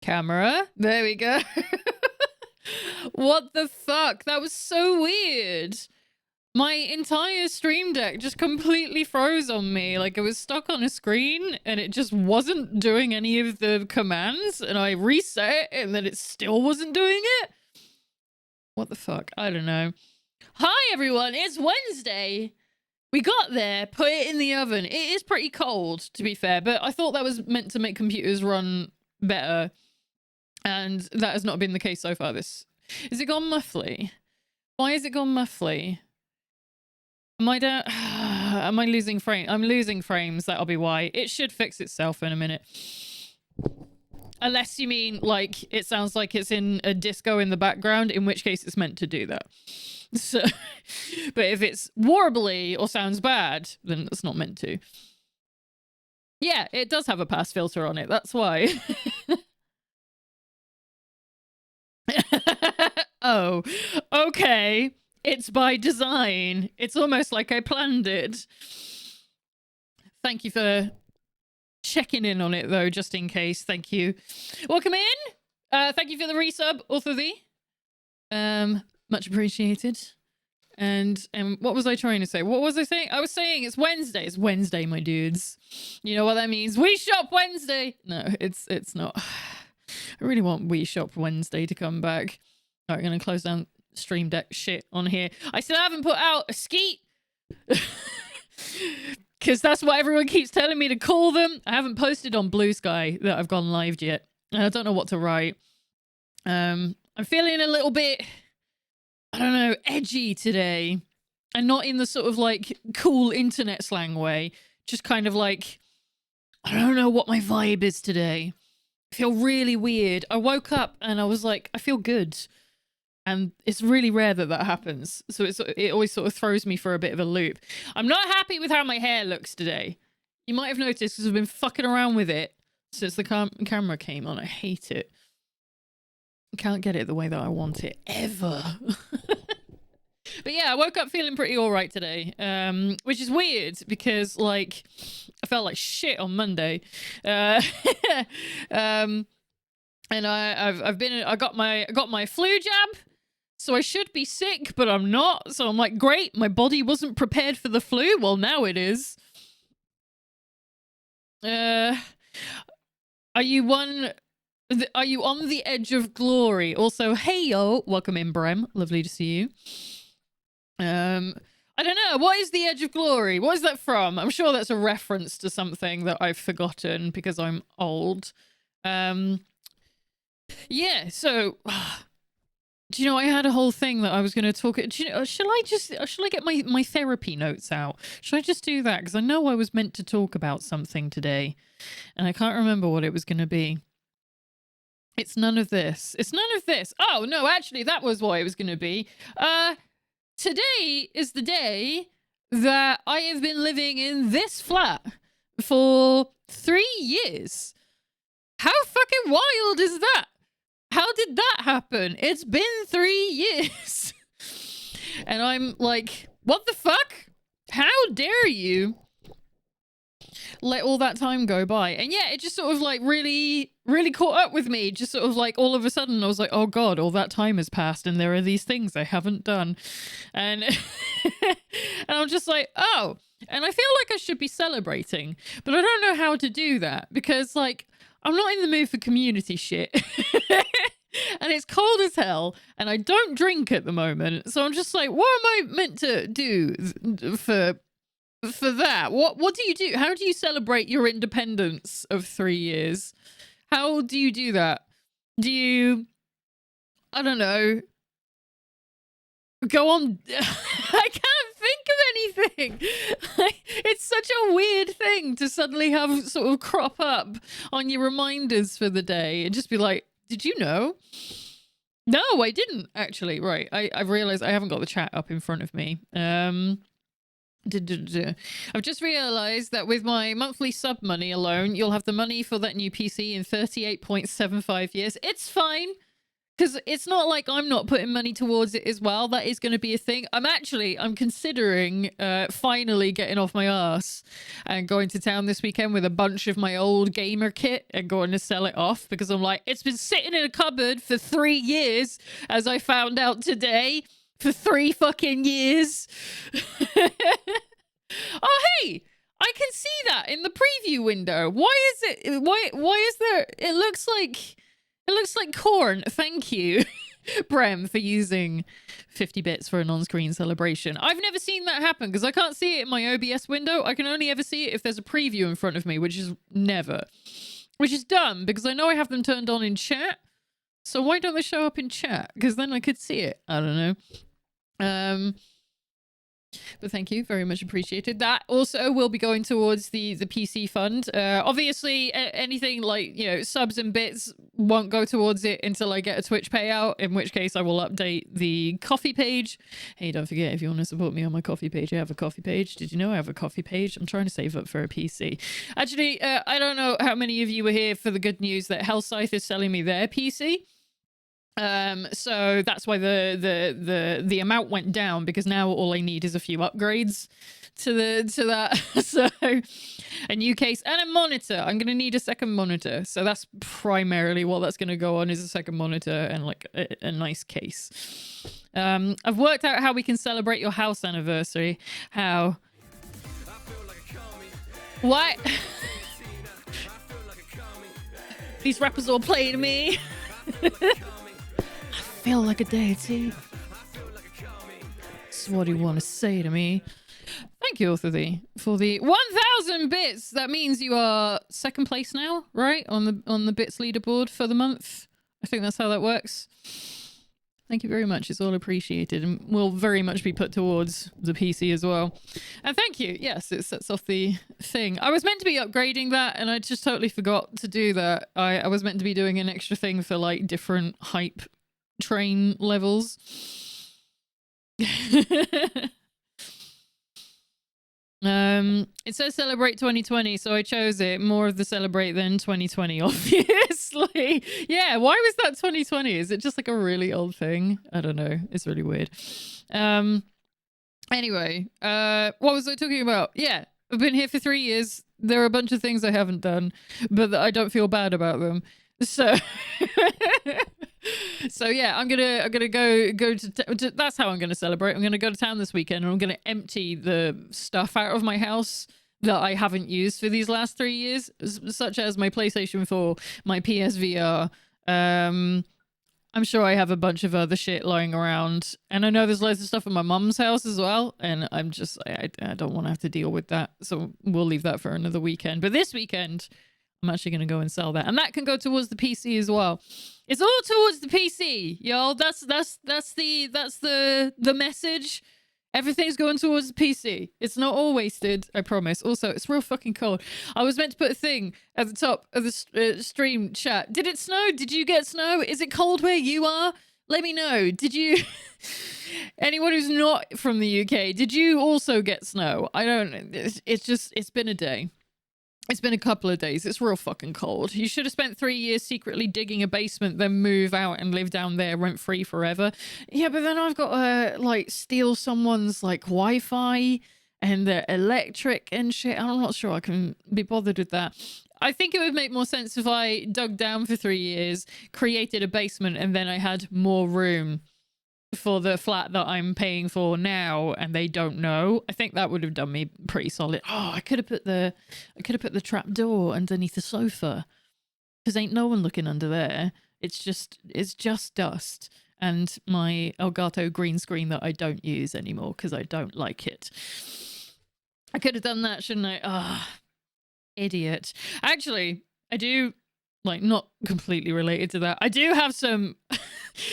camera. There we go. What the fuck? That was so weird. My entire Stream Deck just completely froze on me. Like, it was stuck on a screen and it just wasn't doing any of the commands, and I reset it and then it still wasn't doing it. What the fuck? I don't know. Hi everyone, it's Wednesday. We got there, put it in the oven. It is pretty cold, to be fair, but I thought that was meant to make computers run better, and that has not been the case so far. Is it gone muffly? Why is it gone muffly? Am I down? Am I losing frame? I'm losing frames. That'll be why. It should fix itself in a minute. Unless you mean, like, it sounds like it's in a disco in the background, in which case it's meant to do that. So, but if it's warbly or sounds bad, then it's not meant to. Yeah, it does have a pass filter on it. That's why. Oh, okay. It's by design. It's almost like I planned it. Thank you for checking in on it, though, just in case. Thank you. Welcome in. Thank you for the resub, Author Thee. Much appreciated. And what was I trying to say? What was I saying? I was saying it's Wednesday. It's Wednesday, my dudes. You know what that means? We Shop Wednesday. No, it's not. I really want We Shop Wednesday to come back. All right, I'm going to close down Stream Deck shit on here. I still haven't put out a skeet. Because that's what everyone keeps telling me to call them. I haven't posted on Blue Sky that I've gone live yet. And I don't know what to write. I'm feeling a little bit, I don't know, edgy today. And not in the sort of like cool internet slang way. Just kind of like, I don't know what my vibe is today. I feel really weird. I woke up and I was like, I feel good. And it's really rare that that happens. So it always sort of throws me for a bit of a loop. I'm not happy with how my hair looks today. You might have noticed because I've been fucking around with it since the camera came on. I hate it. I can't get it the way that I want it, ever. But yeah, I woke up feeling pretty all right today, which is weird because, like, I felt like shit on Monday. And I got my flu jab. So I should be sick, but I'm not. So I'm like, great, my body wasn't prepared for the flu. Well, now it is. Are you on the edge of glory? Also, hey yo, welcome in, Brem. Lovely to see you. I don't know. What is the edge of glory? What is that from? I'm sure that's a reference to something that I've forgotten because I'm old. Yeah, so do you know, I had a whole thing that I was going to talk. Do you know, shall I get my therapy notes out? Should I just do that? Because I know I was meant to talk about something today, and I can't remember what it was going to be. It's none of this. It's none of this. Oh, no, actually, that was what it was going to be. Today is the day that I have been living in this flat for 3 years. How fucking wild is that? How did that happen? It's been 3 years. And I'm like, what the fuck? How dare you let all that time go by? And yeah, it just sort of like really, really caught up with me. Just sort of like all of a sudden I was like, oh God, all that time has passed and there are these things I haven't done. And, and I'm just like, oh, and I feel like I should be celebrating, but I don't know how to do that because like, I'm not in the mood for community shit. And it's cold as hell and I don't drink at the moment. So I'm just like, what am I meant to do for that? What do you do? How do you celebrate your independence of 3 years? How do you do that? Do you, I don't know, go on? I can't think of anything. It's such a weird thing to suddenly have sort of crop up on your reminders for the day and just be like, did you know? No, I didn't actually. Right. I've realized I haven't got the chat up in front of me. I've just realized that with my monthly sub money alone, you'll have the money for that new PC in 38.75 years. It's fine. Because it's not like I'm not putting money towards it as well. That is going to be a thing. I'm considering finally getting off my ass and going to town this weekend with a bunch of my old gamer kit and going to sell it off, because I'm like, it's been sitting in a cupboard for 3 years, as I found out today. For 3 fucking years. Oh, hey! I can see that in the preview window. Why is it? Why is there? It looks like corn. Thank you, Brem, for using 50 bits for a non-screen celebration. I've never seen that happen because I can't see it in my OBS window. I can only ever see it if there's a preview in front of me, which is never. Which is dumb because I know I have them turned on in chat. So why don't they show up in chat? Because then I could see it. I don't know. But thank you, very much appreciated. That also will be going towards the PC fund. Obviously, anything like, you know, subs and bits won't go towards it until I get a Twitch payout, in which case I will update the coffee page. Hey, don't forget, if you want to support me on my coffee page, I have a coffee page. Did you know I have a coffee page? I'm trying to save up for a PC. Actually, I don't know how many of you were here for the good news that Hellscythe is selling me their PC. So that's why the amount went down, because now all I need is a few upgrades to that. So a new case and a monitor. I'm gonna need a second monitor. So that's primarily what that's gonna go on, is a second monitor and like a nice case. I've worked out how we can celebrate your house anniversary. How? What? These rappers all play to me. I feel like a deity. That's what you want to say to me. Thank you, Orthothie, for the 1,000 bits. That means you are second place now, right? On the bits leaderboard for the month. I think that's how that works. Thank you very much. It's all appreciated and will very much be put towards the PC as well. And thank you. Yes, it sets off the thing. I was meant to be upgrading that and I just totally forgot to do that. I was meant to be doing an extra thing for like different hype train levels. It says celebrate 2020, so I chose it. More of the celebrate than 2020, obviously. Yeah, why was that 2020? Is it just like a really old thing? I don't know. It's really weird. Anyway, what was I talking about? Yeah, I've been here for 3 years. There are a bunch of things I haven't done, but I don't feel bad about them. So so yeah, I'm gonna go to that's how I'm gonna celebrate. I'm gonna go to town this weekend and I'm gonna empty the stuff out of my house that I haven't used for these last 3 years, such as my PlayStation 4, my PSVR. I'm sure I have a bunch of other shit lying around, and I know there's loads of stuff in my mum's house as well, and I don't want to have to deal with that, so we'll leave that for another weekend. But this weekend I'm actually going to go and sell that. And that can go towards the PC as well. It's all towards the PC, y'all. That's the message. Everything's going towards the PC. It's not all wasted, I promise. Also, it's real fucking cold. I was meant to put a thing at the top of the stream chat. Did it snow? Did you get snow? Is it cold where you are? Let me know. Did you... Anyone who's not from the UK, did you also get snow? I don't... It's been a day. It's been a couple of days. It's real fucking cold. You should have spent 3 years secretly digging a basement, then move out and live down there rent-free forever. Yeah, but then I've got to, like, steal someone's, like, Wi-Fi and their electric and shit. I'm not sure I can be bothered with that. I think it would make more sense if I dug down for 3 years, created a basement, and then I had more room for the flat that I'm paying for now, and they don't know. I think that would have done me pretty solid. Oh, I could have put the trap door underneath the sofa, because ain't no one looking under there. It's just dust and my Elgato green screen that I don't use anymore because I don't like it. I could have done that, shouldn't I? Ah, idiot. Actually, I do, like, not completely related to that. I do have some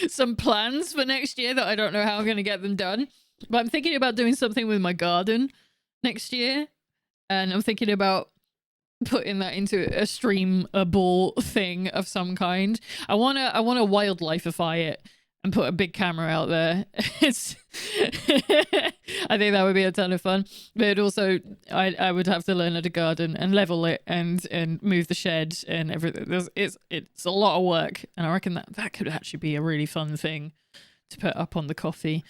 some plans for next year that I don't know how I'm going to get them done. But I'm thinking about doing something with my garden next year. And I'm thinking about putting that into a streamable thing of some kind. I wanna wildlifeify it. and put a big camera out there. It's I think that would be a ton of fun. But also, I would have to learn how to garden and level it and move the shed and everything. It's a lot of work, and I reckon that could actually be a really fun thing to put up on the coffee.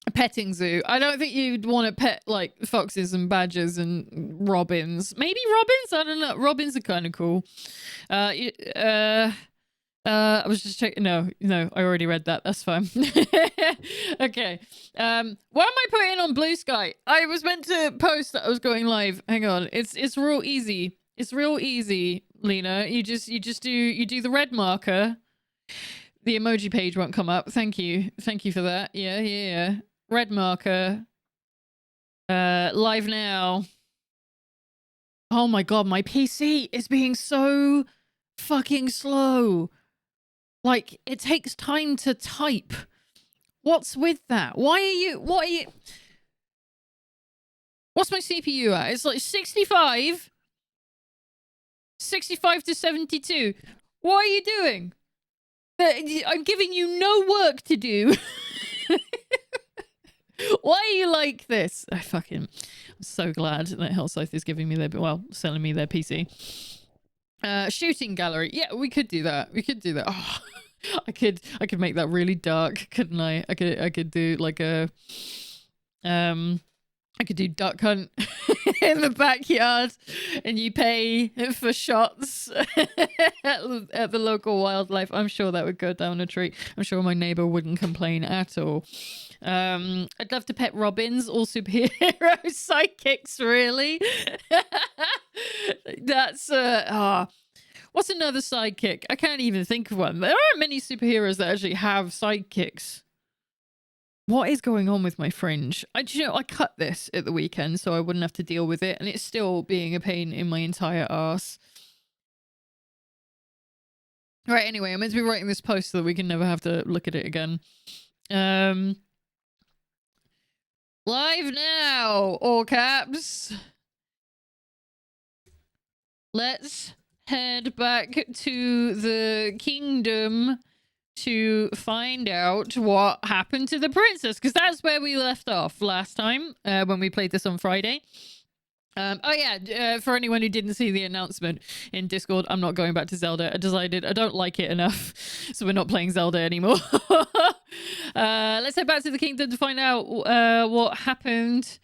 A petting zoo. I don't think you'd want to pet like foxes and badgers and robins. Maybe robins? I don't know. Robins are kind of cool. I was just checking. No, I already read that. That's fine. Okay. What am I putting on Blue Sky? I was meant to post that I was going live. Hang on. It's real easy. It's real easy, Lena. You do the red marker. The emoji page won't come up. Thank you for that. Yeah. Red marker. Live now. Oh my god, my PC is being so fucking slow. Like, it takes time to type. What's with that? What are you... What's my CPU at? It's like 65. 65 to 72. What are you doing? I'm giving you no work to do. Why are you like this? I'm so glad that Hellscythe is giving me selling me their PC. Shooting gallery. Yeah, we could do that. Oh, I could make that really dark, couldn't I? I could do like a I could do duck hunt in the backyard, and you pay for shots at the local wildlife. I'm sure that would go down a treat. I'm sure my neighbor wouldn't complain at all. I'd love to pet robins, all superhero sidekicks, really. That's what's another sidekick? I can't even think of one. There aren't many superheroes that actually have sidekicks. What is going on with my fringe? I cut this at the weekend so I wouldn't have to deal with it, and it's still being a pain in my entire arse. Right, anyway, I'm meant to be writing this post so that we can never have to look at it again. Live now, all caps. Let's head back to the kingdom to find out what happened to the princess, because that's where we left off last time when we played this on Friday. For anyone who didn't see the announcement in Discord, I'm not going back to Zelda. I decided I don't like it enough, so we're not playing Zelda anymore. Let's head back to the kingdom to find out what happened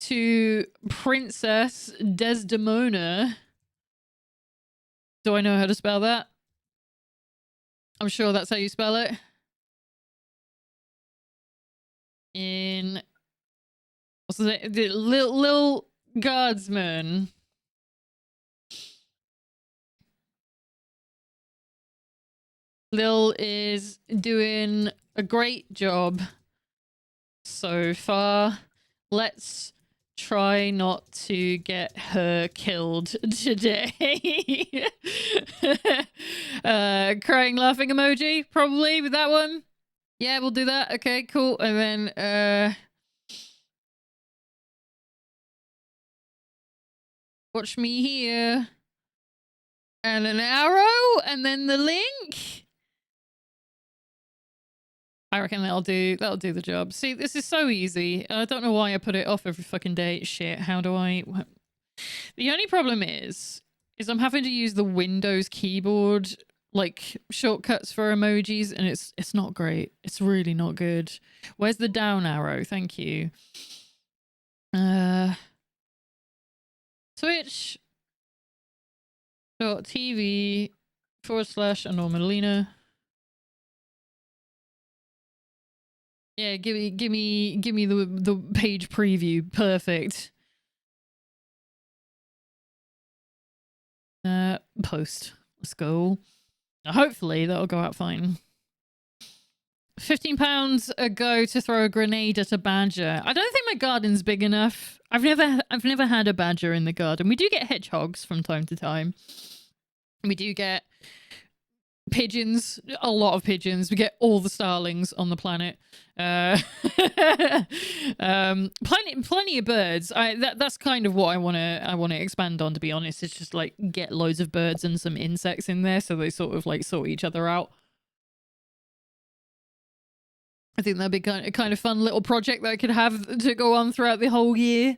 to Princess Desdemona. Do I know how to spell that? I'm sure that's how you spell it. What's the Lil Guardsman. Lil is doing a great job so far. Let's try not to get her killed today. Crying laughing emoji, probably with that one. Yeah, we'll do that. Okay, cool. And then watch me here. And an arrow, and then the link. I reckon that'll do the job. See, this is so easy. I don't know why I put it off every fucking day. Shit, how do I... The only problem is I'm having to use the Windows keyboard, like, shortcuts for emojis, and it's not great. It's really not good. Where's the down arrow? Thank you. Twitch.tv/Anormalina. Yeah, give me the page preview. Perfect. Post. Let's go. Hopefully that'll go out fine. £15 a go to throw a grenade at a badger. I don't think my garden's big enough. I've never had a badger in the garden. We do get hedgehogs from time to time. We do get pigeons, a lot of pigeons. We get all the starlings on the planet. Plenty of birds. That's kind of what I want to expand on, to be honest. It's just like get loads of birds and some insects in there so they sort of like sort each other out. I think that'd be kind of fun little project that I could have to go on throughout the whole year.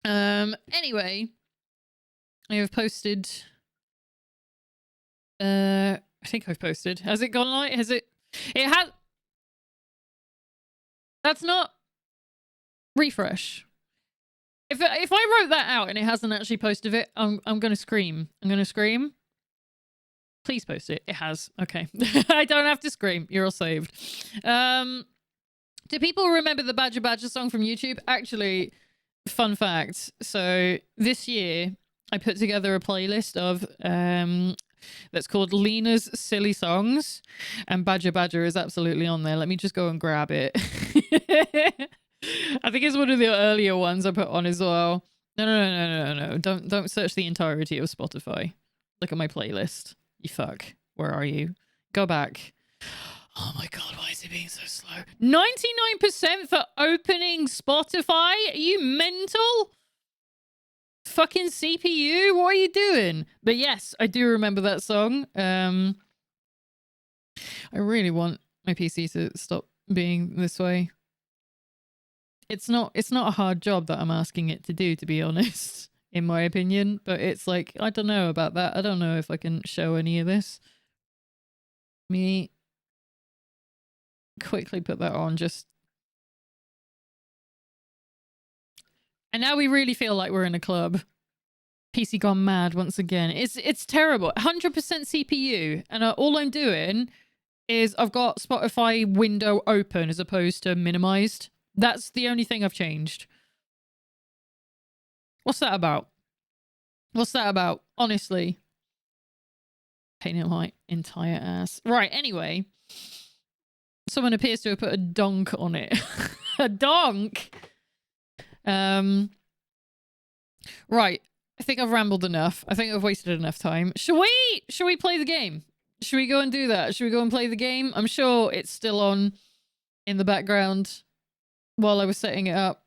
Anyway, I have posted. I think I've posted. Has it gone live? Has it? It has. That's not. Refresh. If I wrote that out and it hasn't actually posted it, I'm gonna scream. I'm gonna scream. Please post it. It has. Okay. I don't have to scream. You're all saved. Do people remember the Badger Badger song from YouTube? Actually, fun fact. So this year, I put together a playlist of that's called Lena's Silly Songs, and Badger Badger is absolutely on there. Let me just go and grab it. I think it's one of the earlier ones I put on as well. No. Don't search the entirety of Spotify. Look at my playlist. You fuck. Where are you? Go back. Oh my god, why is it being so slow? 99% for opening Spotify? Are you mental? Fucking CPU? What are you doing? But yes, I do remember that song. I really want my PC to stop being this way. It's not a hard job that I'm asking it to do, to be honest, in my opinion. But it's like, I don't know about that. I don't know if I can show any of this. Me quickly put that on just. And now we really feel like we're in a club. PC gone mad once again. It's terrible. 100% CPU. And all I'm doing is I've got Spotify window open as opposed to minimized. That's the only thing I've changed. What's that about? What's that about? Honestly. Painting my entire ass. Right, anyway. Someone appears to have put a donk on it. A donk? Right. I think I've rambled enough. I think I've wasted enough time. Should we play the game? Should we go and do that? Should we go and play the game? I'm sure it's still on in the background while I was setting it up.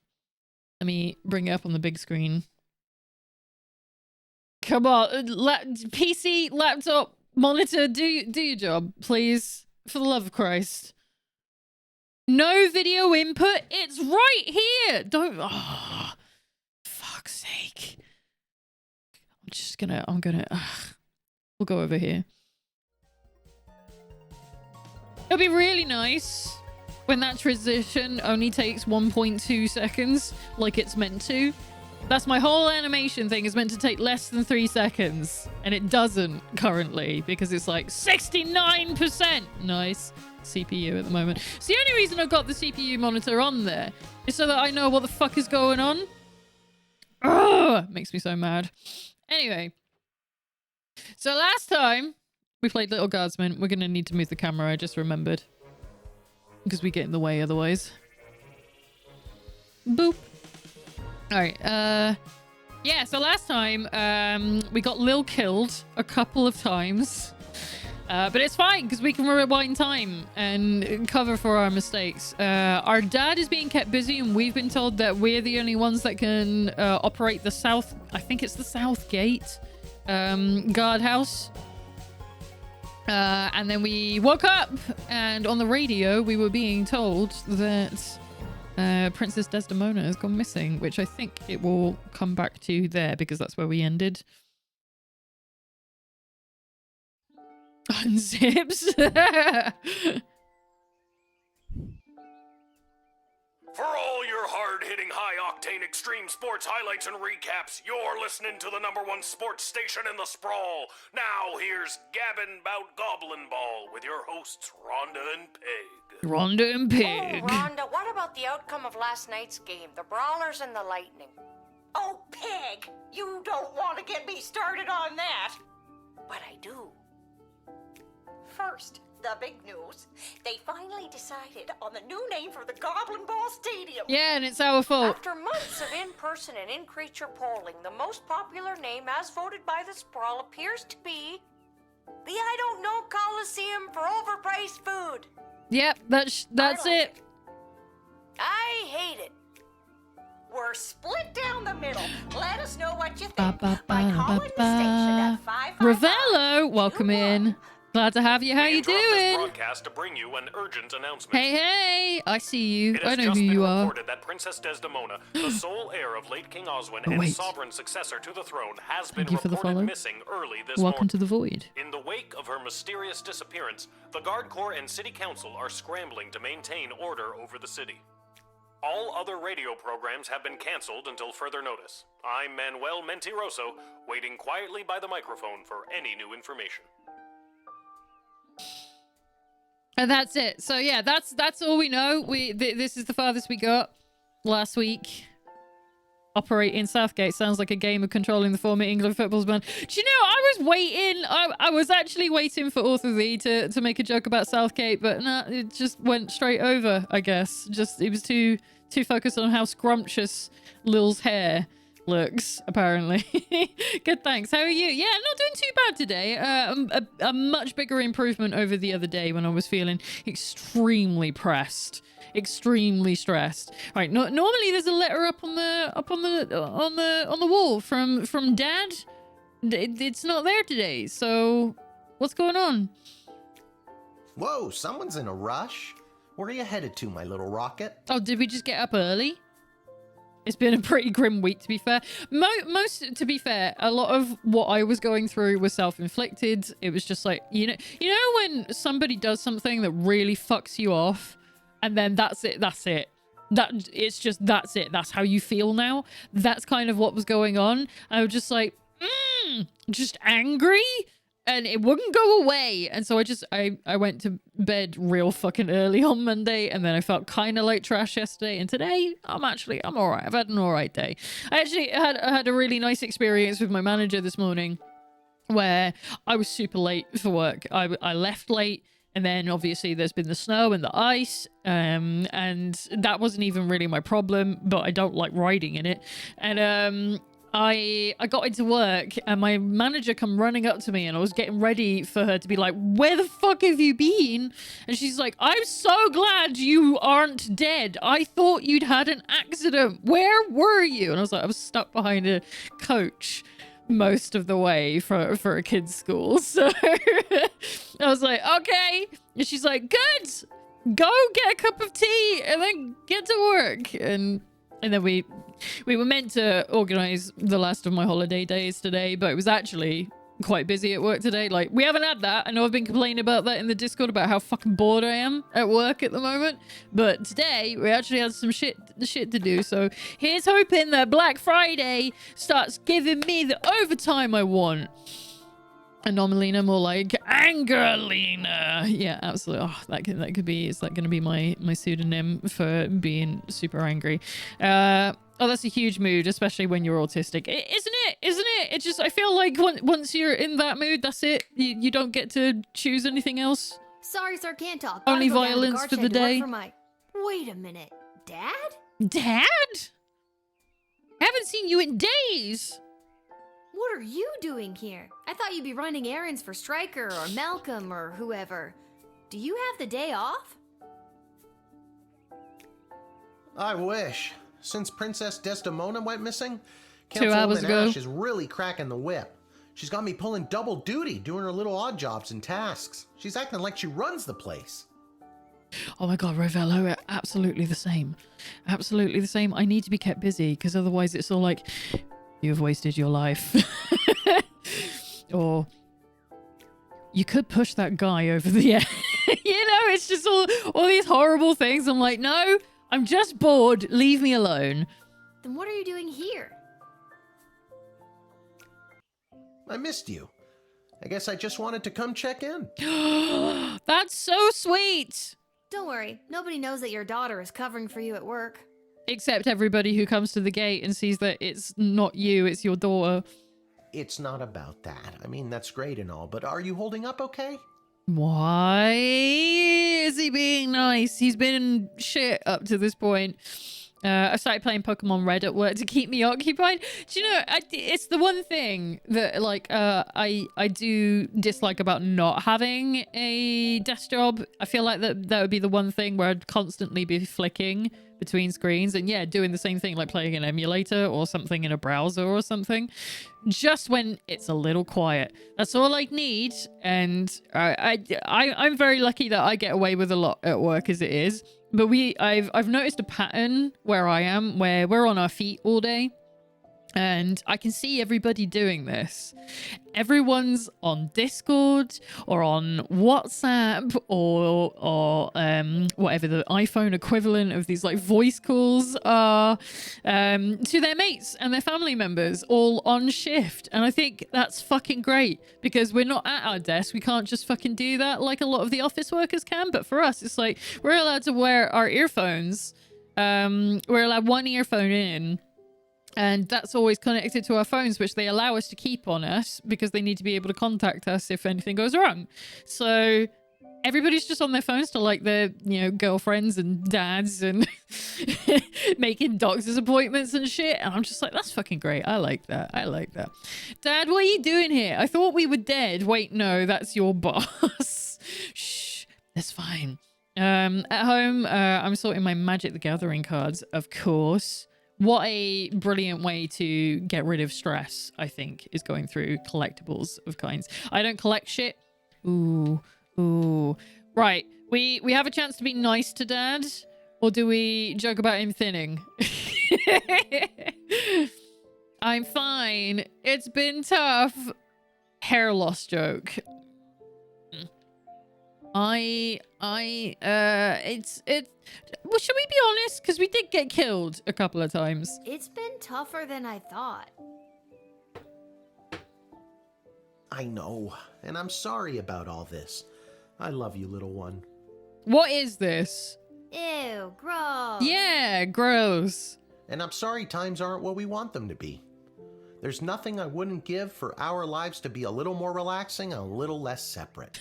Let me bring it up on the big screen. Come on, PC, laptop, monitor, do your job, please. For the love of Christ. No video input? It's right here! Don't... Oh, fuck's sake. I'm gonna... We'll go over here. It'll be really nice when that transition only takes 1.2 seconds, like it's meant to. That's my whole animation thing is meant to take less than 3 seconds. And it doesn't currently because it's like 69%. Nice. CPU at the moment. It's the only reason I've got the CPU monitor on there is so that I know what the fuck is going on. Ugh, makes me so mad. Anyway. So last time we played Little Guardsman. We're going to need to move the camera, I just remembered. Because we get in the way otherwise. Boop. Alright, yeah, so last time, we got Lil killed a couple of times. But it's fine, because we can rewind time and cover for our mistakes. Our dad is being kept busy, and we've been told that we're the only ones that can operate the south... I think it's the South Gate guardhouse. And then we woke up, and on the radio, we were being told that Princess Desdemona has gone missing, which I think it will come back to there, because that's where we ended. Unzips. For all your hard-hitting, high-octane extreme sports highlights and recaps, you're listening to the #1 sports station in the sprawl. Now here's Gabbin' 'Bout Goblin Ball with your hosts Rhonda and Pig. Rhonda and Pig. Oh, Rhonda, what about the outcome of last night's game? The Brawlers and the Lightning. Oh, Pig! You don't want to get me started on that! But I do. First, the big news. They finally decided on the new name for the Goblin Ball Stadium. Yeah, and it's our fault. After months of in-person and in-creature polling, the most popular name as voted by the Sprawl appears to be the I Don't Know Coliseum for overpriced food. Yep, that's it. I hate it. We're split down the middle. Let us know what you think by calling the station at 555. Ravello, welcome in. Glad to have you. How We you interrupt this doing? broadcast to bring you an urgent announcement. Hey, I see you. It I has know just who been you are. reported that Princess Desdemona, the sole heir of late King Oswin and wait. sovereign successor to the throne, has Thank been you for the reported follow. missing early this Welcome morning. to the void. In the wake of her mysterious disappearance, the Guard Corps and City Council are scrambling to maintain order over the city. All other radio programs have been canceled until further notice. I'm Manuel Mentiroso, waiting quietly by the microphone for any new information. And that's it. So yeah, that's all we know. This is the farthest we got last week. Operate in Southgate sounds like a game of controlling the former England football's band. Do you know, I was waiting. I was actually waiting for Arthur V to make a joke about Southgate, but nah, it just went straight over, I guess. Just it was too focused on how scrumptious Lil's hair looks, apparently. Good, thanks. How are you? Yeah, not doing too bad today. A much bigger improvement over the other day when I was feeling extremely pressed. Extremely stressed. Right. Normally there's a letter up on the wall from Dad. It's not there today. So what's going on? Whoa, someone's in a rush. Where are you headed to, my little rocket? Oh, did we just get up early? It's been a pretty grim week, to be fair. Most, to be fair, a lot of what I was going through was self-inflicted. It was just like, you know when somebody does something that really fucks you off, and then that's it. That's it. That's it. That's how you feel now. That's kind of what was going on. I was just like, just angry, and it wouldn't go away. And so I went to bed real fucking early on Monday, and then I felt kind of like trash yesterday. And today, I'm all right. I've had an all right day. I actually had a really nice experience with my manager this morning, where I was super late for work. I left late. And then obviously there's been the snow and the ice, and that wasn't even really my problem, but I don't like riding in it. And I got into work, and my manager come running up to me, and I was getting ready for her to be like, "Where the fuck have you been?" And she's like, "I'm so glad you aren't dead. I thought you'd had an accident. Where were you?" And I was like, I was stuck behind a coach most of the way for a kid's school. So I was like, okay. And she's like, good, go get a cup of tea and then get to work. And then we were meant to organize the last of my holiday days today, but it was actually quite busy at work today. Like, we haven't had that. I know I've been complaining about that in the Discord about how fucking bored I am at work at the moment, but today we actually had some shit to do. So here's hoping that Black Friday starts giving me the overtime I want. Anomalina, more like Angerlina. Yeah, absolutely. Oh, that could be. Is that going to be my pseudonym for being super angry? Oh, that's a huge mood, especially when you're autistic. Isn't it? It's just, I feel like once you're in that mood, that's it. You don't get to choose anything else. Sorry, sir, can't talk. Only Gotta go down to violence guard for shed the to work day. for my... Wait a minute. Dad? Dad? Haven't seen you in days. What are you doing here? I thought you'd be running errands for Stryker or Malcolm or whoever. Do you have the day off? I wish. Since Princess Desdemona went missing, 2 hours Councilwoman ago. Ash is really cracking the whip. She's got me pulling double duty, doing her little odd jobs and tasks. She's acting like she runs the place. Oh my god, Rovello, absolutely the same. Absolutely the same. I need to be kept busy, because otherwise it's all like, you've wasted your life. Or, you could push that guy over the edge. You know, it's just all these horrible things. I'm like, no, I'm just bored. Leave me alone. Then what are you doing here? I missed you. I guess I just wanted to come check in. That's so sweet. Don't worry, nobody knows that your daughter is covering for you at work. Except everybody who comes to the gate and sees that it's not you, it's your daughter. It's not about that. I mean, that's great and all, but are you holding up okay? Why is he being nice? He's been shit up to this point. I started playing Pokemon Red at work to keep me occupied. Do you know, it's the one thing that like I do dislike about not having a desk job. I feel like that would be the one thing where I'd constantly be flicking between screens and yeah, doing the same thing like playing an emulator or something in a browser or something. Just when it's a little quiet. That's all I need. And I'm very lucky that I get away with a lot at work as it is. But I've noticed a pattern where I am, where we're on our feet all day. And I can see everybody doing this. Everyone's on Discord or on WhatsApp or whatever the iPhone equivalent of these like voice calls are to their mates and their family members all on shift. And I think that's fucking great because we're not at our desk. We can't just fucking do that like a lot of the office workers can. But for us, it's like we're allowed to wear our earphones. We're allowed one earphone in. And that's always connected to our phones, which they allow us to keep on us because they need to be able to contact us if anything goes wrong. So everybody's just on their phones to like their, you know, girlfriends and dads and making doctor's appointments and shit. And I'm just like, that's fucking great. I like that. I like that. Dad, what are you doing here? I thought we were dead. Wait, no, that's your boss. Shh, that's fine. At home, I'm sorting my Magic the Gathering cards, of course. What a brilliant way to get rid of stress, I think, is going through collectibles of kinds. I don't collect shit. Ooh. Right. We have a chance to be nice to Dad, or do we joke about him thinning? I'm fine. It's been tough. Hair loss joke. Well, should we be honest? Because we did get killed a couple of times. It's been tougher than I thought. I know, and I'm sorry about all this. I love you, little one. What is this? Ew, gross. Yeah, gross. And I'm sorry times aren't what we want them to be. There's nothing I wouldn't give for our lives to be a little more relaxing and a little less separate.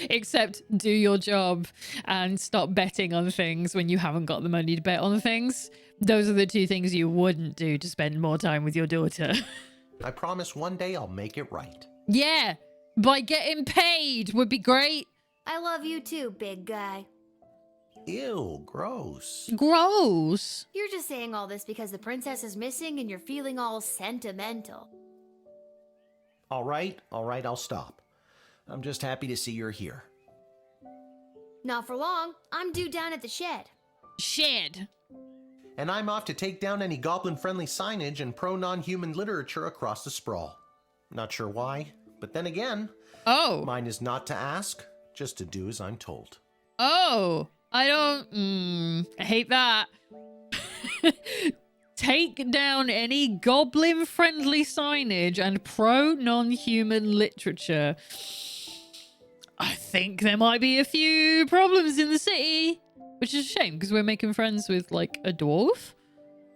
Except do your job and stop betting on things when you haven't got the money to bet on things. Those are the two things you wouldn't do to spend more time with your daughter. I promise one day I'll make it right. Yeah, by getting paid would be great. I love you too, big guy. Ew, gross. Gross. You're just saying all this because the princess is missing and you're feeling all sentimental. All right, I'll stop. I'm just happy to see you're here. Not for long. I'm due down at the shed. Shed. And I'm off to take down any goblin-friendly signage and pro-non-human literature across the sprawl. Not sure why, but then again, mine is not to ask, just to do as I'm told. Oh, I hate that. Take down any goblin-friendly signage and pro-non-human literature. I think there might be a few problems in the city, which is a shame because we're making friends with, like, a dwarf.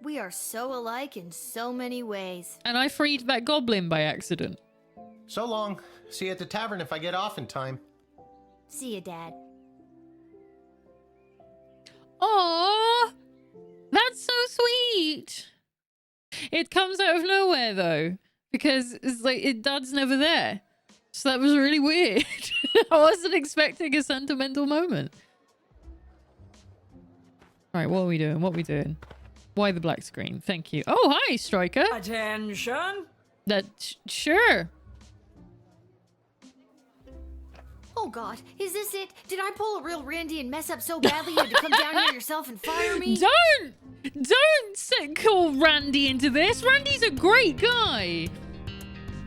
We are so alike in so many ways. And I freed that goblin by accident. So long. See you at the tavern if I get off in time. See you, Dad. Aww, that's so sweet. It comes out of nowhere though, because it's like Dad's never there, so that was really weird. I wasn't expecting a sentimental moment. Right, what are we doing? What are we doing? Why the black screen? Thank you. Oh, hi, Striker. Attention! Sure. Oh god, is this it? Did I pull a real Randy and mess up so badly you had to come down here yourself and fire me? Don't call Randy into this. Randy's a great guy.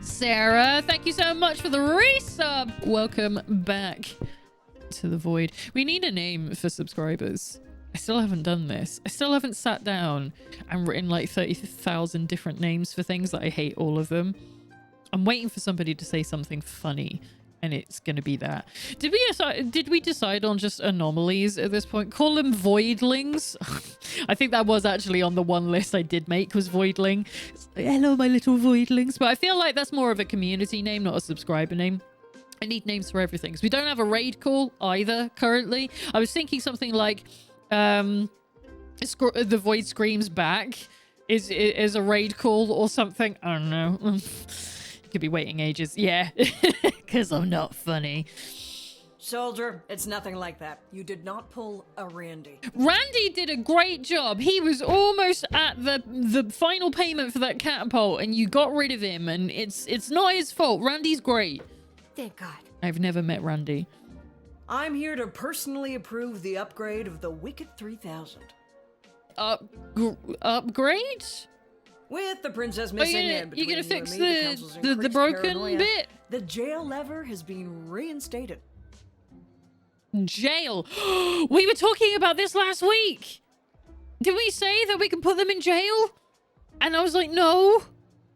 Sarah, thank you so much for the resub. Welcome back to the void. We need a name for subscribers. I still haven't done this. I still haven't sat down and written like 30,000 different names for things that I hate all of them. I'm waiting for somebody to say something funny. And it's going to be that. Did we decide on just anomalies at this point? Call them voidlings? I think that was actually on the one list I did make was voidling. Hello, my little voidlings. But I feel like that's more of a community name, not a subscriber name. I need names for everything. Because we don't have a raid call either currently. I was thinking something like the void screams back is a raid call or something. I don't know. Could be waiting ages. Yeah, because I'm not funny. Soldier, it's nothing like that. You did not pull a Randy. Randy did a great job. He was almost at the final payment for that catapult, and you got rid of him, and it's not his fault. Randy's great. Thank God. I've never met Randy. I'm here to personally approve the upgrade of the Wicked 3000. Upgrade? With the princess missing and between you gonna fix council's the increased broken paranoia, bit? The jail lever has been reinstated. Jail. We were talking about this last week. Did we say that we can put them in jail? And I was like, no.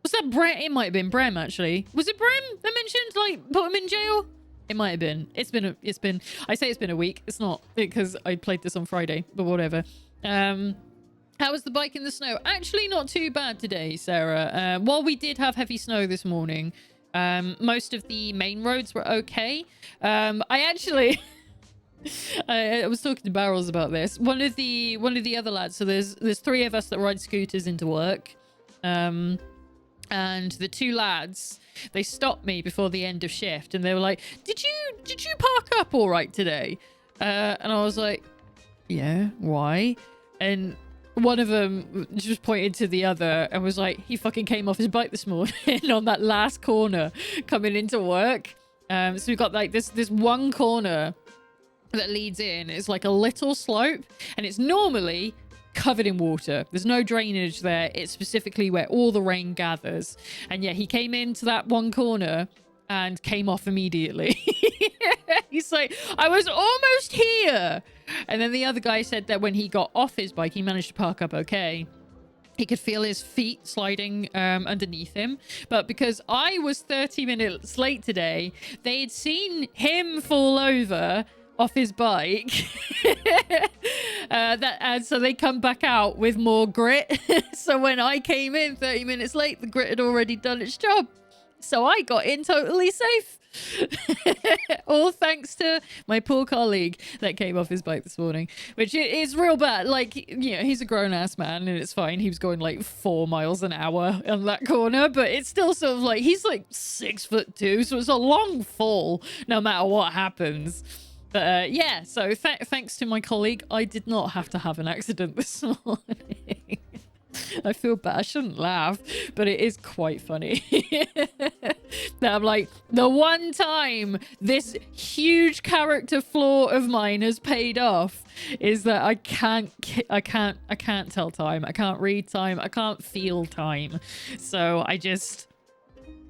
Was that Brem? It might have been Brem, actually. Was it Brem that mentioned, like, put him in jail? It might have been. I say it's been a week. It's not, because I played this on Friday, but whatever. How was the bike in the snow? Actually, not too bad today, Sarah. While we did have heavy snow this morning, most of the main roads were okay. I actually... I was talking to Barrels about this. One of the other lads. So there's 3 of us that ride scooters into work, and the 2 lads, they stopped me before the end of shift, and they were like, "Did you park up all right today?" And I was like, "Yeah, why?" And one of them just pointed to the other and was like, "He fucking came off his bike this morning on that last corner coming into work." So we've got like this one corner that leads in. It's like a little slope, and it's normally covered in water. There's no drainage there. It's specifically where all the rain gathers. And yeah, he came into that one corner and came off immediately. He's like, "I was almost here." And then the other guy said that when he got off his bike, he managed to park up okay. He could feel his feet sliding underneath him. But because I was 30 minutes late today, they'd seen him fall over off his bike. And so they come back out with more grit. So when I came in 30 minutes late, the grit had already done its job. So I got in totally safe. All thanks to my poor colleague that came off his bike this morning, which is real bad. Like, you know, he's a grown-ass man and it's fine. He was going like 4 miles an hour on that corner, but it's still sort of like, he's like 6'2", so it's a long fall no matter what happens. But yeah, so thanks to my colleague, I did not have to have an accident this morning. I feel bad. I shouldn't laugh, but it is quite funny. That I'm like, the one time this huge character flaw of mine has paid off is that I can't tell time. I can't read time. I can't feel time. So I just...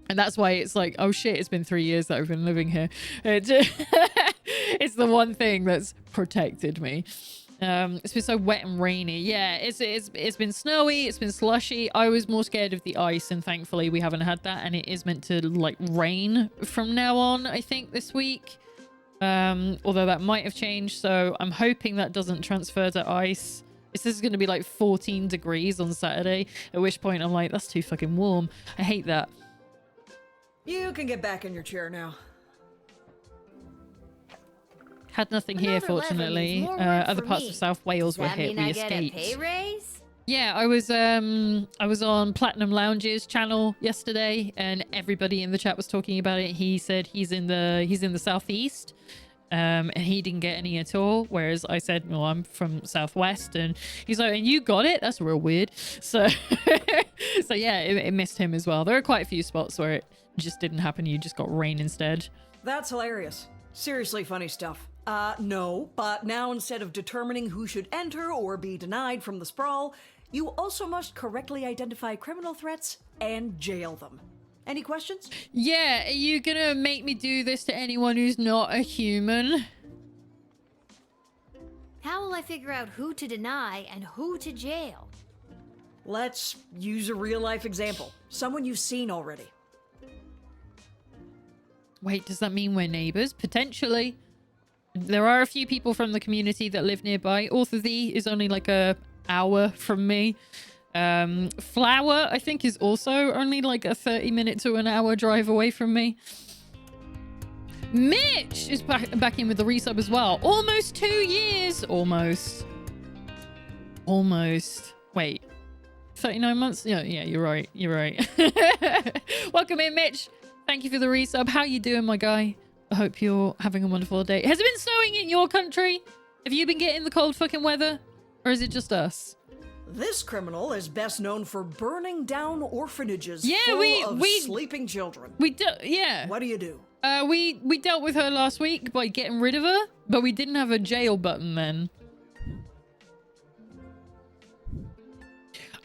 And that's why it's like, oh shit, it's been 3 years that I've been living here. It's the one thing that's protected me. It's been so wet and rainy. Yeah, it's been snowy, it's been slushy. I was more scared of the ice, and thankfully we haven't had that, and it is meant to like rain from now on, I think, this week. Although that might have changed, so I'm hoping that doesn't transfer to ice. This is going to be like 14 degrees on Saturday, at which point I'm like, that's too fucking warm. I hate that. You can get back in your chair now. Had nothing here, fortunately. Other parts of South Wales were hit. We escaped. Get a pay raise? Yeah, I was on Platinum Lounge's channel yesterday, and everybody in the chat was talking about it. He said he's in the southeast, and he didn't get any at all. Whereas I said, well, I'm from Southwest, and he's like, and you got it? That's real weird. So, so yeah, it missed him as well. There are quite a few spots where it just didn't happen. You just got rain instead. That's hilarious. Seriously funny stuff. No, but now instead of determining who should enter or be denied from the sprawl, you also must correctly identify criminal threats and jail them. Any questions? Yeah, are you gonna make me do this to anyone who's not a human? How will I figure out who to deny and who to jail? Let's use a real-life example. Someone you've seen already. Wait, does that mean we're neighbors? Potentially. There are a few people from the community that live nearby. Author Thee is only like a hour from me. Flower, I think, is also only like a 30-minute to an hour drive away from me. Mitch is back in with the resub as well. Almost 2 years. Almost. Almost. Wait. 39 months? Yeah, you're right. You're right. Welcome in, Mitch. Thank you for the resub. How you doing, my guy? I hope you're having a wonderful day. Has it been snowing in your country? Have you been getting the cold fucking weather? Or is it just us? This criminal is best known for burning down orphanages Yeah, full of sleeping children. Yeah. What do you do? We dealt with her last week by getting rid of her, but we didn't have a jail button then.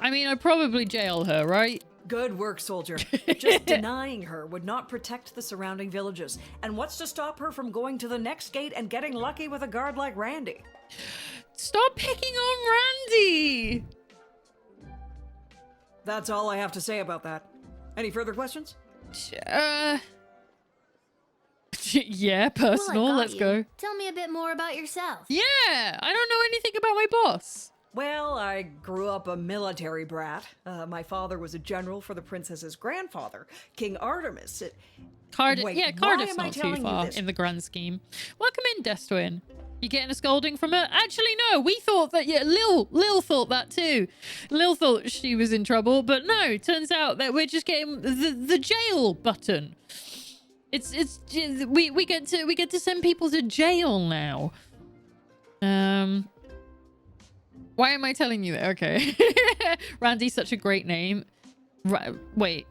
I mean, I'd probably jail her, right? Good work, soldier. Just denying her would not protect the surrounding villages. And what's to stop her from going to the next gate and getting lucky with a guard like Randy? Stop picking on Randy! That's all I have to say about that. Any further questions? Yeah, personal. Well, Let's go. Tell me a bit more about yourself. Yeah, I don't know anything about my boss. Well, I grew up a military brat. My father was a general for the princess's grandfather, King Artemis. Cardiff's Why am I not too telling you far this? in the grand scheme. Welcome in, Destwin. You getting a scolding from her? Actually, no. We thought that. Yeah, Lil thought that too. Lil thought she was in trouble, but no. Turns out that we're just getting the jail button. We get to send people to jail now. Why am I telling you that? Okay. Randy's such a great name. Wait.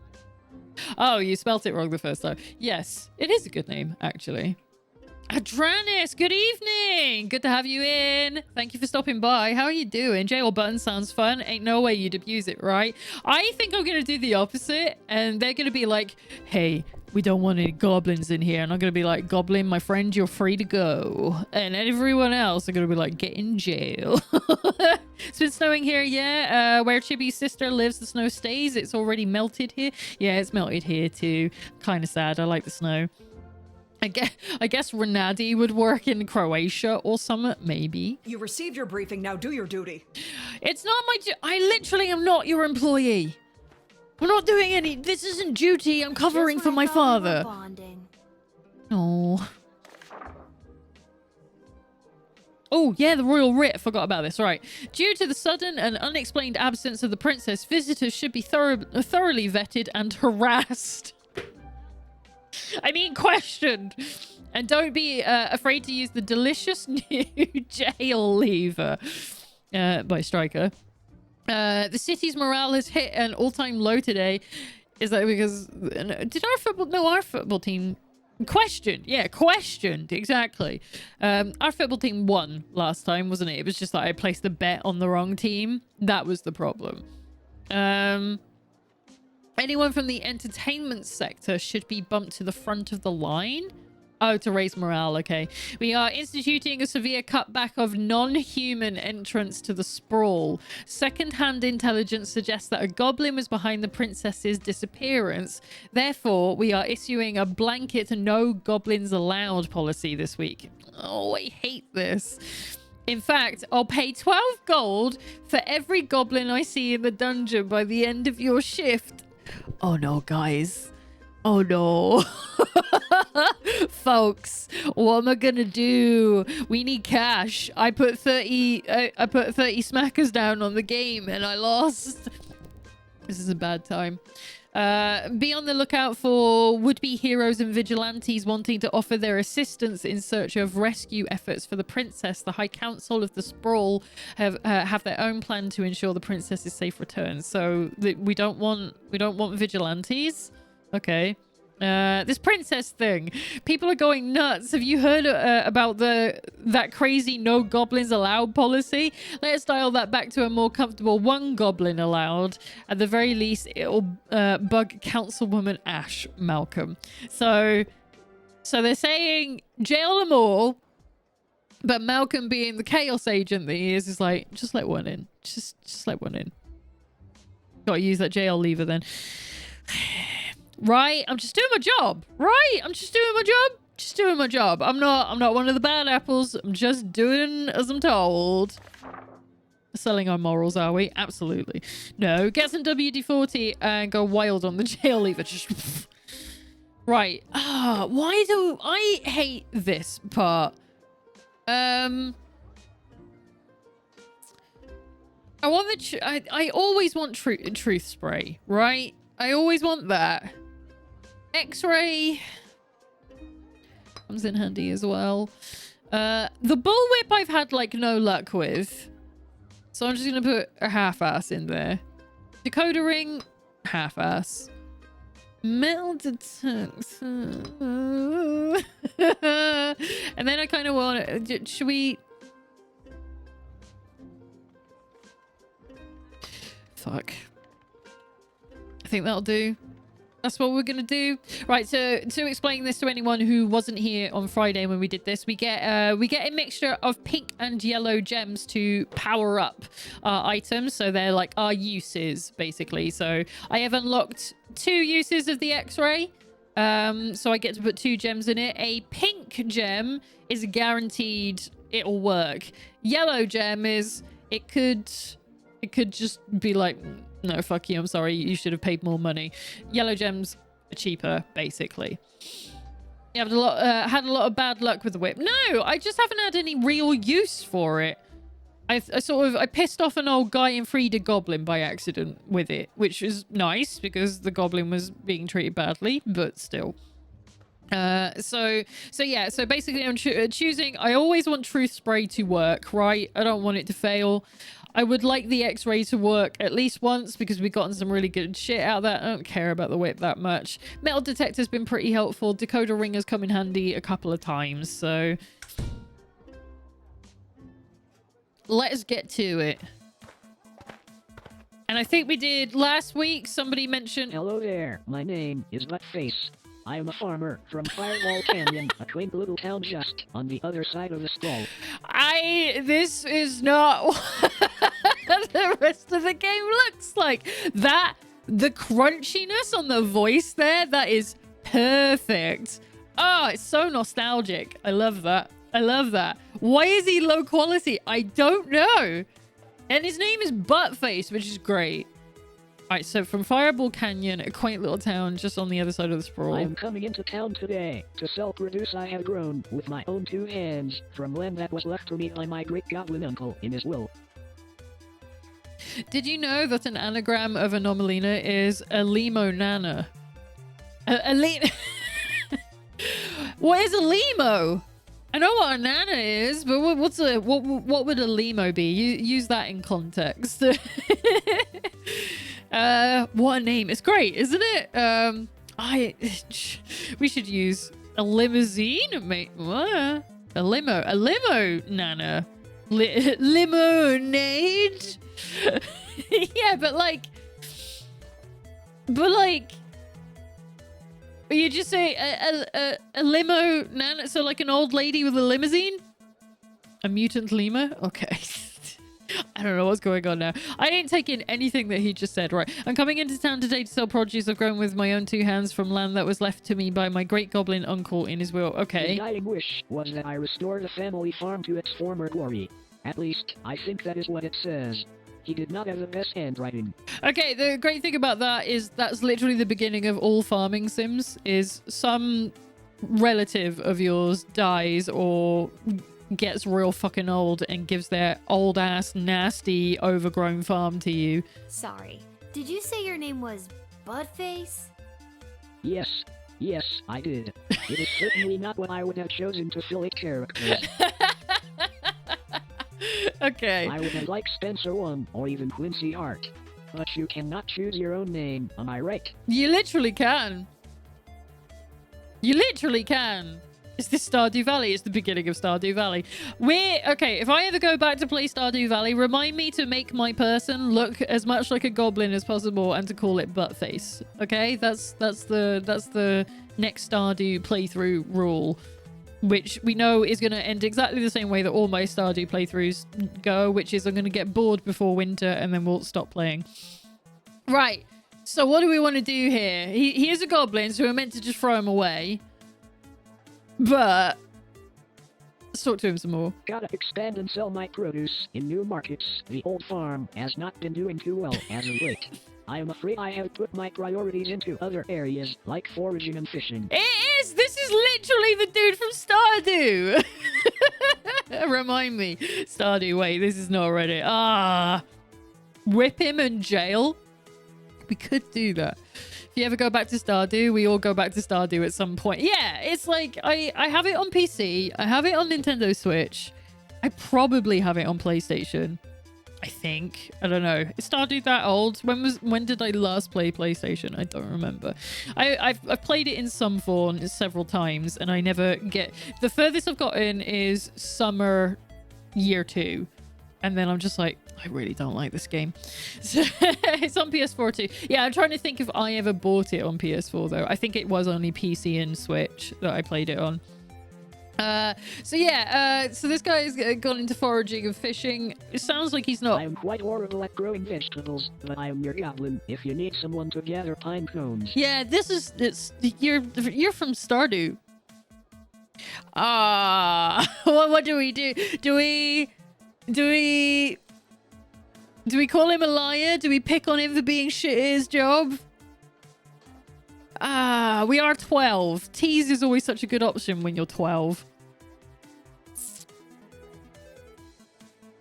Oh, you spelt it wrong the first time. Yes, it is a good name, actually. Adranis, good evening. Good to have you in. Thank you for stopping by. How are you doing? Jail button sounds fun. Ain't no way you'd abuse it, right? I think I'm going to do the opposite. And they're going to be like, hey, we don't want any goblins in here. And I'm going to be like, Goblin, my friend, you're free to go. And everyone else are going to be like, get in jail. It's been snowing here, yeah. Where Chibi's sister lives, the snow stays. It's already melted here. Yeah, it's melted here too. Kind of sad. I like the snow. I guess Renadi would work in Croatia or something, maybe. You received your briefing, now do your duty. It's not my I literally am not your employee. We're not doing any... This isn't duty. I'm covering for my father. Oh. Oh, yeah, the royal writ. I forgot about this. Right. Due to the sudden and unexplained absence of the princess, visitors should be thoroughly vetted and harassed. I mean, questioned. And don't be afraid to use the delicious new jail lever by Striker. The city's morale has hit an all-time low today. Is that because... Did our football... No, our football team... Questioned. Yeah, questioned. Exactly. Our football team won last time, wasn't it? It was just that I placed the bet on the wrong team. That was the problem. Anyone from the entertainment sector should be bumped to the front of the line. Oh, to raise morale. Okay. We are instituting a severe cutback of non-human entrance to the sprawl. Second-hand intelligence suggests that a goblin was behind the princess's disappearance. Therefore, we are issuing a blanket no goblins allowed policy this week. Oh, I hate this. In fact, I'll pay 12 gold for every goblin I see in the dungeon by the end of your shift. Oh no, guys. Oh no. Folks, what am I gonna do? We need cash. I put 30 smackers down on the game and I lost. This is a bad time. Be on the lookout for would-be heroes and vigilantes wanting to offer their assistance in search of rescue efforts for the princess. The High Council of the Sprawl have their own plan to ensure the princess's safe return. So we don't want vigilantes. Okay. This princess thing, people are going nuts. Have you heard about that crazy no goblins allowed policy? Let's dial that back to a more comfortable one goblin allowed. At the very least, it'll bug Councilwoman Ash Malcolm. So they're saying jail them all, but Malcolm, being the chaos agent that he is like, just let one in. Just let one in. Gotta use that jail lever then. Right, I'm just doing my job. Right, I'm just doing my job. Just doing my job. I'm not one of the bad apples. I'm just doing as I'm told. Selling our morals, are we? Absolutely. No, get some WD-40 and go wild on the jail lever. Just right. Why do I hate this part? I want the... I always want truth spray, right? I always want that. X-ray comes in handy as well. The bullwhip I've had, like, no luck with. So I'm just going to put a half-ass in there. Decoder ring, half-ass. Metal detector. And then I kind of want... Should we... Fuck. I think that'll do. That's what we're gonna do. Right, so to explain this to anyone who wasn't here on Friday when we did this, we get a mixture of pink and yellow gems to power up our items. So they're like our uses, basically. So I have unlocked 2 uses of the X-ray. So I get to put 2 gems in it. A pink gem is guaranteed it'll work. Yellow gem is it could just be like, no, fuck you, I'm sorry, you should have paid more money. Yellow gems are cheaper, basically. You have had a lot of bad luck with the whip. No, I just haven't had any real use for it. I pissed off an old guy and freed a goblin by accident with it, which is nice because the goblin was being treated badly, but still. So basically I'm choosing, I always want truth spray to work, right? I don't want it to fail. I would like the X-ray to work at least once because we've gotten some really good shit out of that. I don't care about the whip that much. Metal detector's been pretty helpful. Decoder ring has come in handy a couple of times, so let's get to it. And I think we did last week. Somebody mentioned... Hello there. My name is Buttface. I am a farmer from Firewall Canyon, a quaint little town just on the other side of the sprawl. This is not what the rest of the game looks like. The crunchiness on the voice there, that is perfect. Oh, it's so nostalgic. I love that. I love that. Why is he low quality? I don't know. And his name is Buttface, which is great. Alright, so from Fireball Canyon, a quaint little town just on the other side of the sprawl. I am coming into town today to sell produce I have grown with my own 2 hands from land that was left to me by my great goblin uncle in his will. Did you know that an anagram of Anomalina is a limo nana? What is a limo? I know what a nana is, but what would a limo be? Use that in context. What a name. It's great, isn't it? We should use a limousine, mate. What? A limo nana. Lemonade. Yeah, but like you just say a limo nana, so like an old lady with a limousine? A mutant lemur? Okay. I don't know what's going on now. I didn't take in anything that he just said. Right. I'm coming into town today to sell produce I've grown with my own 2 hands from land that was left to me by my great goblin uncle in his will. Okay. His dying wish was that I restore the family farm to its former glory. At least, I think that is what it says. He did not have the best handwriting. Okay, the great thing about that is that's literally the beginning of all farming sims, is some relative of yours dies or gets real fucking old and gives their old ass nasty overgrown farm to you. Sorry, did you say your name was Buttface? Yes, I did. It is certainly not what I would have chosen to fill its characters. Okay. I would have liked Spencer Wong or even Quincy Hart. But you cannot choose your own name, am I right? You literally can. You literally can. Is this Stardew Valley? It's the beginning of Stardew Valley. Okay, if I ever go back to play Stardew Valley, remind me to make my person look as much like a goblin as possible and to call it Buttface. Okay? That's the next Stardew playthrough rule, which we know is going to end exactly the same way that all my Stardew playthroughs go, which is I'm going to get bored before winter and then we'll stop playing. Right. So what do we want to do here? He is a goblin, so we're meant to just throw him away. But let's talk to him some more. Gotta expand and sell my produce in new markets. The old farm has not been doing too well as of late. I am afraid I have put my priorities into other areas, like foraging and fishing. It is! This is literally the dude from Stardew! Remind me. Stardew, wait, this is not Reddit. whip him in jail. We could do that. If you ever go back to Stardew, we all go back to Stardew at some point. Yeah, it's like I have it on PC. I have it on Nintendo Switch. I probably have it on PlayStation. I think. I don't know. Is Stardew that old? When did I last play PlayStation? I don't remember. I've played it in some form several times, and I never get... The furthest I've gotten is summer year 2. And then I'm just like, I really don't like this game. So, it's on PS4 too. Yeah, I'm trying to think if I ever bought it on PS4 though. I think it was only PC and Switch that I played it on. So this guy's gone into foraging and fishing. It sounds like he's not... I'm quite horrible at growing vegetables, but I am your goblin if you need someone to gather pine cones. Yeah, you're from Stardew. What do we do? Do we call him a liar? Do we pick on him for being shit at his job? We are 12. Tease is always such a good option when you're 12.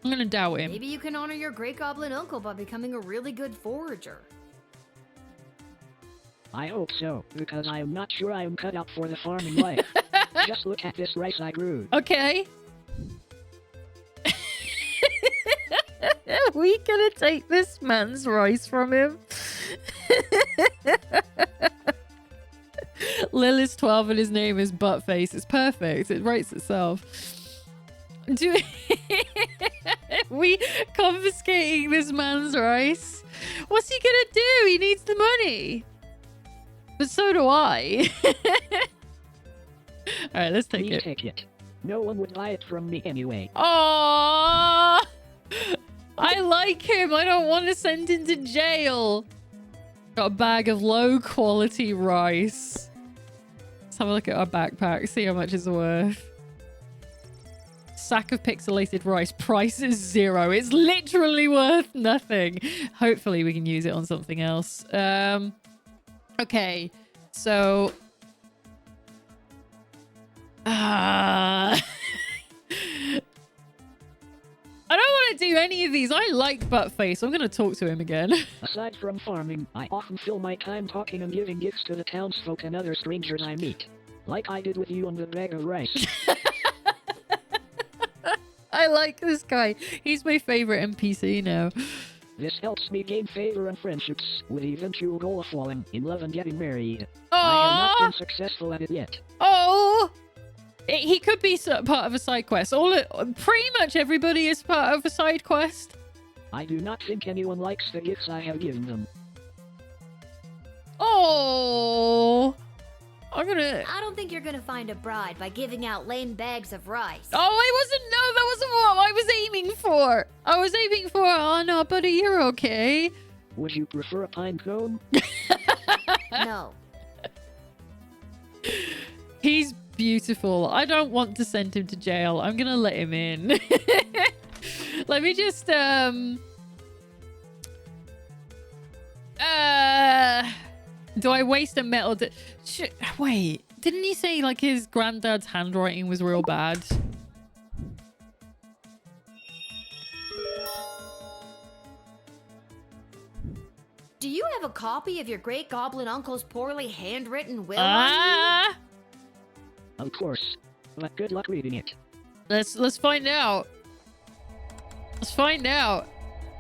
I'm gonna doubt him. Maybe you can honor your great goblin uncle by becoming a really good forager. I hope so, because I am not sure I am cut out for the farming life. Just look at this rice I grew. Okay. Are we gonna take this man's rice from him? Lil is 12 and his name is Buttface. It's perfect. It writes itself. Do we confiscating this man's rice? What's he gonna do? He needs the money. But so do I. Alright, let's take it. Take it. No one would buy it from me anyway. Aww! I like him. I don't want to send him to jail. Got a bag of low quality rice. Let's have a look at our backpack. See how much it's worth. Sack of pixelated rice. Price is 0. It's literally worth nothing. Hopefully we can use it on something else. Okay. So... I don't want to do any of these. I like Buttface. I'm going to talk to him again. Aside from farming, I often fill my time talking and giving gifts to the townsfolk and other strangers I meet. Like I did with you on the bag of rice. I like this guy. He's my favorite NPC now. This helps me gain favor and friendships, with the eventual goal of falling in love and getting married. Aww. I have not been successful at it yet. Oh! He could be part of a side quest. Pretty much everybody is part of a side quest. I do not think anyone likes the gifts I have given them. Oh, I don't think you're gonna find a bride by giving out lame bags of rice. Oh, that wasn't what I was aiming for. I was aiming for, oh no, buddy, you're okay. Would you prefer a pine cone? No. He's beautiful. I don't want to send him to jail. I'm gonna let him in. Let me just do I waste a metal? Wait, didn't he say like his granddad's handwriting was real bad? Do you have a copy of your great goblin uncle's poorly handwritten will on you? Of course, but good luck reading it. Let's find out. Let's find out.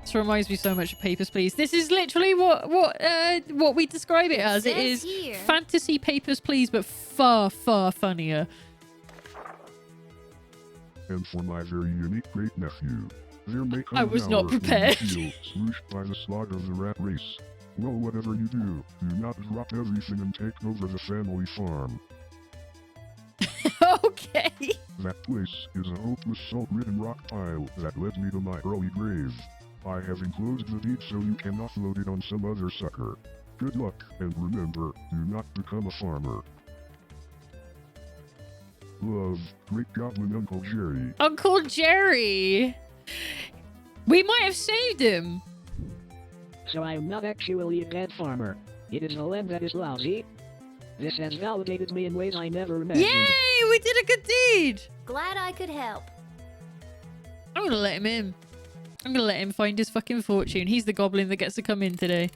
This reminds me so much of Papers, Please. This is literally what we describe it as. It is fantasy Papers, Please, but far, far funnier. And for my very unique great nephew, there may come I was not prepared. Smooshed by the slog of the rat race. Well, whatever you do not drop everything and take over the family farm. Okay. That place is a hopeless salt-ridden rock pile that led me to my early grave. I have enclosed the deed so you can offload it on some other sucker. Good luck, and remember, do not become a farmer. Love, Great Goblin Uncle Jerry. Uncle Jerry! We might have saved him. So I am not actually a bad farmer. It is the land that is lousy. This has validated me in ways I never imagined. Yay! We did a good deed! Glad I could help. I'm gonna let him in. I'm gonna let him find his fucking fortune. He's the goblin that gets to come in today.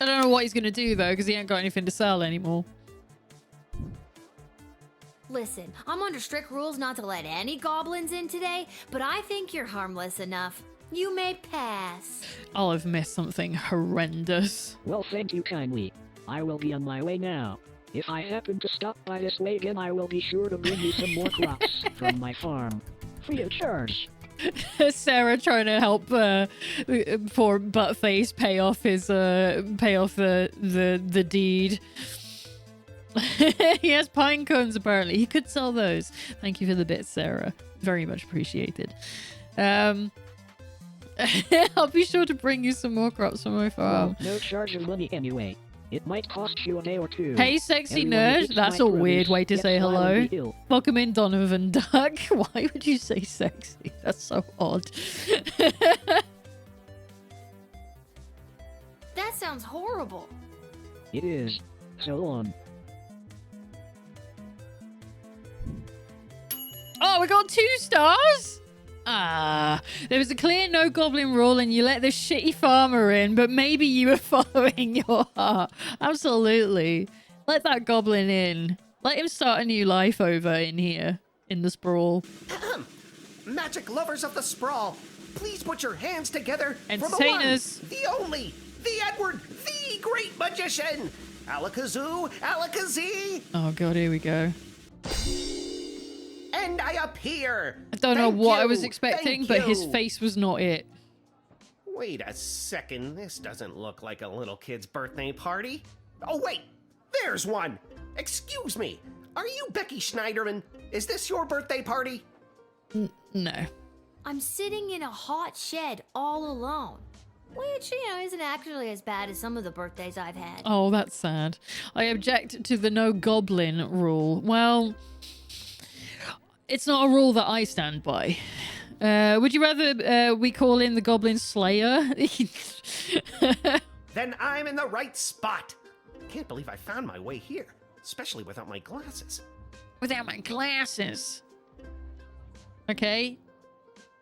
I don't know what he's gonna do though, because he ain't got anything to sell anymore. Listen, I'm under strict rules not to let any goblins in today, but I think you're harmless enough. You may pass. I'll have missed something horrendous. Well, thank you kindly. I will be on my way now. If I happen to stop by this way again, I will be sure to bring you some more crops from my farm. Free of charge. Sarah trying to help poor Buttface pay off his the deed. He has pine cones apparently. He could sell those. Thank you for the bits, Sarah. Very much appreciated. I'll be sure to bring you some more crops from my farm. Well, no charge of money anyway. It might cost you a day or two. Hey, sexy Everyone nerd. eats That's my a weird produce, way to yet say I will hello. be ill. Welcome in, Donovan Duck. Why would you say sexy? That's so odd. That sounds horrible. It is. So on. Oh, we got 2 stars? Ah, there was a clear no goblin rule and you let the shitty farmer in, but maybe you were following your heart. Absolutely. Let that goblin in. Let him start a new life over in here, in the sprawl. Magic lovers of the sprawl, please put your hands together for the one, Entertainers. the only, the Edward, the great magician. Alakazoo, Alakazee. Oh god, here we go. And I appear. I don't know Thank what I you, was expecting, thank but his you. face was not it. Wait a second, this doesn't look like a little kid's birthday party. Oh wait, there's one. Excuse me, are you Becky Schneiderman? Is this your birthday party? No. I'm sitting in a hot shed all alone. Which, isn't actually as bad as some of the birthdays I've had. Oh, that's sad. I object to the no goblin rule. Well, it's not a rule that I stand by. Would you rather we call in the Goblin Slayer? Then I'm in the right spot. Can't believe I found my way here, especially without my glasses. Without my glasses. Okay.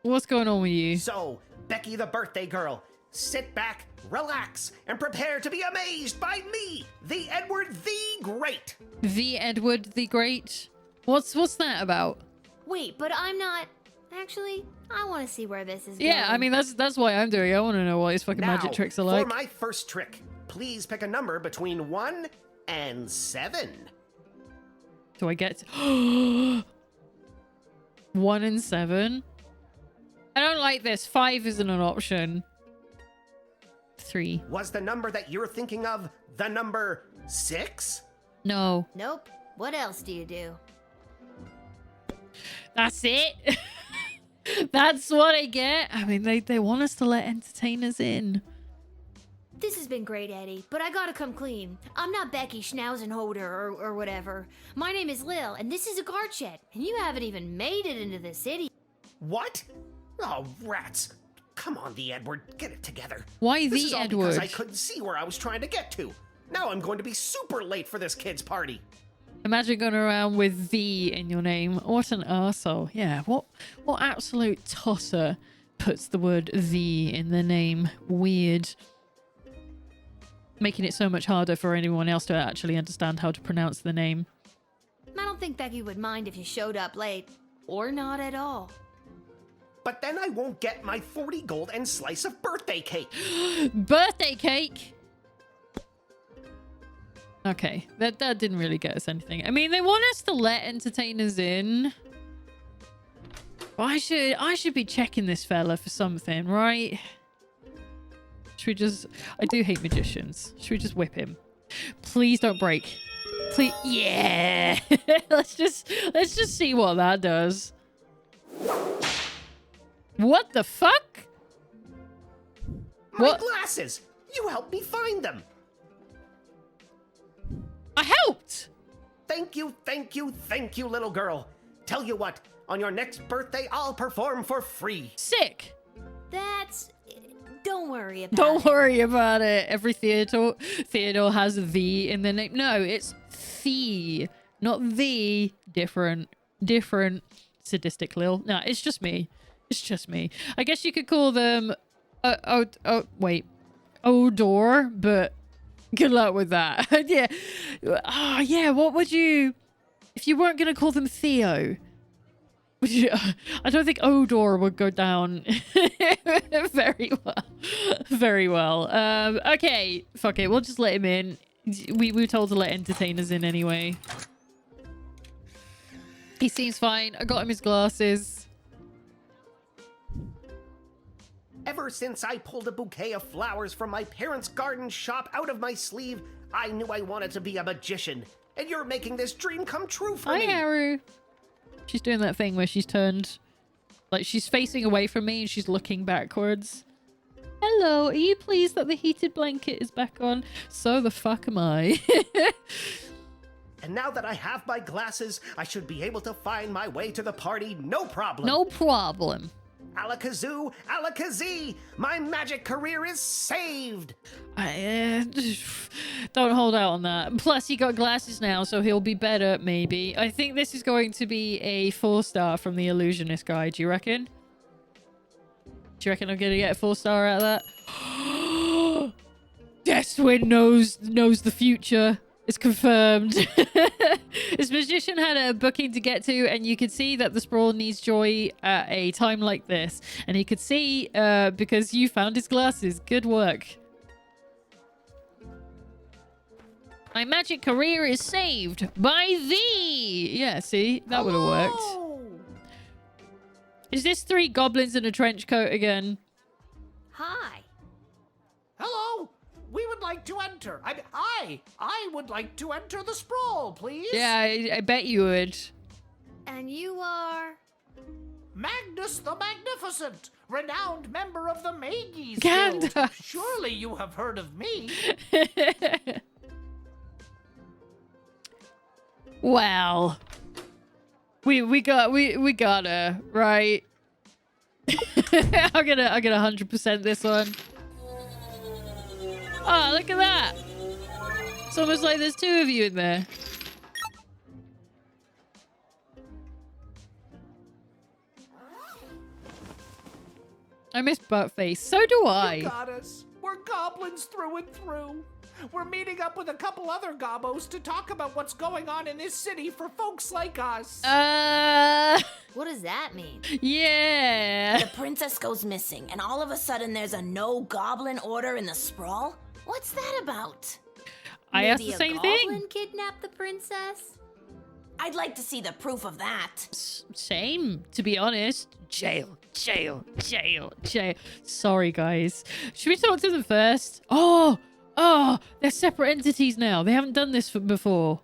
What's going on with you? So, Becky the birthday girl, sit back, relax, and prepare to be amazed by me, the Edward the Great. The Edward the Great? What's that about? Wait, but I'm not... Actually, I want to see where this is going. Yeah, I mean, that's why I'm doing it. I want to know what his fucking Now, magic tricks are like. for my first trick, please pick a number between 1 and 7. Do I get 1 and 7? I don't like this. 5 isn't an option. 3. Was the number that you're thinking of the number 6? No. Nope. What else do you do? That's it. That's what I get. I mean, they want us to let entertainers in. This has been great, Eddie, but I gotta come clean. I'm not Becky Schnauzenhoder or whatever. My name is Lil, and this is a guard shed, and you haven't even made it into the city. What? Oh, rats. Come on, the Edward, get it together. Why This the is all Edward? because I couldn't see where I was trying to get to. Now I'm going to be super late for this kid's party. Imagine going around with "the" in your name. What an arsehole. Yeah, what absolute tosser puts the word "the" in their name? Weird. Making it so much harder for anyone else to actually understand how to pronounce the name. I don't think Becky would mind if you showed up late. Or not at all. But then I won't get my 40 gold and slice of birthday cake. Birthday cake! Okay, that didn't really get us anything. I mean, they want us to let entertainers in. But I should be checking this fella for something, right? Should we just... I do hate magicians. Should we just whip him? Please don't break. Please... Yeah! let's just see what that does. What the fuck? My glasses! You helped me find them. I helped! Thank you, thank you, thank you, little girl. Tell you what, on your next birthday, I'll perform for free. Sick! That's... Don't worry about it. Don't worry about it. Every Theodore has "the" in their name. No, it's "the," not "the." Different. sadistic Lil. No, it's just me. It's just me. I guess you could call them... wait. Odor, but good luck with that. Yeah. Oh, yeah, what would you... If you weren't going to call them Theo... Would you... I don't think Odor would go down very well. Very well. Okay, fuck it. We'll just let him in. We were told to let entertainers in anyway. He seems fine. I got him his glasses. Ever since I pulled a bouquet of flowers from my parents' garden shop out of my sleeve, I knew I wanted to be a magician. And you're making this dream come true for me. Hi, Haru. She's doing that thing where she's turned... Like, she's facing away from me and she's looking backwards. Hello, are you pleased that the heated blanket is back on? So the fuck am I. And now that I have my glasses, I should be able to find my way to the party, no problem. No problem. Alakazoo, Alakazee, my magic career is saved. Don't hold out on that. Plus, he got glasses now, so he'll be better, maybe. I think this is going to be a 4-star from the Illusionist guy. Do you reckon? Do you reckon I'm going to get a 4-star out of that? Deathwind knows the future. It's confirmed. This magician had a booking to get to, and you could see that the Sprawl needs joy at a time like this. And he could see because you found his glasses. Good work. My magic career is saved by thee. Yeah, see? That would have worked. Is this 3 goblins in a trench coat again? Hi. Hello. We would like to enter. I would like to enter the Sprawl, please. Yeah, I bet you would. And you are... Magnus the Magnificent, renowned member of the Mages Gandalf. Guild. Surely you have heard of me. Well, we gotta, right? I'm gonna 100% this one. Oh, look at that. It's almost like there's 2 of you in there. I miss Buttface. So do I. You got us. We're goblins through and through. We're meeting up with a couple other gobbos to talk about what's going on in this city for folks like us. What does that mean? Yeah. The princess goes missing, and all of a sudden there's a no-goblin order in the Sprawl? What's that about? I asked Maybe the same a thing. goblin kidnapped the princess? I'd like to see the proof of that. Same, to be honest. Jail. Sorry, guys. Should we talk to them first? Oh, they're separate entities now. They haven't done this before.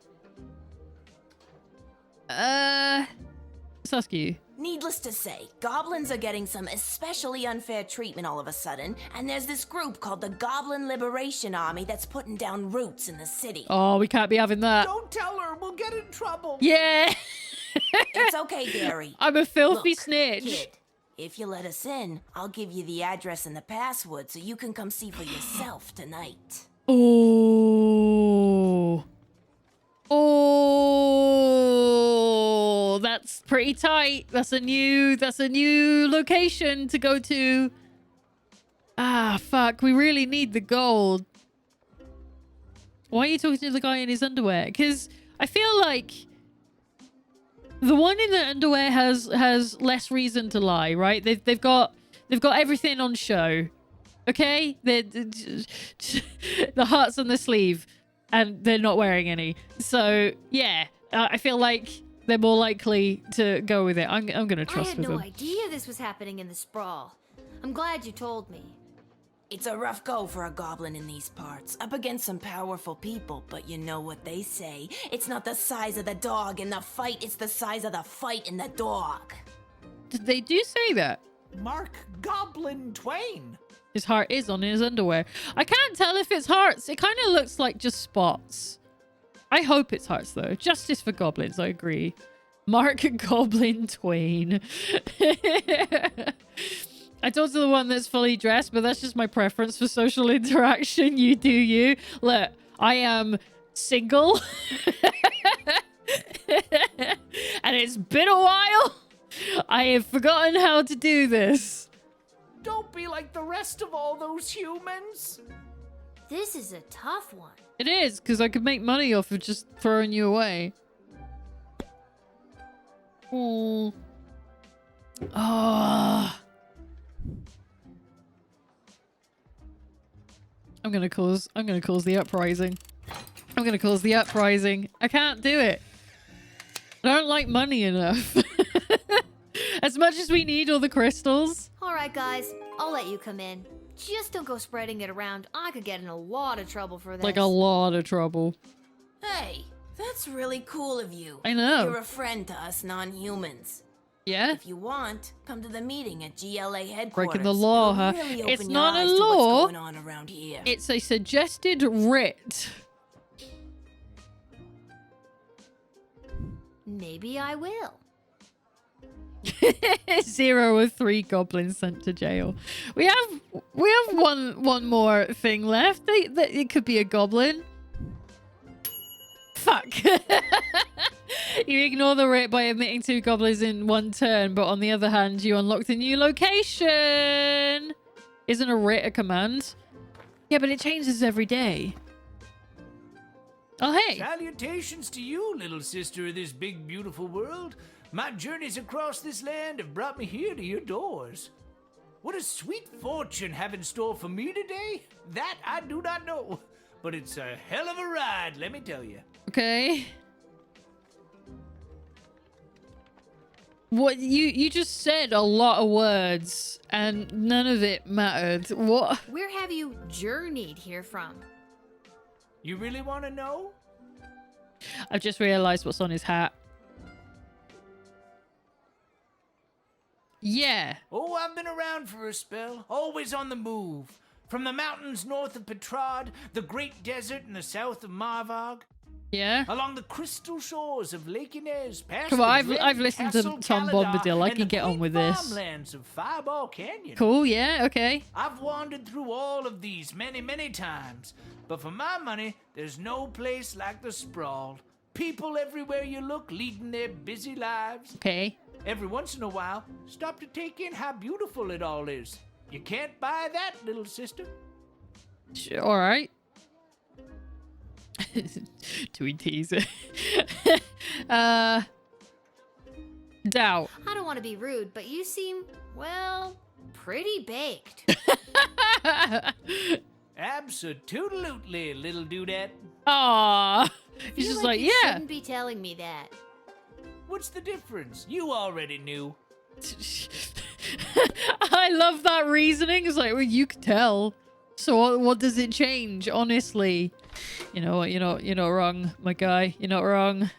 Let's ask you. Needless to say, goblins are getting some especially unfair treatment all of a sudden, and there's this group called the Goblin Liberation Army that's putting down roots in the city. Oh, we can't be having that. Don't tell her, we'll get in trouble. Yeah. It's okay, Gary. I'm a filthy Look, snitch. Kid, if you let us in, I'll give you the address and the password so you can come see for yourself tonight. Oh, that's pretty tight. That's a new location to go to. Ah, fuck. We really need the gold. Why are you talking to the guy in his underwear? Because I feel like the one in the underwear has less reason to lie, right? They've got everything on show. Okay? The heart's on the sleeve and they're not wearing any. So, yeah, I feel like they're more likely to go with it. I'm going to trust with them. I had no idea this was happening in the Sprawl. I'm glad you told me. It's a rough go for a goblin in these parts, up against some powerful people, but you know what they say. It's not the size of the dog in the fight, it's the size of the fight in the dog. They do say that. Mark Goblin Twain. His heart is on his underwear. I can't tell if it's hearts. It kind of looks like just spots. I hope it's hearts, though. Justice for goblins, I agree. Mark Goblin Twain. I told you the one that's fully dressed, but that's just my preference for social interaction. You do you. Look, I am single. And it's been a while. I have forgotten how to do this. Don't be like the rest of all those humans. This is a tough one. It is, because I could make money off of just throwing you away. Oh. Oh. I'm gonna cause the uprising. I'm gonna cause the uprising. I can't do it. I don't like money enough. As much as we need all the crystals. All right, guys, I'll let you come in. Just don't go spreading it around. I could get in a lot of trouble for this. Like a lot of trouble. Hey, that's really cool of you. I know. You're a friend to us non-humans. Yeah? If you want, come to the meeting at GLA headquarters. Breaking the law, huh? It'll really It's open not your a eyes to law. what's going on around here. It's a suggested writ. Maybe I will. 0 of 3 goblins sent to jail. We have one more thing left. It could be a goblin. Fuck. You ignore the writ by admitting 2 goblins in 1 turn, but on the other hand, you unlocked a new location. Isn't a writ a command? Yeah, but it changes every day. Oh, hey. Salutations to you, little sister of this big, beautiful world. My journeys across this land have brought me here to your doors. What does sweet fortune have in store for me today? That I do not know. But it's a hell of a ride, let me tell you. Okay. What you just said a lot of words and none of it mattered. What? Where have you journeyed here from? You really want to know? I've just realized what's on his hat. Yeah. Oh, I've been around for a spell, always on the move. From the mountains north of Petrad, the great desert in the south of Marvog. Yeah. Along the crystal shores of Lake Inez, past Come on, the I've listened to Castle Tom Caladar Bombadil. I and can the get on quaint with this. farmlands of Fireball Canyon. Cool, yeah, okay. I've wandered through all of these many, many times, but for my money, there's no place like the Sprawl. People everywhere you look leading their busy lives. Okay. Every once in a while, stop to take in how beautiful it all is. You can't buy that, little sister. All right. Do we tease it? Doubt. I don't want to be rude, but you seem, well, pretty baked. Absolutely, little dudette. Aww. He's Feel just like, you yeah. shouldn't be telling me that. What's the difference? You already knew. I love that reasoning. It's like, well, you could tell. So what does it change? Honestly, you know what? You're not wrong, my guy. You're not wrong.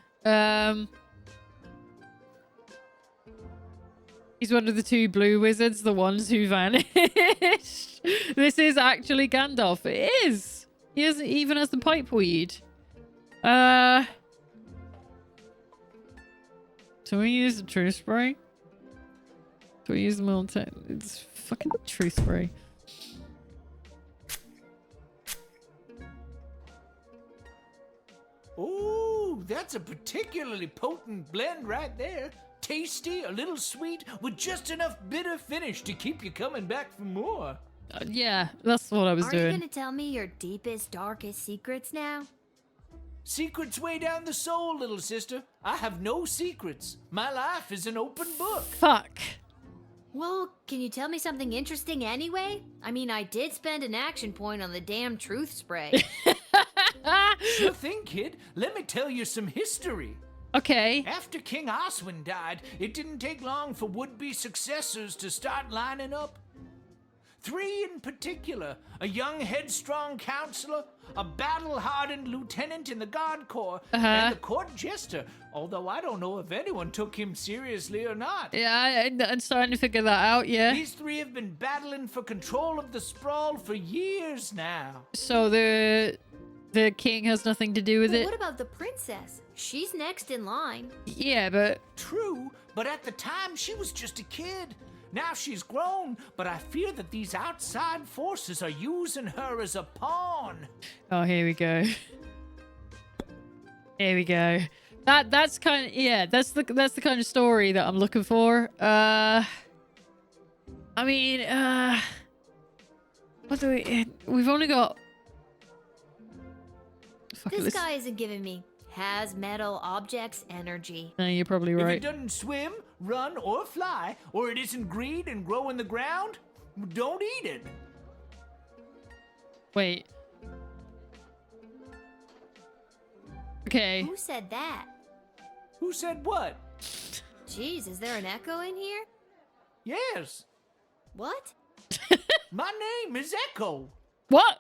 He's one of the 2 blue wizards, the ones who vanished. This is actually Gandalf. It is. He even has the pipe weed. So we use the truth spray. So we use the military. It's fucking truth spray. Ooh, that's a particularly potent blend right there. Tasty, a little sweet, with just enough bitter finish to keep you coming back for more. Yeah, that's what I was Are doing. you gonna tell me your deepest, darkest secrets now? Secrets way down the soul, little sister. I have no secrets. My life is an open book. Fuck. Well, can you tell me something interesting anyway? I mean, I did spend an action point on the damn truth spray. Sure thing, kid. Let me tell you some history. Okay. After King Oswin died, it didn't take long for would-be successors to start lining up. 3 in particular, a young headstrong counselor, a battle-hardened lieutenant in the Guard Corps, and the court jester, although I don't know if anyone took him seriously or not. Yeah, I'm starting to figure that out, yeah. These 3 have been battling for control of the Sprawl for years now. So the king has nothing to do with Well, it? what about the princess? She's next in line. Yeah, but... True, but at the time she was just a kid. Now she's grown, but I fear that these outside forces are using her as a pawn. Oh, here we go. Here we go. That's kind of, yeah, that's the kind of story that I'm looking for. I mean, what do we've only got. Fuck This guy isn't giving me has metal objects energy. No, you're probably If right. it doesn't swim, run, or fly, or it isn't green and grow in the ground, don't eat it. Wait. Okay. Who said that? Who said what? Jeez, is there an echo in here? Yes. What? My name is Echo. What?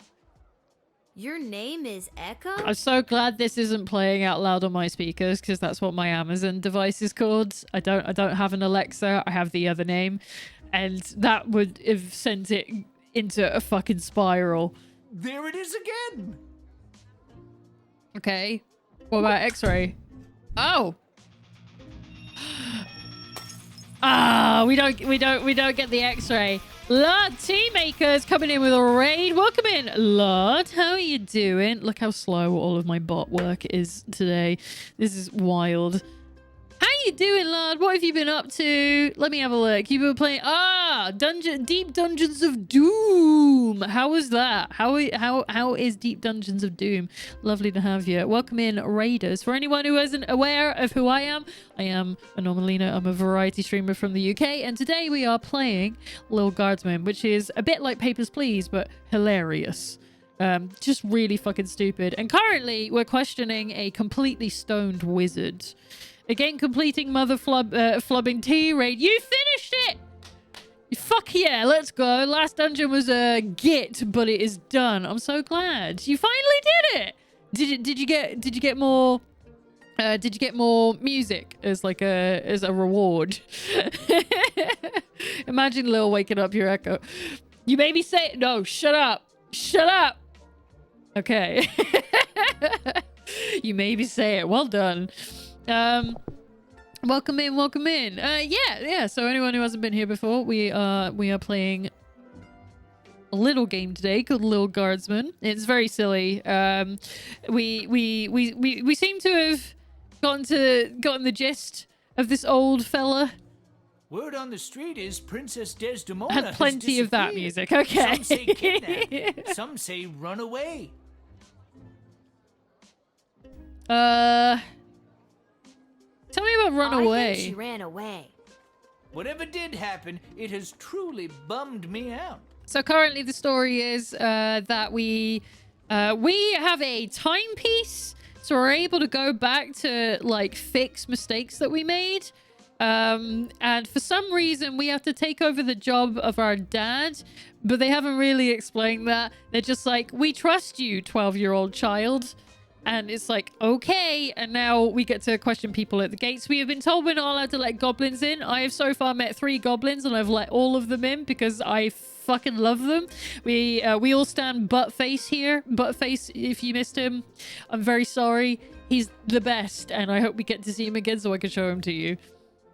Your name is Echo? I'm so glad this isn't playing out loud on my speakers because that's what my Amazon device is called. I don't have an Alexa. I have the other name, and that would have sent it into a fucking spiral. There it is again. Okay. What about X-ray? Oh. Ah, we don't get the X-ray. Lord Teamakers coming in with a raid. Welcome in, Lord. How are you doing? Look how slow all of my bot work is today. This is wild. How you doing, Lord? What have you been up to? Let me have a look. You've been playing Deep Dungeons of Doom. How was that? How is Deep Dungeons of Doom? Lovely to have you. Welcome in, Raiders. For anyone who isn't aware of who I am Anomalina. I'm a variety streamer from the UK, and today we are playing Lil Guardsman, which is a bit like Papers, Please, but hilarious. Just really fucking stupid. And currently, we're questioning a completely stoned wizard. Again, completing Mother Flubbing T-Raid. You finished it! Fuck yeah, let's go. Last dungeon was a git, but it is done. I'm so glad. You finally did it! Did you get more... did you get more music as like as a reward? Imagine Lil waking up your Echo. You made me say it. No, shut up. Shut up. Okay. You made me say it. Well done. Welcome in. Yeah. So anyone who hasn't been here before, we are playing a little game today called Lil Guardsman. It's very silly. We seem to have gotten the gist of this old fella. Word on the street is Princess Desdemona Had plenty of that music. Okay. Some say kidnap. Some say run away. Tell me about run away. I think she ran away. Whatever did happen, it has truly bummed me out. So currently the story is that we have a timepiece, so we're able to go back to like fix mistakes that we made. And for some reason we have to take over the job of our dad, but they haven't really explained that. They're just like, we trust you, 12-year-old child. And it's like, okay. And now we get to question people at the gates. We have been told we're not allowed to let goblins in. I have so far met 3 goblins and I've let all of them in because I fucking love them. We all stand Buttface here. Buttface, if you missed him, I'm very sorry. He's the best. And I hope we get to see him again so I can show him to you.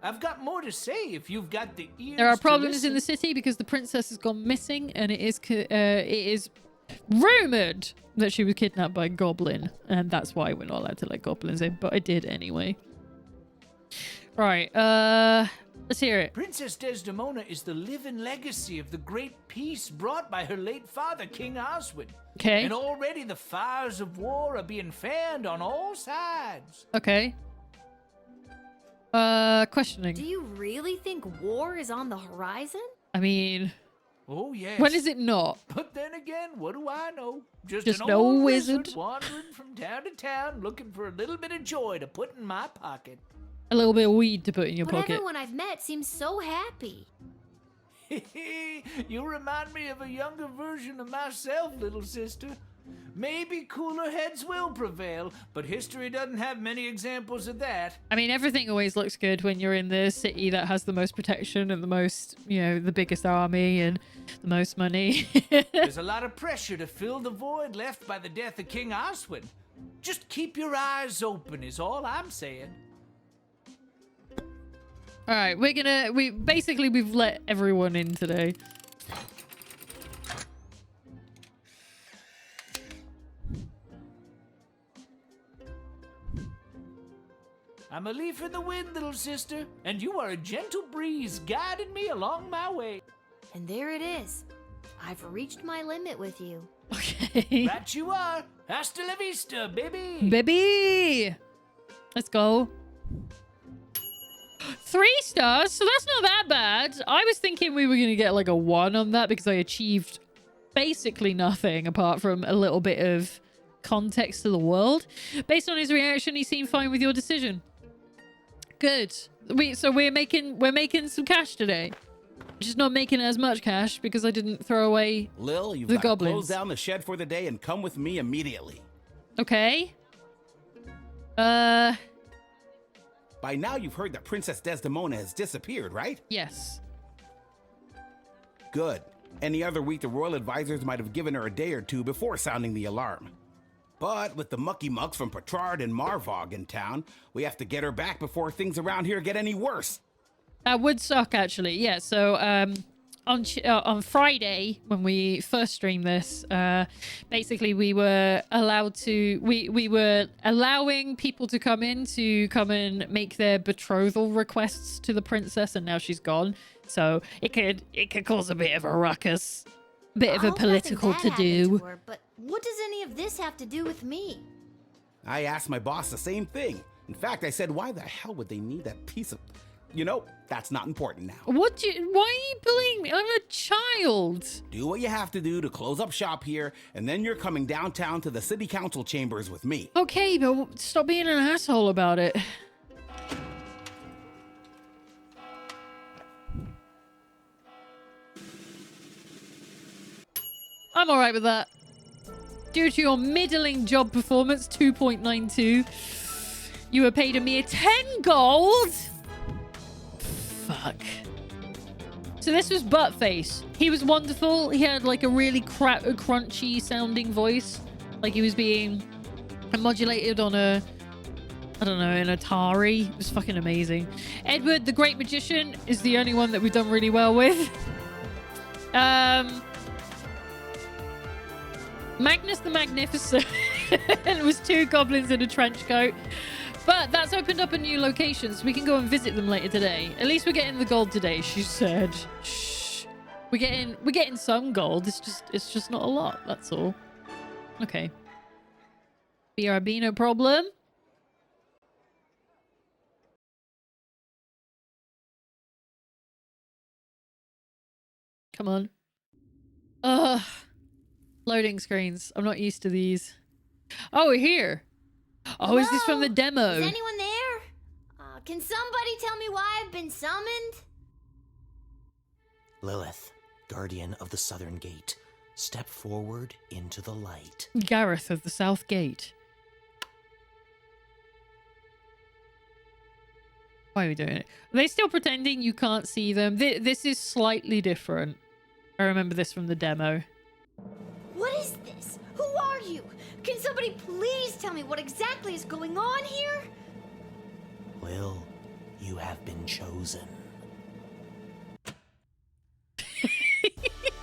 I've got more to say if you've got the ears. There are problems in the city because the princess has gone missing, and it is rumored that she was kidnapped by a goblin, and that's why we're not allowed to let goblins in, but I did anyway. Right, let's hear it. Princess Desdemona is the living legacy of the great peace brought by her late father, King Oswin. Okay. And already the fires of war are being fanned on all sides. Okay. Questioning. Do you really think war is on the horizon? I mean... Oh, yes. When is it not? But then again, what do I know? Just an old wizard wandering from town to town looking for a little bit of joy to put in my pocket. A little bit of weed to put in your But pocket. everyone I've met seems so happy. You remind me of a younger version of myself, little sister. Maybe cooler heads will prevail, but history doesn't have many examples of that. I mean, everything always looks good when you're in the city that has the most protection and the most, the biggest army and the most money. There's a lot of pressure to fill the void left by the death of King Oswin. Just keep your eyes open is all I'm saying. All right, we've let everyone in today. I'm a leaf in the wind, little sister, and you are a gentle breeze guiding me along my way. And there it is. I've reached my limit with you. Okay. That you are. Hasta la vista, baby. Baby! Let's go. 3 stars, so that's not that bad. I was thinking we were going to get like a 1 on that because I achieved basically nothing apart from a little bit of context to the world. Based on his reaction, he seemed fine with your decision. Good. So we're making some cash today. Just not making as much cash because I didn't throw away Lil, you've the got to goblins. close down the shed for the day and come with me immediately. Okay. By now you've heard that Princess Desdemona has disappeared, right? Yes. Good. Any other week the royal advisors might have given her a day or 2 before sounding the alarm. But with the mucky mucks from Petrard and Marvog in town, we have to get her back before things around here get any worse. That would suck, actually. Yeah, so on Friday, when we first streamed this, basically we were allowed to... We were allowing people to come and make their betrothal requests to the princess, and now she's gone. So it could cause a bit of a ruckus. Bit of a political to-do. But what does any of this have to do with me? I asked my boss the same thing. In fact, I said, why the hell would they need that piece of... You know, that's not important now. Why are you bullying me? I'm a child. Do what you have to do to close up shop here, and then you're coming downtown to the city council chambers with me. Okay, but stop being an asshole about it. I'm alright with that. Due to your middling job performance, 2.92, you were paid a mere 10 gold. Fuck. So this was Buttface. He was wonderful. He had like a really crunchy sounding voice. Like he was being modulated on a, I don't know, an Atari. It was fucking amazing. Edward the Great Magician is the only one that we've done really well with. Magnus the Magnificent was 2 goblins in a trench coat. But that's opened up a new location, so we can go and visit them later today. At least we're getting the gold today, she said. Shh. We're getting some gold. It's just not a lot, that's all. Okay. BRB, no problem. Come on. Ugh. Loading screens. I'm not used to these. Oh, we're here. Oh, hello? Is this from the demo? Is anyone there? Can somebody tell me why I've been summoned? Lilith, guardian of the Southern Gate, step forward into the light. Gareth of the South Gate. Why are we doing it? Are they still pretending you can't see them? This is slightly different. I remember this from the demo. What is this? Who are you? Can somebody please tell me what exactly is going on here? Lil, you have been chosen.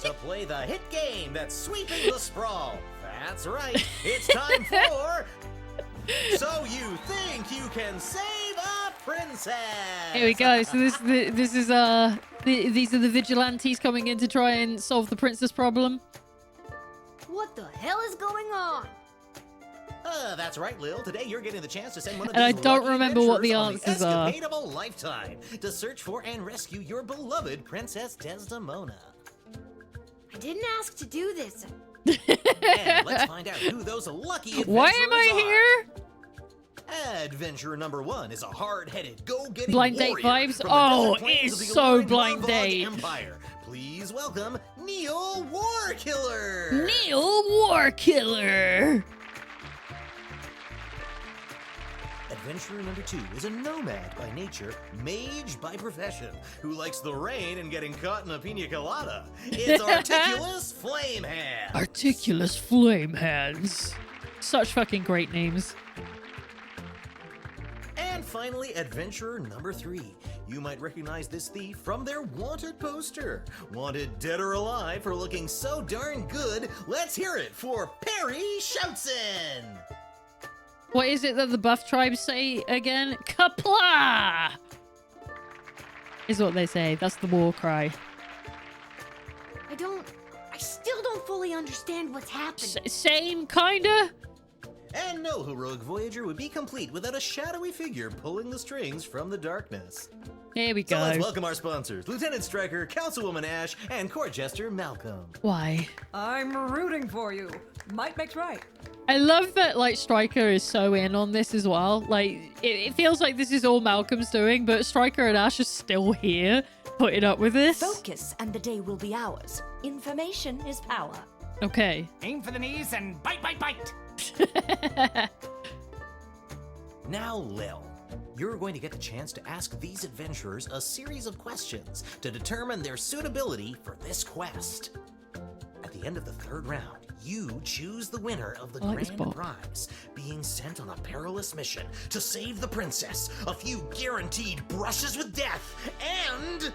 To play the hit game that's sweeping the sprawl. That's right. It's time for... So you think you can save a princess? Here we go. So this is these are the vigilantes coming in to try and solve the princess problem. What the hell is going on? That's right, Lil. Today you're getting the chance to send one of and these I don't lucky remember what the adventurers answers on are. the escapade of a lifetime to search for and rescue your beloved Princess Desdemona. I didn't ask to do this. And let's find out who those lucky adventurers Why am I here? Adventurer number 1 is a hard-headed, go-getting Blind date warrior vibes? from the Oh, desert plains it's of the so alluring blind Marvog date. Empire. Please welcome Neil Warkiller. Neil Warkiller. Adventurer number 2 is a nomad by nature, mage by profession, who likes the rain and getting caught in a pina colada. It's Articulous Flamehands. Articulous Flamehands. Such fucking great names. And finally, Adventurer number 3. You might recognize this thief from their wanted poster. Wanted dead or alive for looking so darn good, let's hear it for Perry Shoutson! What is it that the buff tribes say again? Kapla! Is what they say. That's the war cry. I still don't fully understand what's happening. Same, kinda? And no heroic voyager would be complete without a shadowy figure pulling the strings from the darkness. Here we So go. let's welcome our sponsors, Lieutenant Stryker, Councilwoman Ash, and Court Jester Malcolm. Why? I'm rooting for you. Might makes right. I love that, like, Stryker is so in on this as well. Like, it feels like this is all Malcolm's doing, but Stryker and Ash are still here, putting up with this. Focus, and the day will be ours. Information is power. Okay. Aim for the knees and bite, bite, bite. Now, Lil, you're going to get the chance to ask these adventurers a series of questions to determine their suitability for this quest. At the end of the third round, you choose the winner of the grand prize, being sent on a perilous mission to save the princess, a few guaranteed brushes with death, and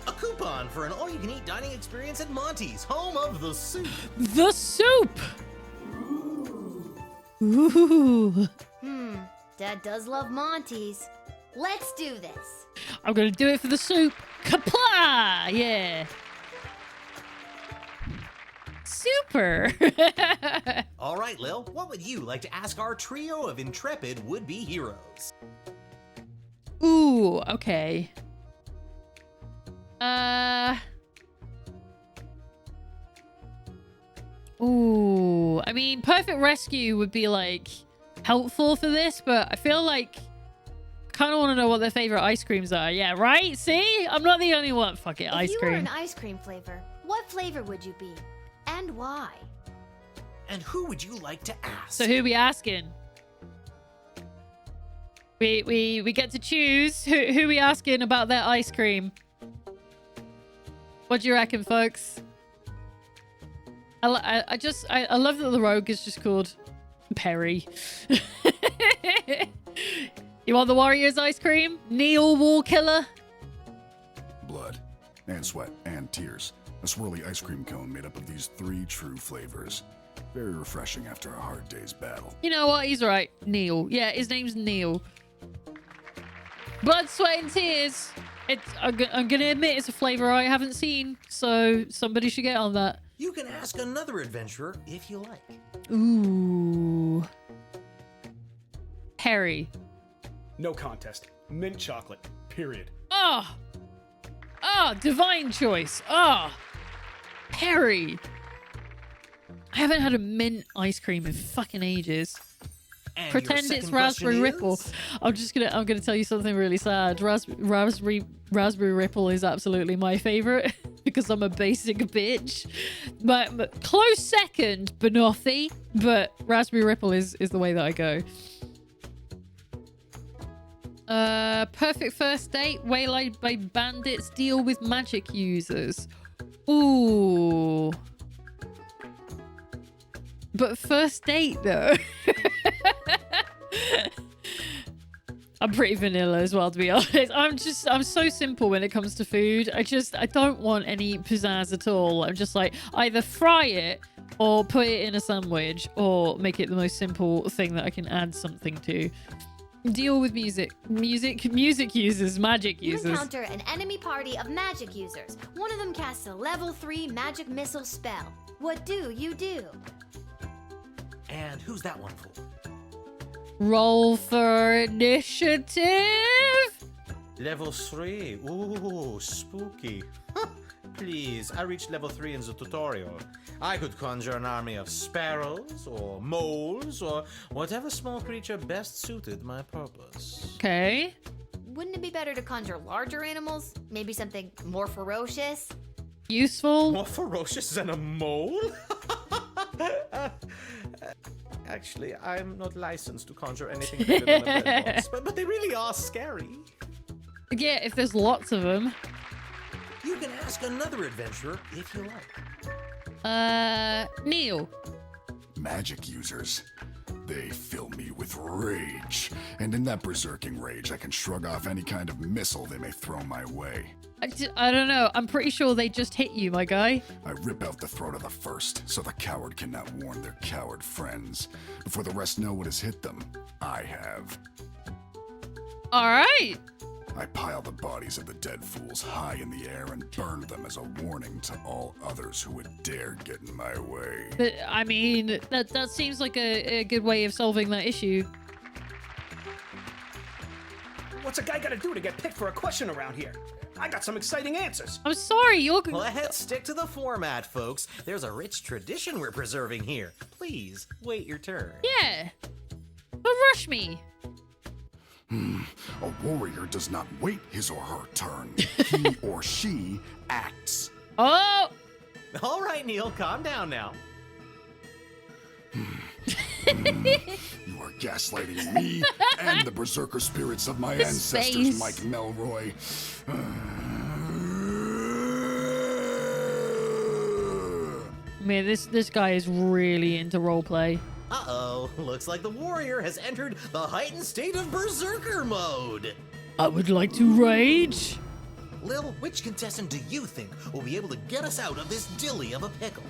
a coupon for an all-you-can-eat dining experience at Monty's, home of the soup. The soup! Ooh. Dad does love Monty's. Let's do this. I'm gonna do it for the soup. Kapla! Yeah. Super. All right, Lil, what would you like to ask our trio of intrepid would-be heroes? Ooh, okay. Ooh, I mean, Perfect Rescue would be, like, helpful for this, but I feel like I kind of want to know what their favorite ice creams are. Yeah, right? See? I'm not the only one. Fuck it, ice If you cream. were an ice cream flavor, what flavor would you be? And why? And who would you like to ask? So who we asking? We get to choose who we asking about their ice cream. What do you reckon, folks? I love that the rogue is just called Perry. You want the Warriors ice cream? Neil Wall Killer? Blood, and sweat, and tears. A swirly ice cream cone made up of these 3 true flavors. Very refreshing after a hard day's battle. You know what? He's right. Neil. Yeah, his name's Neil. Blood, sweat, and tears. I'm gonna admit it's a flavor I haven't seen, so somebody should get on that. You can ask another adventurer if you like. Ooh. Perry. No contest. Mint chocolate. Period. Oh. Oh, divine choice. Oh. Perry. I haven't had a mint ice cream in fucking ages. And Pretend it's Raspberry Ripple. I'm gonna tell you something really sad. Raspberry Ripple is absolutely my favorite because I'm a basic bitch. But close second, Banoffee, but Raspberry Ripple is the way that I go. Perfect first date, waylaid by bandits, deal with magic users. Ooh. But first date though. I'm pretty vanilla as well, to be honest. I'm so simple when it comes to food. I don't want any pizzazz at all. I'm just like, either fry it or put it in a sandwich or make it the most simple thing that I can add something to. Deal with music users, magic users. You encounter an enemy party of magic users. One of them casts a level 3 magic missile spell. What do you do? And who's that one for? Roll for initiative. Level 3. Ooh, spooky. Please, I reached level 3 in the tutorial. I could conjure an army of sparrows, or moles, or whatever small creature best suited my purpose. Okay. Wouldn't it be better to conjure larger animals? Maybe something more ferocious? Useful? More ferocious than a mole? Actually, I'm not licensed to conjure anything bigger than a red box, but they really are scary. Yeah, if there's lots of them. You can ask another adventurer if you like. Neil. Magic users. They fill me with rage. And in that berserking rage, I can shrug off any kind of missile they may throw my way. I don't know. I'm pretty sure they just hit you, my guy. I rip out the throat of the first, so the coward cannot warn their coward friends. Before the rest know what has hit them, I have. All right. I pile the bodies of the dead fools high in the air and burn them as a warning to all others who would dare get in my way. But, I mean, that seems like a good way of solving that issue. What's a guy gotta do to get picked for a question around here? I got some exciting answers. I'm sorry, you're... Let's stick to the format, folks. There's a rich tradition we're preserving here. Please, wait your turn. Yeah. But rush me. A warrior does not wait his or her turn. He or she acts. Oh! All right, Neil, calm down now. You are gaslighting me and the berserker spirits of my ancestors, Mike Melroy. Man, this guy is really into roleplay. Uh-oh, looks like the warrior has entered the heightened state of berserker mode. I would like to rage. Lil, which contestant do you think will be able to get us out of this dilly of a pickle?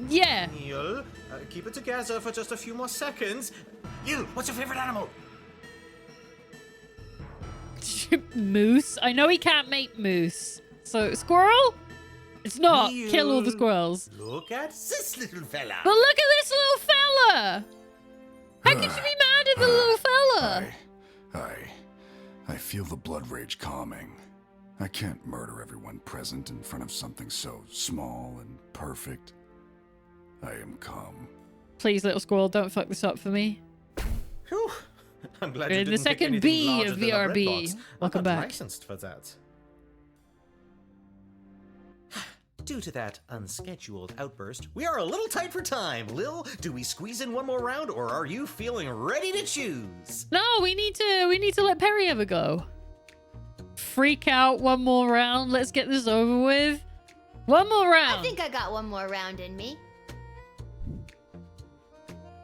Yeah. Neil, keep it together for just a few more seconds. You, what's your favorite animal? Moose. I know he can't make moose. So, squirrel? It's not. Neil, Kill all the squirrels. Look at this little fella. But look at this little fella. How could you be mad at the little fella? I feel the blood rage calming. I can't murder everyone present in front of something so small and perfect. I am calm. Please, little squirrel, don't fuck this up for me. Whew. I'm glad You're you the didn't pick second anything B larger of than a bread VRB. box. Welcome I'm not back. licensed for that. Due to that unscheduled outburst, we are a little tight for time. Lil, do we squeeze in one more round, or are you feeling ready to choose? No, we need to let Perry have a go. Freak out one more round. Let's get this over with. One more round. I think I got one more round in me.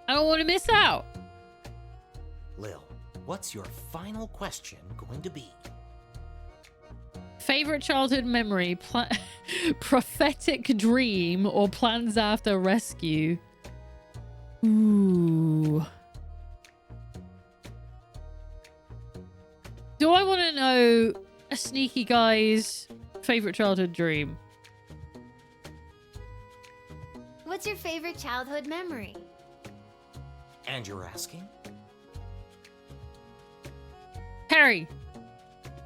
I don't want to miss out. Lil, what's your final question going to be? Favorite childhood memory, prophetic dream, or plans after rescue? Ooh. Do I want to know a sneaky guy's favorite childhood dream? What's your favorite childhood memory? And you're asking? Harry.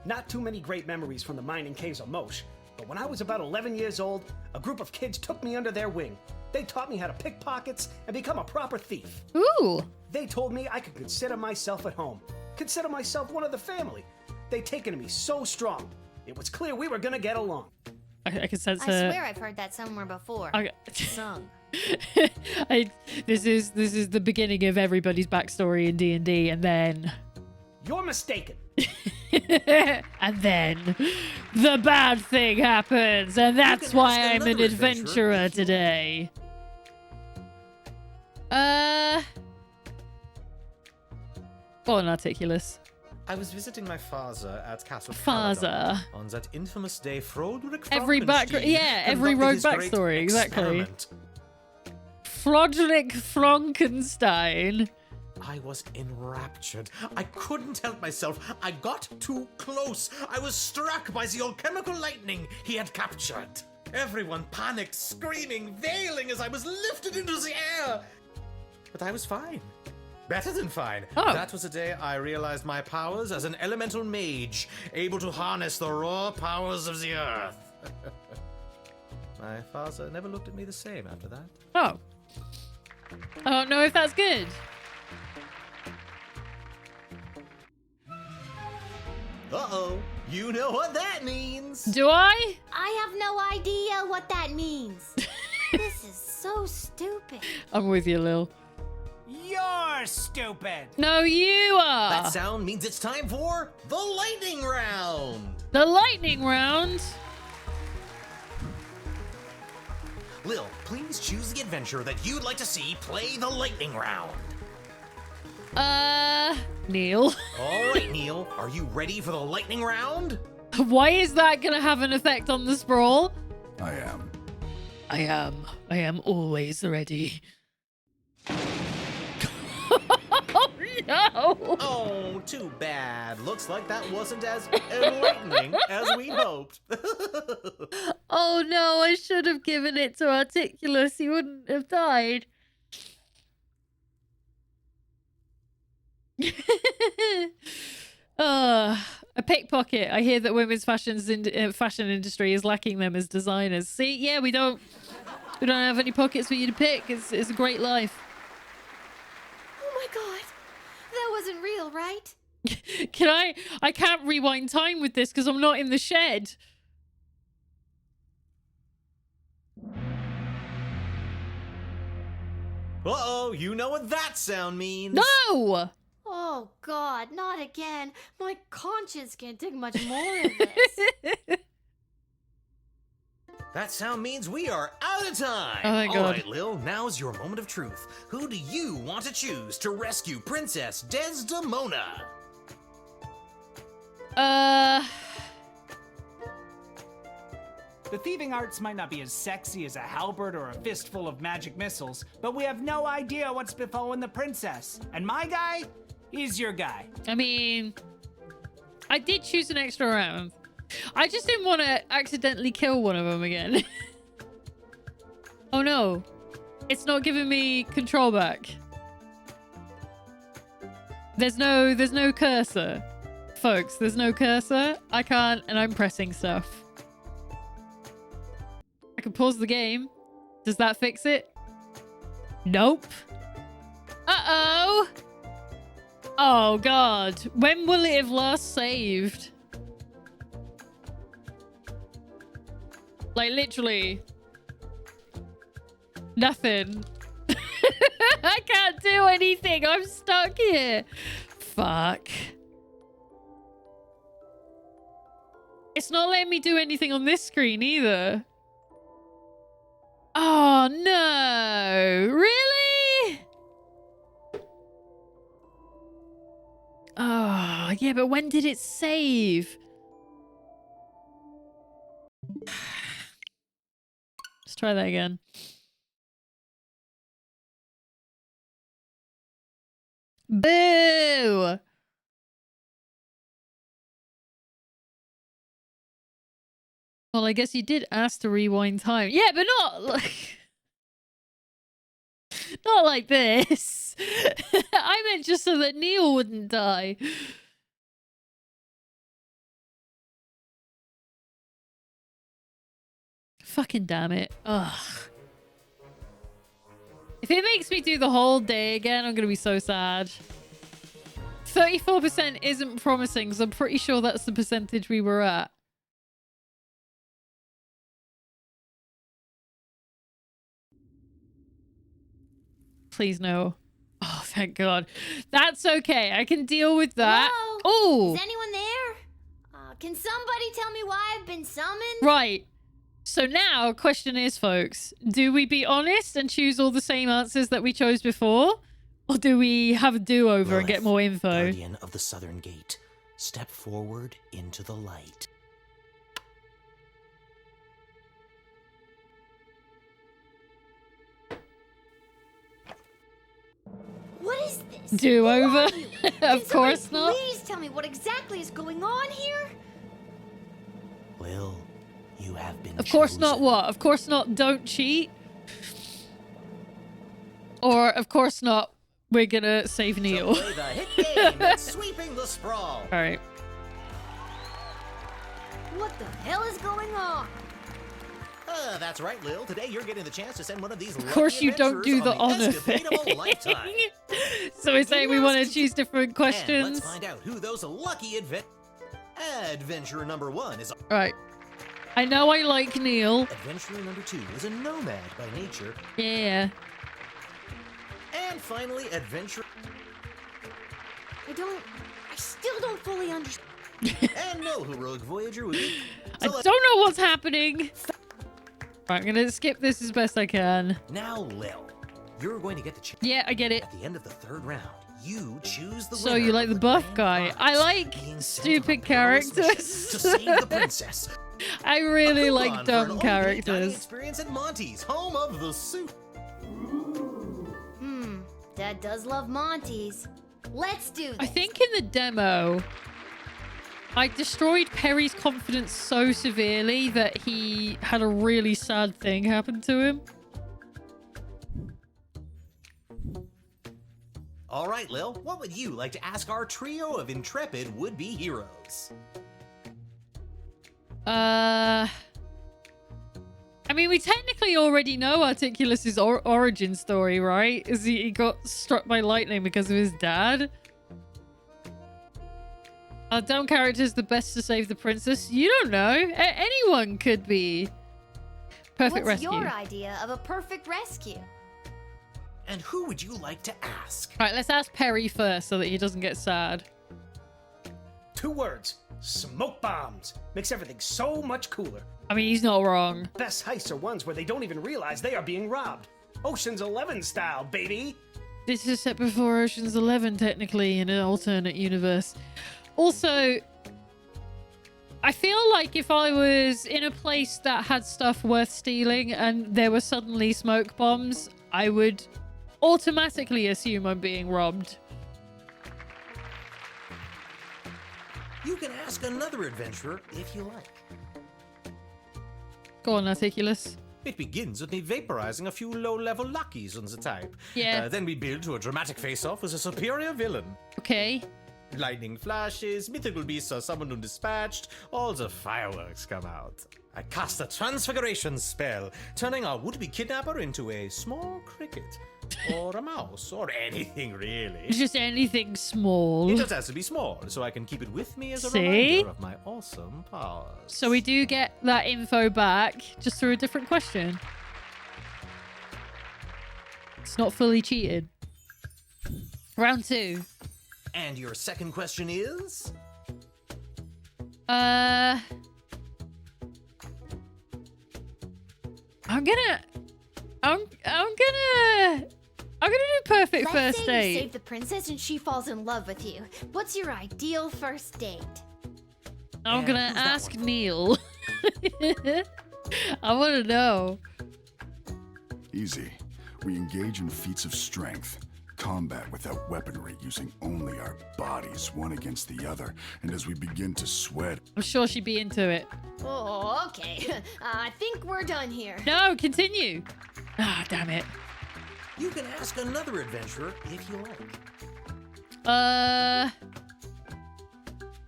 Not too many great memories from the mining caves of Mosh, but when I was about 11 years old, a group of kids took me under their wing. They taught me how to pick pockets and become a proper thief. Ooh. They told me I could consider myself at home, consider myself one of the family. They'd taken to me so strong. It was clear we were gonna get along. I can sense I swear I've heard that somewhere before. Okay. Sung. This is the beginning of everybody's backstory in D&D, and then You're mistaken. and then the bad thing happens, and that's why I'm an adventurer today. Go on, Articulus. I was visiting my father at Castle Father. Caledon on that infamous day Froderick Every Frankenstein rogue conducted his great backstory, exactly. experiment. Froderick Frankenstein. I was enraptured. I couldn't help myself. I got too close. I was struck by the alchemical lightning he had captured. Everyone panicked, screaming, wailing as I was lifted into the air. But I was fine. Better than fine. Oh. That was the day I realized my powers as an elemental mage, able to harness the raw powers of the earth. My father never looked at me the same after that. Oh. I don't know if that's good. Uh-oh. You know what that means. Do I? I have no idea what that means. This is so stupid. I'm with you, Lil. You're stupid. No, you are. That sound means it's time for the lightning round. The lightning round. Lil, please choose the adventurer that you'd like to see play the lightning round. Neil. All right, Neil, are you ready for the lightning round? Why is that gonna have an effect on the sprawl? I am. I am always ready. Oh no! Oh, too bad. Looks like that wasn't as enlightening as we hoped. Oh no, I should have given it to Articulus. He wouldn't have died. A pickpocket. I hear that women's fashion industry is lacking them as designers. See, yeah, we don't have any pockets for you to pick. It's a great life. Oh my god. That wasn't real, right? I can't rewind time with this because I'm not in the shed. Uh-oh, you know what that sound means. No! Oh god, not again. My conscience can't take much more of this. That sound means we are out of time. Oh my god. All right, Lil, now's your moment of truth. Who do you want to choose to rescue Princess Desdemona? The thieving arts might not be as sexy as a halberd or a fistful of magic missiles, but we have no idea what's befallen the princess. And my guy, he's your guy. I mean, I did choose an extra round. I just didn't want to accidentally kill one of them again. Oh no. It's not giving me control back. There's no cursor. Folks, there's no cursor. I can't, and I'm pressing stuff. I can pause the game. Does that fix it? Nope. Uh-oh. Oh, God. When will it have last saved? Like, literally. Nothing. I can't do anything. I'm stuck here. Fuck. It's not letting me do anything on this screen either. Oh, no. Really? Oh, yeah, but when did it save? Let's try that again. Boo! Well, I guess you did ask to rewind time. Yeah, but not like... not like this. I meant just so that Neil wouldn't die. Fucking damn it. Ugh. If it makes me do the whole day again, I'm gonna be so sad. 34% isn't promising, because I'm pretty sure that's the percentage we were at. Please no. Oh, thank God. That's okay. I can deal with that. Oh! Is anyone there? Can somebody tell me why I've been summoned? Right. So now, question is, folks, do we be honest and choose all the same answers that we chose before? Or do we have a do-over and get more info? Guardian of the Southern Gate, step forward into the light. What is this? Do-over? Of course not. Please tell me what exactly is going on here? Lil, you have been Of course not what? Of course not don't cheat? Or of course not we're gonna save Neil. So play the hit game that's sweeping the sprawl. Alright. What the hell is going on? That's right, Lil. Today you're getting the chance to send one of these. Of course you don't do the honor thing. So we're saying we want to choose different questions. And let's find out who those lucky adventurer number 1 is. Right. I know I like Neil. Adventurer number 2 is a nomad by nature. Yeah. And finally, adventurer. I still don't fully understand. And no heroic voyager would be. I don't know what's happening. Right, I'm gonna skip this as best I can. Now, Lil, you're going to get the chance. Yeah, I get it. At the end of the third round, you choose the So winner you like of the buff guy? I like stupid characters. to save the princess. I really A like coupon for an dumb all-day dining characters. experience at Monty's, home of the soup. Dad does love Monty's. Let's do this. I think in the demo, I destroyed Perry's confidence so severely that he had a really sad thing happen to him. All right, Lil, what would you like to ask our trio of intrepid would-be heroes? I mean, we technically already know Articulus's origin story, right? Is he got struck by lightning because of his dad? Are dumb characters the best to save the princess? You don't know. Anyone could be. Perfect What's rescue. your idea of a perfect rescue? And who would you like to ask? Right, let's ask Perry first so that he doesn't get sad. 2 words. Smoke bombs. Makes everything so much cooler. I mean, he's not wrong. Best heists are ones where they don't even realize they are being robbed. Ocean's 11 style, baby. This is set before Ocean's 11, technically, in an alternate universe. Also, I feel like if I was in a place that had stuff worth stealing and there were suddenly smoke bombs, I would automatically assume I'm being robbed. You can ask another adventurer if you like. Go on, Articulus. It begins with me vaporizing a few low-level lackeys on the type. Yeah. Then we build to a dramatic face-off with a superior villain. Okay. Lightning flashes, mythical beasts are summoned and dispatched, all the fireworks come out. I cast a transfiguration spell, turning our would-be kidnapper into a small cricket. Or a mouse, or anything really. It's just anything small. It just has to be small, so I can keep it with me as a See? reminder of my awesome powers. So we do get that info back, just through a different question. It's not fully cheated. Round 2. And your second question is? I'm gonna do perfect Let's first say date. you save the princess and she falls in love with you. What's your ideal first date? I'm gonna ask Neil. I want to know. Easy. We engage in feats of strength. Combat without weaponry, using only our bodies, one against the other. And as we begin to sweat... I'm sure she'd be into it. Oh, okay. I think we're done here. No, continue. Ah, damn it. You can ask another adventurer if you like.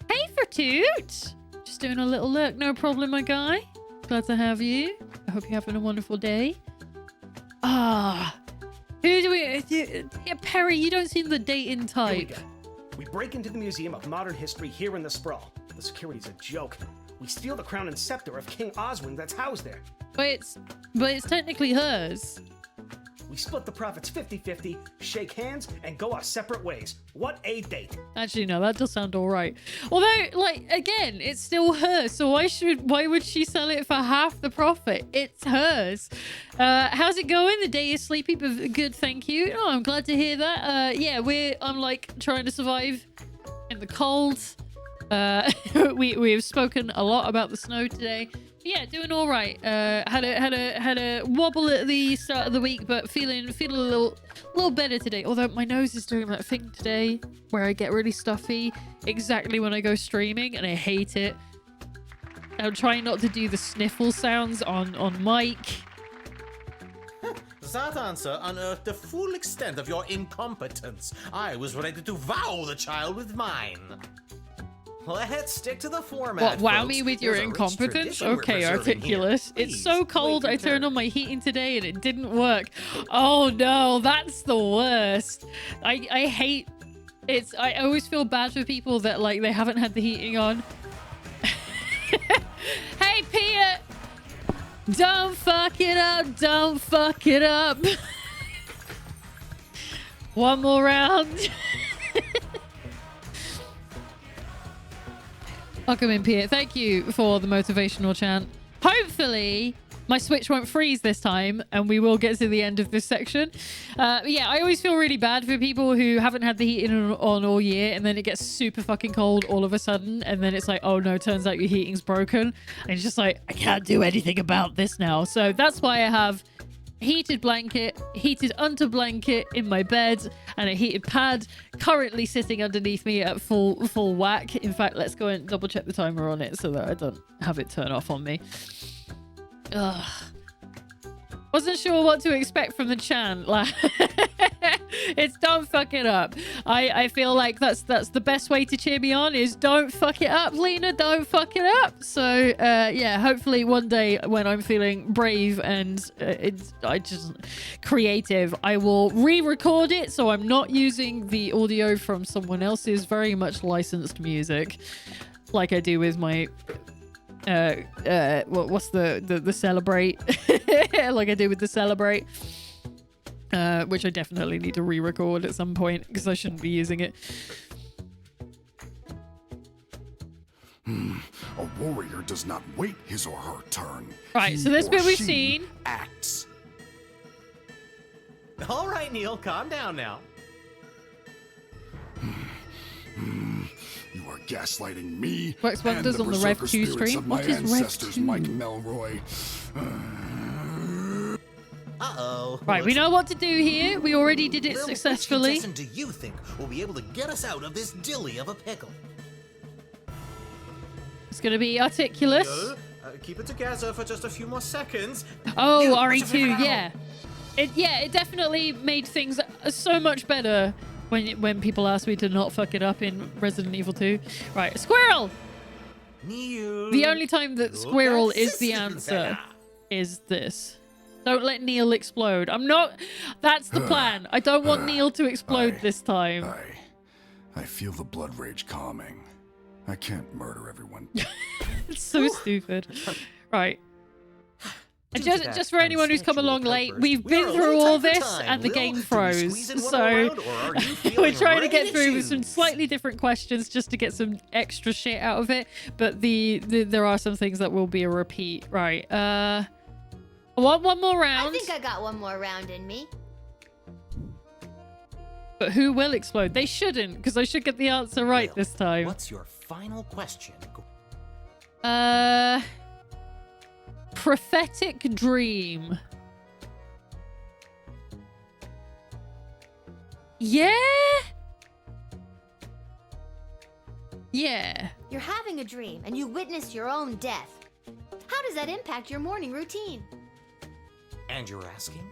Hey, Fortute. Just doing a little look. No problem, my guy. Glad to have you. I hope you're having a wonderful day. Who do we... Yeah, Perry, you don't seem the dating type. Here we break into the Museum of Modern History here in the Sprawl. The security's a joke. We steal the crown and scepter of King Oswin that's housed there. But it's technically hers. We split the profits 50-50, shake hands, and go our separate ways. What a date. Actually, no, that does sound all right. Although, like, again, it's still hers. So why would she sell it for half the profit? It's hers. How's it going? The day is sleepy, but good, thank you. Oh, I'm glad to hear that. Yeah, I'm like trying to survive in the cold. We've spoken a lot about the snow today. Yeah, doing all right. Had a wobble at the start of the week, but feeling a little better today. Although my nose is doing that thing today where I get really stuffy exactly when I go streaming, and I hate it. I'm trying not to do the sniffle sounds on mic. That answer unearthed the full extent of your incompetence. I was ready to wow the child with mine. Let's stick to the format. What, wow folks. me with your There's a rich incompetence? tradition we're Okay, preserving Articulus. here. It's Please, so cold, wait I your turned turn. on my heating today and it didn't work. Oh no, that's the worst. I hate it. I always feel bad for people that, like, they haven't had the heating on. Hey, Pia! Don't fuck it up, don't fuck it up. One more round. Welcome in, Pia. Thank you for the motivational chant. Hopefully, my Switch won't freeze this time, and we will get to the end of this section. Yeah, I always feel really bad for people who haven't had the heating on all year, and then it gets super fucking cold all of a sudden, and then it's like, oh no, turns out your heating's broken. And it's just like, I can't do anything about this now. So that's why I have heated blanket, heated under blanket in my bed, and a heated pad currently sitting underneath me at full whack. In fact, let's go and double check the timer on it so that I don't have it turn off on me. Ugh. Wasn't sure what to expect from the chant. Like, it's don't fuck it up. I feel like that's the best way to cheer me on is don't fuck it up, Lena. Don't fuck it up. So yeah, hopefully one day when I'm feeling brave and I just creative, I will re-record it so I'm not using the audio from someone else's very much licensed music, like I do with my. What's the Celebrate like I do with the Celebrate, which I definitely need to re-record at some point because I shouldn't be using it. A warrior does not wait his or her turn. Right, so this bit we've seen acts. All right, Neil, calm down now. You are gaslighting me Wax and Wonders the on the Rev berserker 2 spirits stream. of my What is Rev ancestors, 2? Mike Melroy. Uh-oh. Right, we know what to do here. We already did it Lil, successfully. Which contestant do you think will be able to get us out of this dilly of a pickle? It's gonna be Articulous. Keep it together for just a few more seconds. Oh, You, RE2, yeah. It definitely made things so much better when people asked me to not fuck it up in Resident Evil 2. Right, Squirrel! Neil. The only time that Squirrel at is the Systems answer is this. Don't let Neil explode. I'm not... That's the plan. I don't want Neil to explode this time. I feel the blood rage calming. I can't murder everyone. It's so stupid. Right. And just for anyone who's come along late, we've been through all this and the game froze. So we're trying to get through with some slightly different questions just to get some extra shit out of it. But there are some things that will be a repeat. Right. I want one more round. I think I got one more round in me. But who will explode? They shouldn't, because I should get the answer right this time. What's your final question? Prophetic dream. Yeah? Yeah. You're having a dream and you witness your own death. How does that impact your morning routine? And you're asking?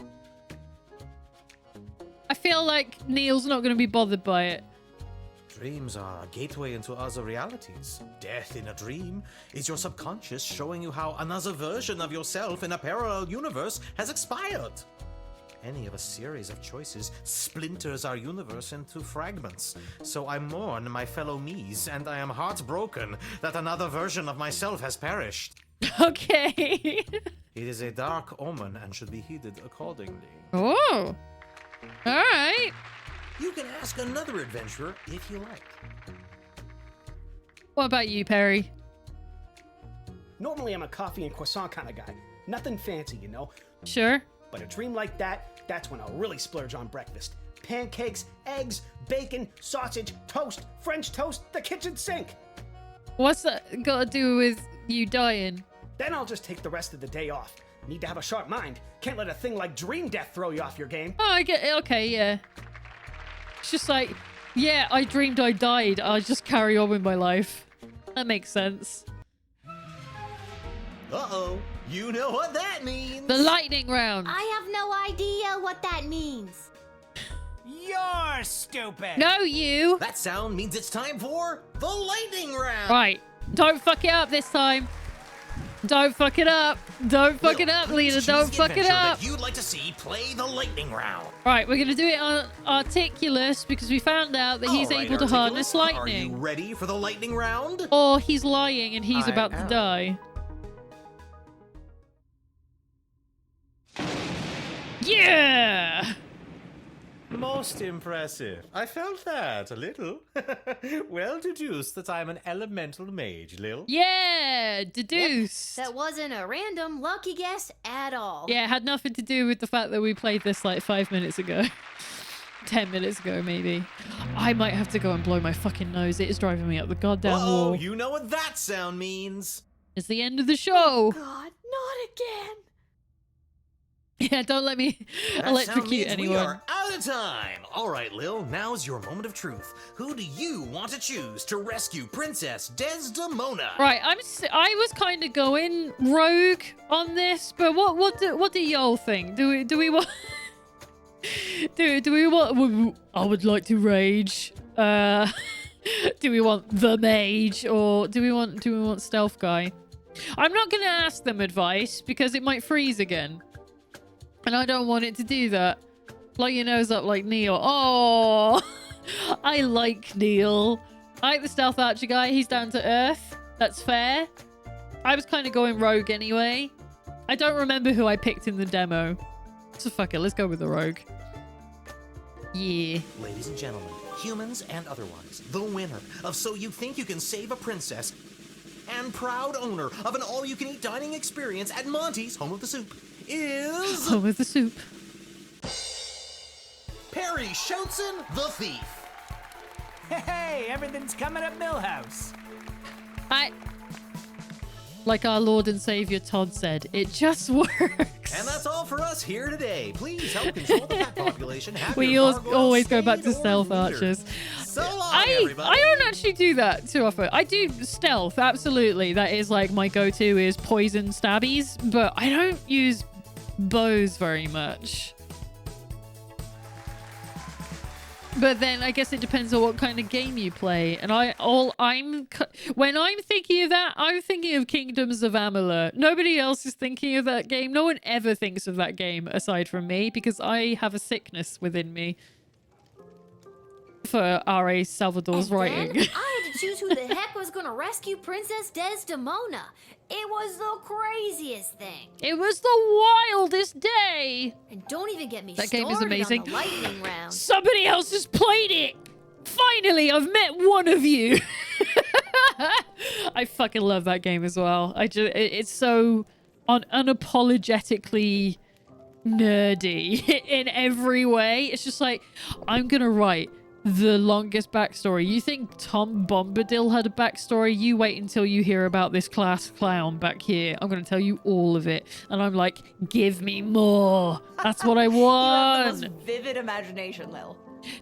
I feel like Neil's not going to be bothered by it. Dreams are a gateway into other realities. Death in a dream is your subconscious showing you how another version of yourself in a parallel universe has expired. Any of a series of choices splinters our universe into fragments. So I mourn my fellow me's, and I am heartbroken that another version of myself has perished. Okay. It is a dark omen and should be heeded accordingly. Oh. All right. You can ask another adventurer if you like. What about you, Perry? Normally, I'm a coffee and croissant kind of guy. Nothing fancy, you know. Sure. But a dream like that, that's when I'll really splurge on breakfast. Pancakes, eggs, bacon, sausage, toast, French toast, the kitchen sink. What's that got to do with you dying? Then I'll just take the rest of the day off. Need to have a sharp mind. Can't let a thing like dream death throw you off your game. Oh, I get it. Okay, yeah. It's just like, yeah, I dreamed I died. I'll just carry on with my life. That makes sense. Uh-oh. You know what that means. The lightning round. I have no idea what that means. You're stupid. No, you. That sound means it's time for the lightning round. Right. Don't fuck it up this time. Don't fuck it up. Don't fuck it up, Lena. Don't fuck it up. That you'd like to see play the lightning round. Right, we're going to do it on Articulous because we found out that he's able to harness lightning. Are you ready for the lightning round? Or he's lying and he's about to die. Yeah! Most impressive. I felt that a little. Well deduced that I'm an elemental mage, Lil. Yeah, deduced. That wasn't a random lucky guess at all. Yeah, it had nothing to do with the fact that we played this like 5 minutes ago. 10 minutes ago, maybe. I might have to go and blow my fucking nose. It is driving me up the goddamn Whoa, wall. you know what that sound means. It's the end of the show. God, not again. Yeah, don't let me That electrocute sound means anyone. We are out of time. All right, Lil, now's your moment of truth. Who do you want to choose to rescue Princess Desdemona? Right, I was kind of going rogue on this, but what do y'all think? Do we want do we want? I would like to rage. Do we want the mage or do we want stealth guy? I'm not gonna ask them advice because it might freeze again. And I don't want it to do that. Blow your nose up like Neil. Oh, I like Neil. I like the stealth archer guy. He's down to earth. That's fair. I was kind of going rogue anyway. I don't remember who I picked in the demo. So fuck it. Let's go with the rogue. Yeah. Ladies and gentlemen, humans and otherwise, the winner of So You Think You Can Save a Princess and proud owner of an all-you-can-eat dining experience at Monty's Home of the Soup is... Home of the Soup. Perry Schoutsen, the Thief. Hey, everything's coming up Millhouse. Like our Lord and Savior Todd said, it just works. And that's all for us here today. Please help control the cat population. Have We your gargoyles always go back spayed to or stealth neutered. archers. So long, I everybody. don't actually do that too often. I do stealth, absolutely. That is like my go-to is poison stabbies, but I don't use bows very much. But then I guess it depends on what kind of game you play. And when I'm thinking of that, I'm thinking of Kingdoms of Amalur. Nobody else is thinking of that game. No one ever thinks of that game aside from me because I have a sickness within me for R.A. Salvador's writing. Then I had to choose who the heck was gonna rescue Princess Desdemona. It was the craziest thing. It was the wildest day. And don't even get me That started game is amazing. on the lightning round. Somebody else has played it. Finally, I've met one of you. I fucking love that game as well. It's so unapologetically nerdy in every way. It's just like, I'm gonna write the longest backstory. You think Tom Bombadil had a backstory? You wait until you hear about this class clown back here. I'm going to tell you all of it. And I'm like, give me more. That's what I want. You have the most vivid imagination, Lil.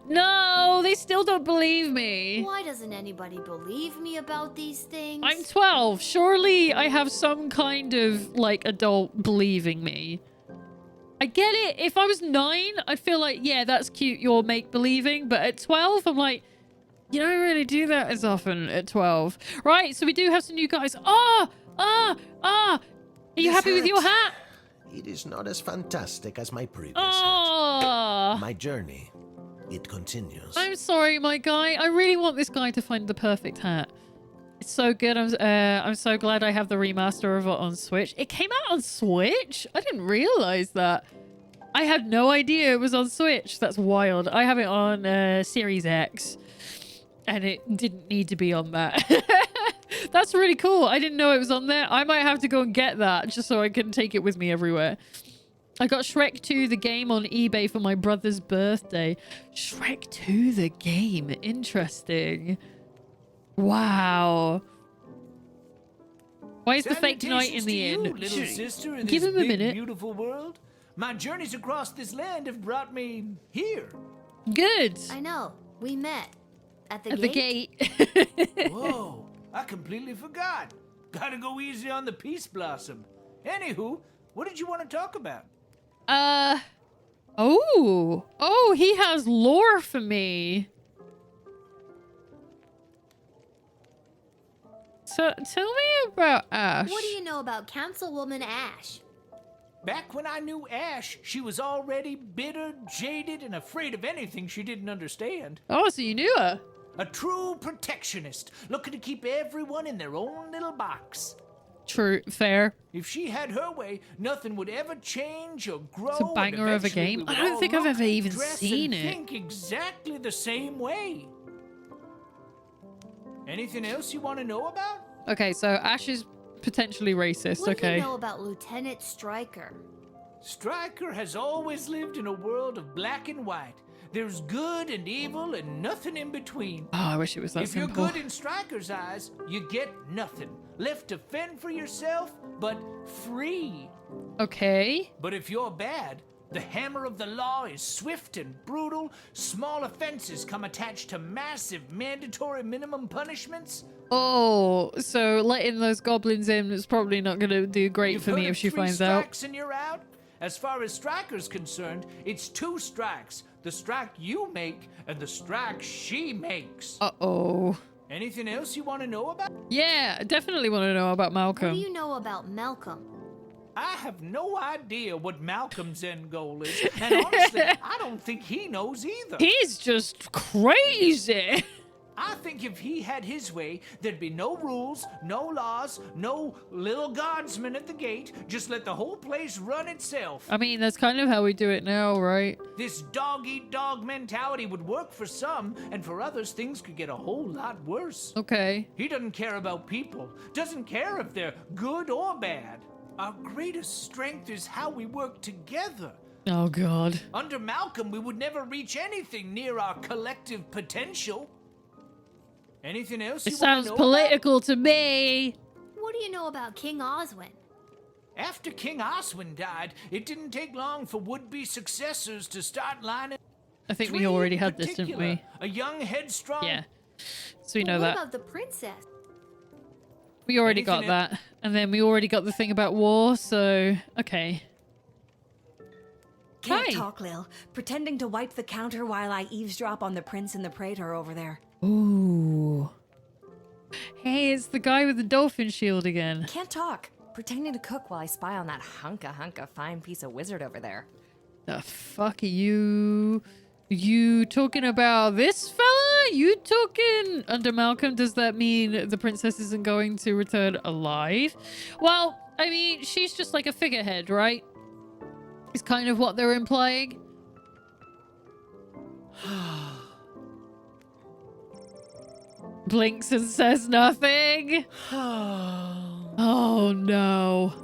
No, they still don't believe me. Why doesn't anybody believe me about these things? I'm 12. Surely I have some kind of like adult believing me. I get it. If I was 9, I'd feel like, yeah, that's cute. You're make-believing. But at 12, I'm like, you don't really do that as often at 12. Right, so we do have some new guys. Are you happy with your hat? It is not as fantastic as my previous hat. My journey, it continues. I'm sorry, my guy. I really want this guy to find the perfect hat. It's so good. I'm so glad I have the remaster of it on Switch. It came out on Switch? I didn't realize that. I had no idea it was on Switch. That's wild. I have it on Series X. And it didn't need to be on that. That's really cool. I didn't know it was on there. I might have to go and get that just so I can take it with me everywhere. I got Shrek 2 the game on eBay for my brother's birthday. Shrek 2 the game. Interesting. Wow. Why is the fake knight in the inn? Little sister in Give this him a big, minute. beautiful world. My journeys across this land have brought me here. Good. I know. We met. At the At gate? the gate. Whoa, I completely forgot. Gotta go easy on the Peace Blossom. Anywho, what did you want to talk about? Oh, he has lore for me. So, tell me about Ash. What do you know about Councilwoman Ash? Back when I knew Ash, she was already bitter, jaded, and afraid of anything she didn't understand. Oh, so you knew her. A true protectionist, looking to keep everyone in their own little box. True. Fair. If she had her way, nothing would ever change or grow. It's a banger of a game. I don't think I've ever even seen it. Think exactly the same way. Anything else you want to know about? Okay, so Ash is potentially racist. What do Okay. you know about Lieutenant Stryker? Stryker has always lived in a world of black and white. There's good and evil and nothing in between. Oh, I wish it was that if simple. you're good in Stryker's eyes, you get nothing. Left to fend for yourself, but free. Okay. But if you're bad, the hammer of the law is swift and brutal. Small offenses come attached to massive mandatory minimum punishments. Oh, so letting those goblins in is probably not going to do great for me if she finds out. 3 strikes and you're out. As far as Stryker's concerned, it's 2 strikes. The strike you make and the strike she makes. Uh-oh. Anything else you want to know about? Yeah, I definitely want to know about Malcolm. What do you know about Malcolm? I have no idea what Malcolm's end goal is. And honestly, I don't think he knows either. He's just crazy. I think if he had his way, there'd be no rules, no laws, no little guardsmen at the gate. Just let the whole place run itself. I mean, that's kind of how we do it now, right? This dog-eat-dog mentality would work for some, and for others, things could get a whole lot worse. Okay. He doesn't care about people, doesn't care if they're good or bad. Our greatest strength is how we work together. Oh, God. Under Malcolm, we would never reach anything near our collective potential. Anything else It you want sounds to know political to me. What do you know about King Oswin? After King Oswin died, it didn't take long for would-be successors to start lining. I think we already had this, didn't we? A young, headstrong. Yeah. So we know What that. about the princess? We already got that. And then we already got the thing about war, so... Okay. Can't Hi. talk, Lil. Pretending to wipe the counter while I eavesdrop on the prince and the praetor over there. Ooh. Hey, it's the guy with the dolphin shield again. Can't talk. Pretending to cook while I spy on that hunk of fine piece of wizard over there. The fuck are you? You talking about this fella? You talking under Malcolm? Does that mean the princess isn't going to return alive? Well, I mean, she's just like a figurehead, right? It's kind of what they're implying. Blinks and says nothing. Oh no.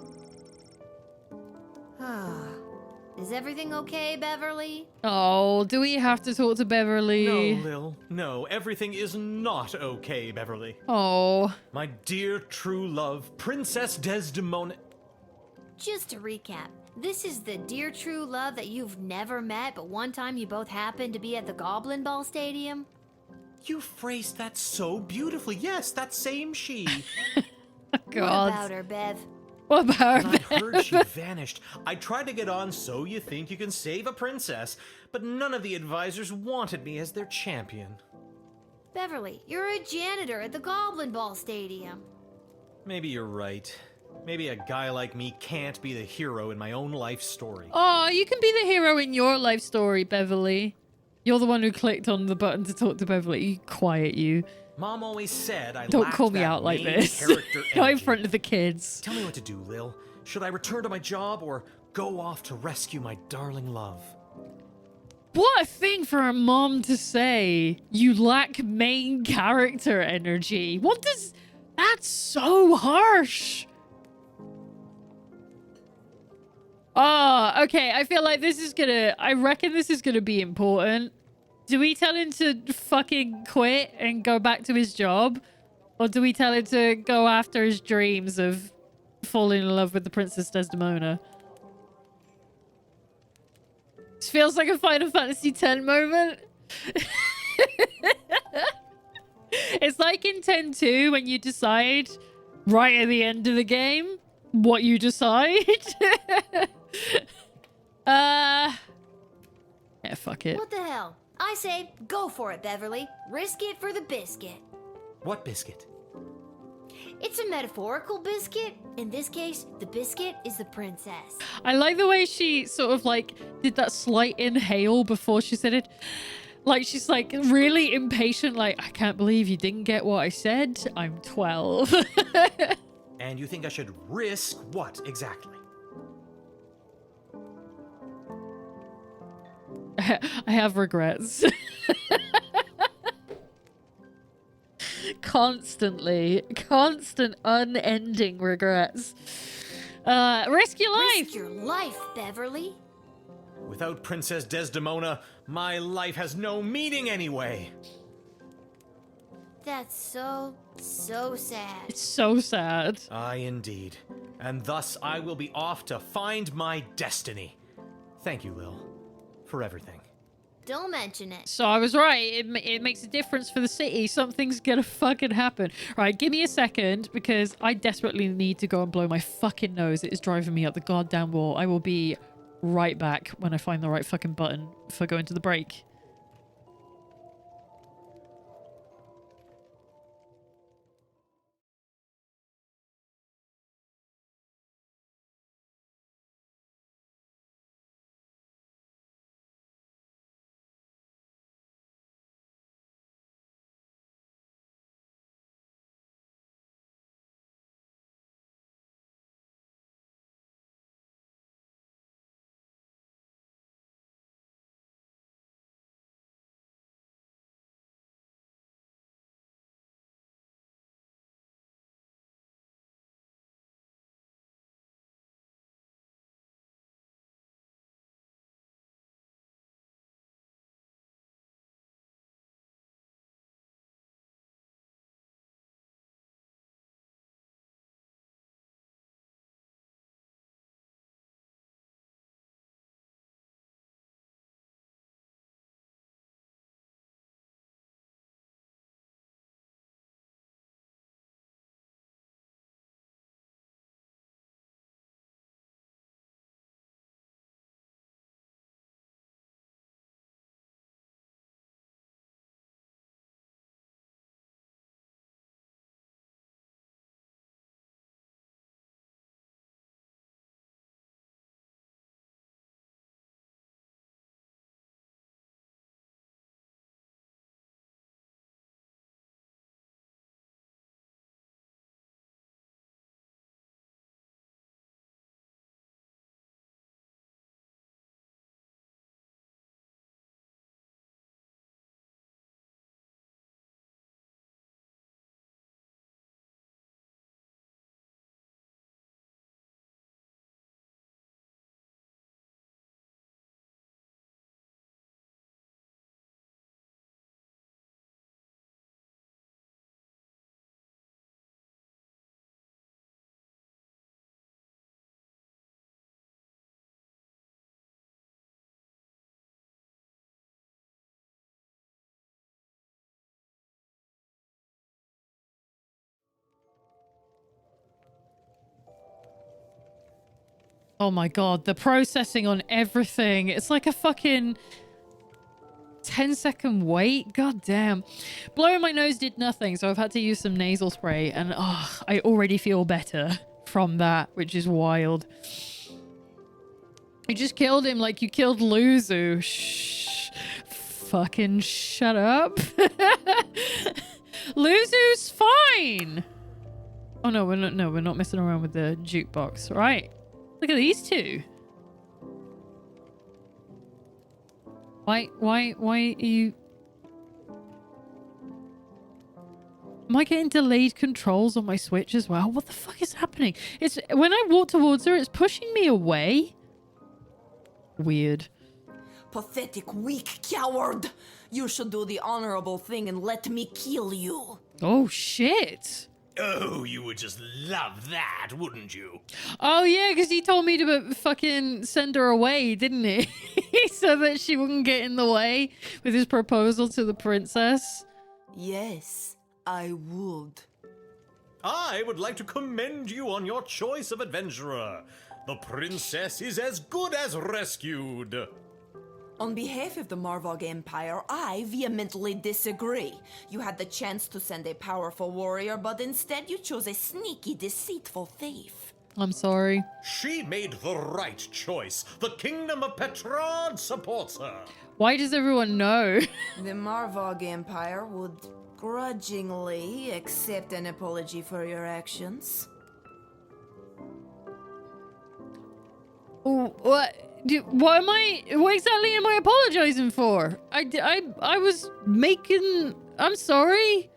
Is everything okay, Beverly? Oh, do we have to talk to Beverly? No, Lil. No, everything is not okay, Beverly. Oh. My dear true love, Princess Desdemona. Just to recap, this is the dear true love that you've never met, but one time you both happened to be at the Goblin Ball Stadium? You phrased that so beautifully. Yes, that same she. God. What about her, Bev? What about her? I heard she vanished. I tried to get on So You Think You Can Save a Princess, but none of the advisors wanted me as their champion. Beverly, you're a janitor at the Goblin Ball Stadium. Maybe you're right. Maybe a guy like me can't be the hero in my own life story. Oh, you can be the hero in your life story, Beverly. You're the one who clicked on the button to talk to Beverly. You quiet, you. Mom always said I Don't lacked call me that out like main this. character Not in energy. front of the kids. Tell me what to do, Lil. Should I return to my job or go off to rescue my darling love? What a thing for a mom to say. You lack main character energy. What does... That's so harsh. Oh, okay. I feel like this is gonna... I reckon this is gonna be important. Do we tell him to fucking quit and go back to his job? Or do we tell him to go after his dreams of falling in love with the Princess Desdemona? This feels like a Final Fantasy X moment. It's like in 10-2 when you decide right at the end of the game what you decide. Yeah, fuck it. What the hell? I say, go for it, Beverly. Risk it for the biscuit. What biscuit? It's a metaphorical biscuit. In this case, the biscuit is the princess. I like the way she sort of like did that slight inhale before she said it. Like she's like really impatient, like, I can't believe you didn't get what I said. I'm 12. And you think I should risk what exactly? I have regrets. Constant, unending regrets. Risk your life! Risk your life, Beverly. Without Princess Desdemona, my life has no meaning anyway. That's so sad. It's so sad. Aye, indeed. And thus I will be off to find my destiny. Thank you, Lil, for everything. Don't mention it. So I was right. It makes a difference for the city. Something's gonna fucking happen. Right, give me a second because I desperately need to go and blow my fucking nose. It is driving me up the goddamn wall. I will be right back when I find the right fucking button for going to the break. Oh my god, the processing on everything. It's like a fucking 10-second wait. God damn. Blowing my nose did nothing, so I've had to use some nasal spray, and I already feel better from that, which is wild. You just killed him like you killed Luzu. Shh. Fucking shut up. Luzu's fine. Oh no, we're not messing around with the jukebox, right? Look at these two. Why are you... Am I getting delayed controls on my Switch as well? What the fuck is happening? It's when I walk towards her, it's pushing me away. Weird. Pathetic, weak coward! You should do the honorable thing and let me kill you. Oh shit. Oh, you would just love that, wouldn't you? Oh, yeah, because he told me to fucking send her away, didn't he? So that she wouldn't get in the way with his proposal to the princess. Yes, I would. I would like to commend you on your choice of adventurer. The princess is as good as rescued. On behalf of the Marvog Empire, I vehemently disagree. You had the chance to send a powerful warrior, but instead you chose a sneaky, deceitful thief. I'm sorry. She made the right choice. The kingdom of Petrard supports her. Why does everyone know? The Marvog Empire would grudgingly accept an apology for your actions. What? What exactly am I apologizing for? I was making... I'm sorry.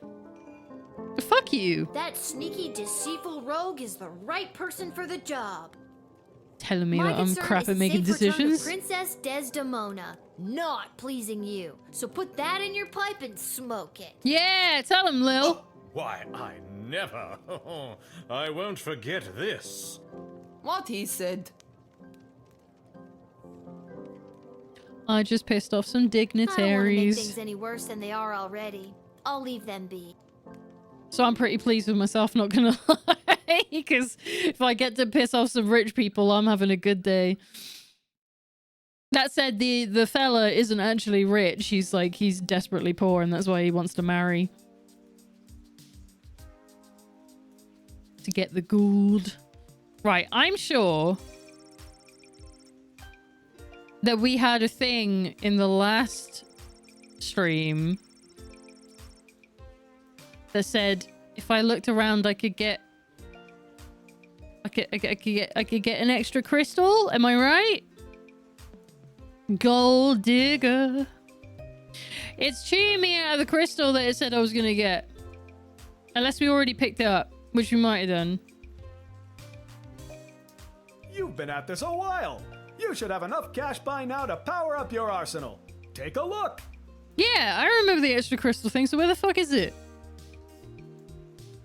Fuck you. That sneaky, deceitful rogue is the right person for the job. Telling me My that I'm concern crap is at making safe return decisions? to Princess Desdemona, not pleasing you. So put that in your pipe and smoke it. Yeah, tell him, Lil. Why, I never. I won't forget this. What he said. I just pissed off some I don't want to make dignitaries. things any worse than they are already. I'll leave them be. So I'm pretty pleased with myself, not gonna lie. Because if I get to piss off some rich people, I'm having a good day. That said, the fella isn't actually rich. He's desperately poor, and that's why he wants to marry. To get the gold. Right, I'm sure that we had a thing in the last stream that said if I looked around I could get I could get an extra crystal. Am I right? Gold digger. It's cheating me out of the crystal that it said I was gonna get. Unless we already picked it up, which we might have done. You've been at this a while. You should have enough cash by now to power up your arsenal. Take a look. Yeah, I remember the extra crystal thing, so where the fuck is it?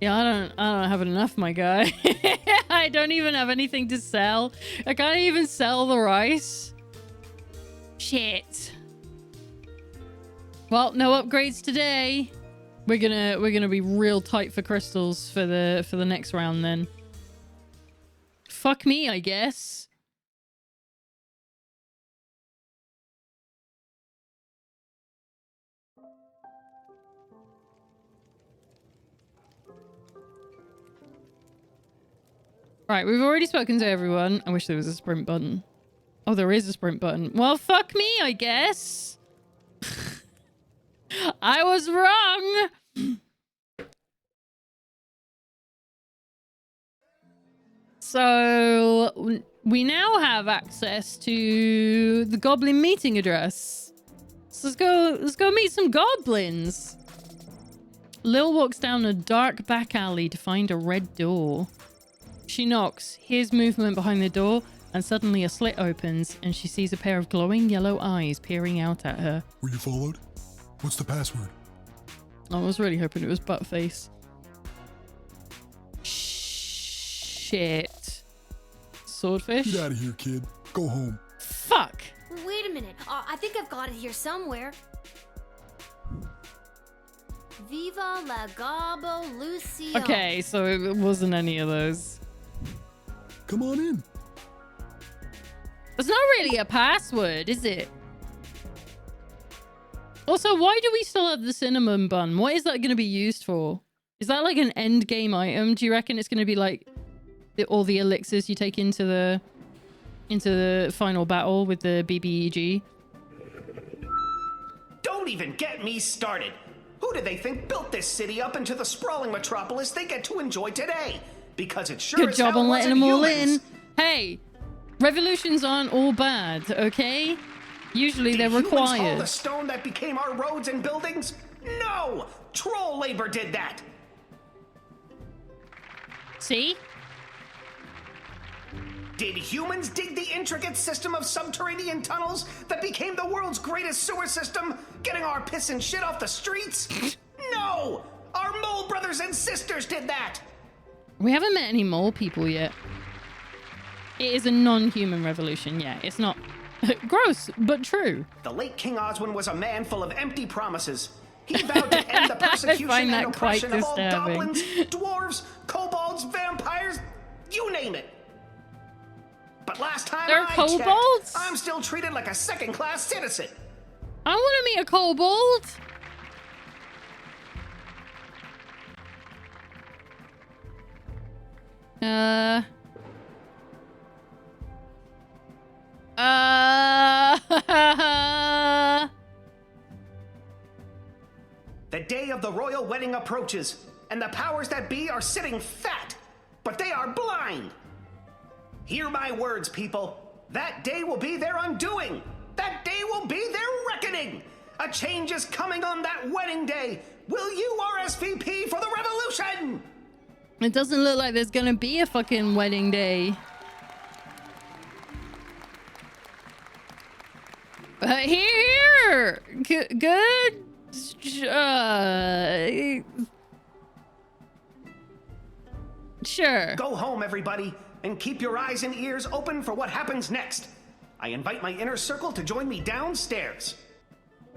Yeah, I don't have enough, my guy. I don't even have anything to sell. I can't even sell the rice. Shit. Well, no upgrades today. We're gonna be real tight for crystals for the next round then. Fuck me, I guess. Right, we've already spoken to everyone. I wish there was a sprint button. Oh, there is a sprint button. Well, fuck me, I guess. I was wrong. So, we now have access to the goblin meeting address. So let's go meet some goblins. Lil walks down a dark back alley to find a red door. She knocks, hears movement behind the door, and suddenly a slit opens and she sees a pair of glowing yellow eyes peering out at her. Were you followed? What's the password? I was really hoping it was Buttface. Shit. Swordfish? Get out of here, kid. Go home. Fuck! Wait a minute. I think I've got it here somewhere. Viva la Gobbo Lucio. Okay, so it wasn't any of those. Come on in. It's not really a password, is it? Also, why do we still have the cinnamon bun? What is that going to be used for? Is that like an end game item? Do you reckon it's going to be like all the elixirs you take into the final battle with the BBEG? Don't even get me started. Who do they think built this city up into the sprawling metropolis they get to enjoy today? Because it sure Good as job hell on letting wasn't them all humans. in. Hey, revolutions aren't all bad, okay? Usually they're Did humans haul required. the stone that became our roads and buildings? No! Troll labor did that! See? Did humans dig the intricate system of subterranean tunnels that became the world's greatest sewer system, getting our piss and shit off the streets? No! Our mole brothers and sisters did that! We haven't met any mole people yet. It is a non-human revolution, yeah. It's not gross, but true. The late King Oswin was a man full of empty promises. He vowed to end the persecution and oppression of all goblins, dwarves, kobolds, vampires, you name it. But last time They're I kobolds? checked, I'm still treated like a second-class citizen. I want to meet a kobold. The day of the royal wedding approaches, and the powers that be are sitting fat, but they are blind. Hear my words, people. That day will be their undoing. That day will be their reckoning. A change is coming on that wedding day. Will you RSVP for the revolution? It doesn't look like there's gonna be a fucking wedding day. Here! Good. Sure. Go home, everybody, and keep your eyes and ears open for what happens next. I invite my inner circle to join me downstairs.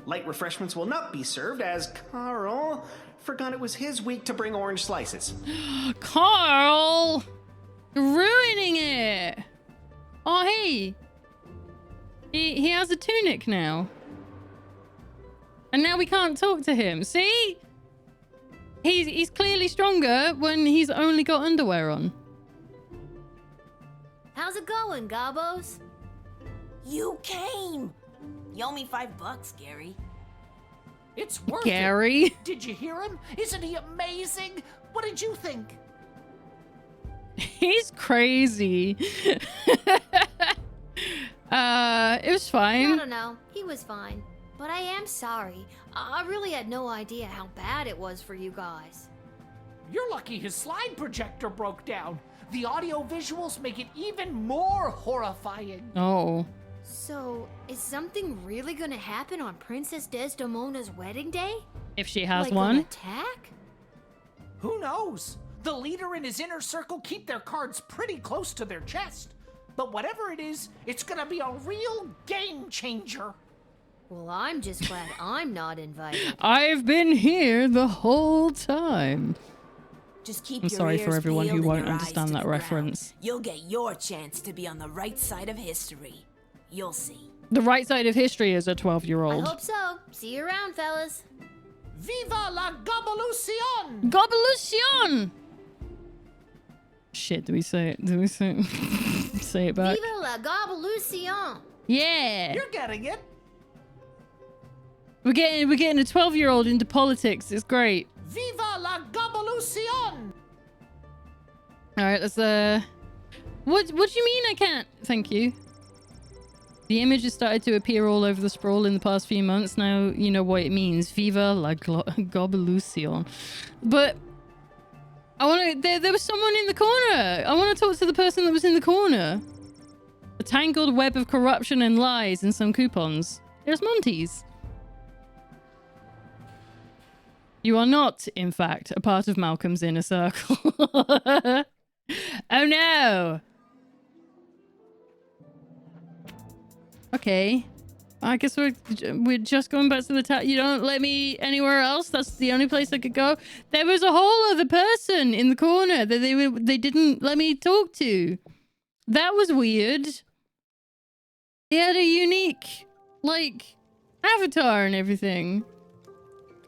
Light refreshments will not be served as Carl forgot it was his week to bring orange slices. Carl! You're ruining it! Oh, hey! He has a tunic now. And now we can't talk to him. See? He's clearly stronger when he's only got underwear on. How's it going, Gobos? You came! You owe me $5, Gary. It's worth Gary. it. Did you hear him? Isn't he amazing? What did you think? He's crazy. It was fine. No. He was fine. But I am sorry. I really had no idea how bad it was for you guys. You're lucky his slide projector broke down. The audio visuals make it even more horrifying. Oh. So, is something really gonna happen on Princess Desdemona's wedding day? If she has like one. An attack? Who knows? The leader and his inner circle keep their cards pretty close to their chest. But whatever it is, it's gonna be a real game changer. Well, I'm just glad I'm not invited. I've been here the whole time. Just keep I'm your sorry ears for everyone peeled who and won't your eyes understand to that the ground. reference. You'll get your chance to be on the right side of history. You'll see. The right side of history is a I 12-year-old. hope so. See you around, fellas. Viva la Gobelucion! Gobelucion! Shit, do we say it? Do we say say it back? Viva la Gobelucion! Yeah! You're getting it. We're getting a 12-year-old into politics. It's great. Viva la Gobelucion! Alright, let's What do you mean I can't? Thank you. The image has started to appear all over the sprawl in the past few months. Now you know what it means. Viva la Gobelucion. But I want to... There was someone in the corner. I want to talk to the person that was in the corner. A tangled web of corruption and lies and some coupons. There's Monty's. You are not, in fact, a part of Malcolm's inner circle. Oh no! Okay. I guess we're just going back to the town. You don't let me anywhere else? That's the only place I could go? There was a whole other person in the corner that they didn't let me talk to. That was weird. He had a unique, like, avatar and everything.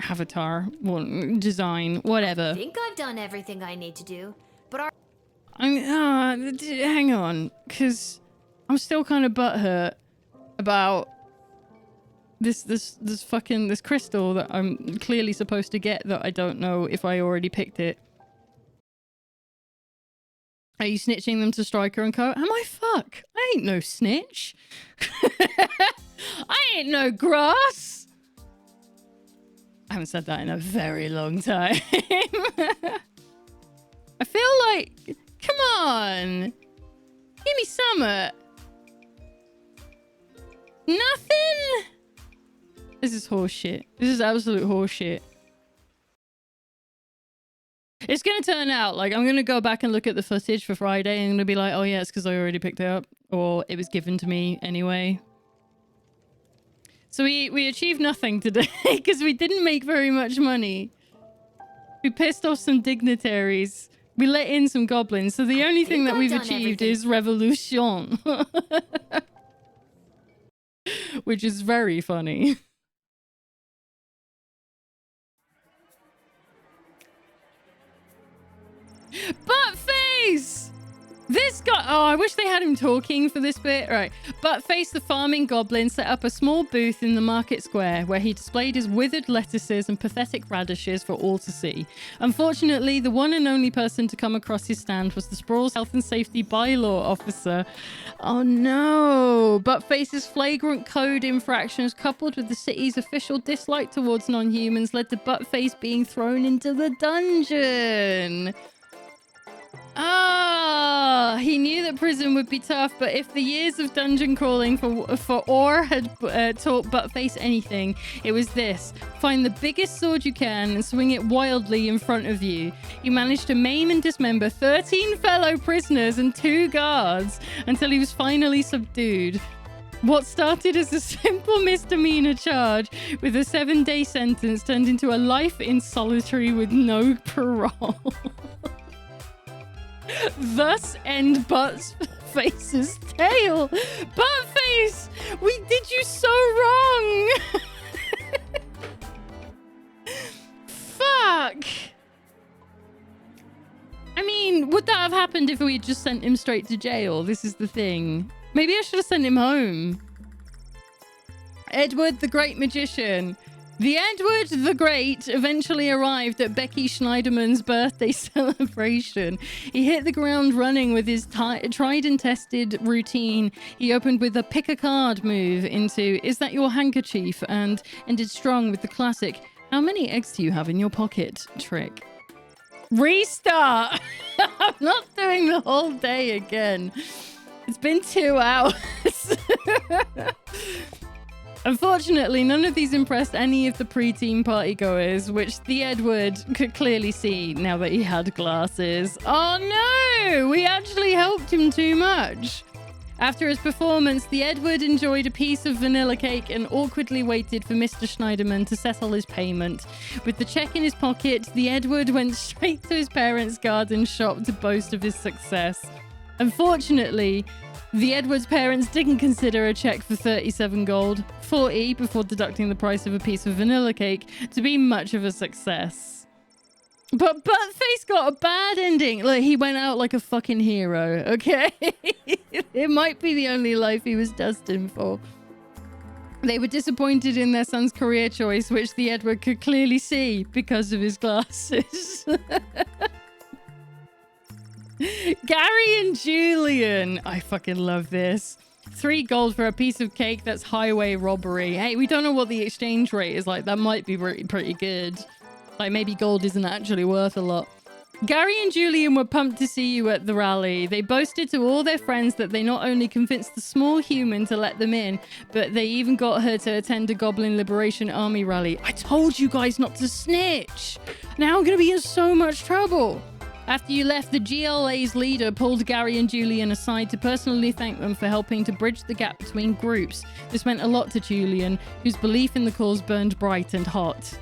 Avatar, well, design, whatever. I think I've done everything I need to do, but hang on, because I'm still kind of butthurt about this crystal that I'm clearly supposed to get that I don't know if I already picked it. Are you snitching them to Stryker and Co? Am I fuck? I ain't no snitch. I ain't no grass. I haven't said that in a very long time. I feel like, come on, give me summer. Nothing. This is horseshit. This is absolute horseshit. It's gonna turn out like I'm gonna go back and look at the footage for Friday and I'm gonna be like, oh yeah, it's because I already picked it up, or it was given to me anyway. So we achieved nothing today because we didn't make very much money. We pissed off some dignitaries. We let in some goblins. So the only thing that we've achieved is revolution. Which is very funny. Buttface! This guy... Oh, I wish they had him talking for this bit. Right. Buttface the farming goblin set up a small booth in the market square where he displayed his withered lettuces and pathetic radishes for all to see. Unfortunately, the one and only person to come across his stand was the Sprawl's health and safety bylaw officer. Oh no. Buttface's flagrant code infractions coupled with the city's official dislike towards non-humans led to Buttface being thrown into the dungeon. Ah, he knew that prison would be tough, but if the years of dungeon crawling for Orr had taught Buttface anything, it was this. Find the biggest sword you can and swing it wildly in front of you. He managed to maim and dismember 13 fellow prisoners and 2 guards until he was finally subdued. What started as a simple misdemeanor charge with a 7-day sentence turned into a life in solitary with no parole. Thus end Buttface's tale. Buttface, we did you so wrong. Fuck. I mean, would that have happened if we had just sent him straight to jail? This is the thing. Maybe I should have sent him home. Edward the Great Magician. The Edward the Great eventually arrived at Becky Schneiderman's birthday celebration. He hit the ground running with his tried and tested routine. He opened with a pick a card move into "Is that your handkerchief?" and ended strong with the classic "How many eggs do you have in your pocket?" trick. Restart! I'm not doing the whole day again. It's been 2 hours. Unfortunately, none of these impressed any of the preteen partygoers, which the Edward could clearly see now that he had glasses. Oh no! We actually helped him too much. After his performance, the Edward enjoyed a piece of vanilla cake and awkwardly waited for Mr. Schneiderman to settle his payment. With the check in his pocket, the Edward went straight to his parents' garden shop to boast of his success. Unfortunately, the Edward's parents didn't consider a check for 37 gold, 40 before deducting the price of a piece of vanilla cake, to be much of a success. But Buttface got a bad ending. Look, he went out like a fucking hero, okay? It might be the only life he was destined for. They were disappointed in their son's career choice, which the Edward could clearly see because of his glasses. Gary and Julian. I fucking love this. 3 gold for a piece of cake. That's highway robbery. Hey, we don't know what the exchange rate is like. That might be pretty good. Like, maybe gold isn't actually worth a lot. Gary and Julian were pumped to see you at the rally. They boasted to all their friends that they not only convinced the small human to let them in, but they even got her to attend a Goblin Liberation Army rally. I told you guys not to snitch. Now I'm gonna be in so much trouble. After you left, the GLA's leader pulled Gary and Julian aside to personally thank them for helping to bridge the gap between groups. This meant a lot to Julian, whose belief in the cause burned bright and hot.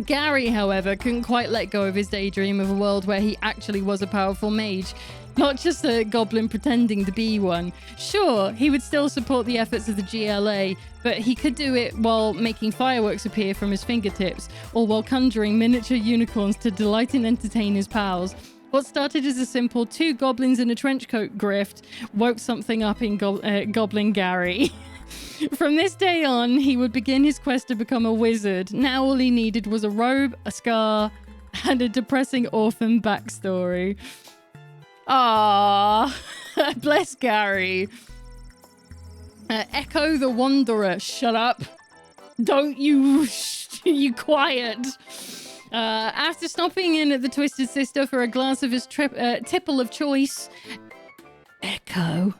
Gary, however, couldn't quite let go of his daydream of a world where he actually was a powerful mage, not just a goblin pretending to be one. Sure, he would still support the efforts of the GLA, but he could do it while making fireworks appear from his fingertips, or while conjuring miniature unicorns to delight and entertain his pals. What started as a simple 2 goblins in a trench coat grift woke something up in Goblin Gary. From this day on, he would begin his quest to become a wizard. Now all he needed was a robe, a scar, and a depressing orphan backstory. Ah, bless Gary. Echo the Wanderer, shut up. Don't you quiet. After stopping in at the Twisted Sister for a glass of his tipple of choice, Echo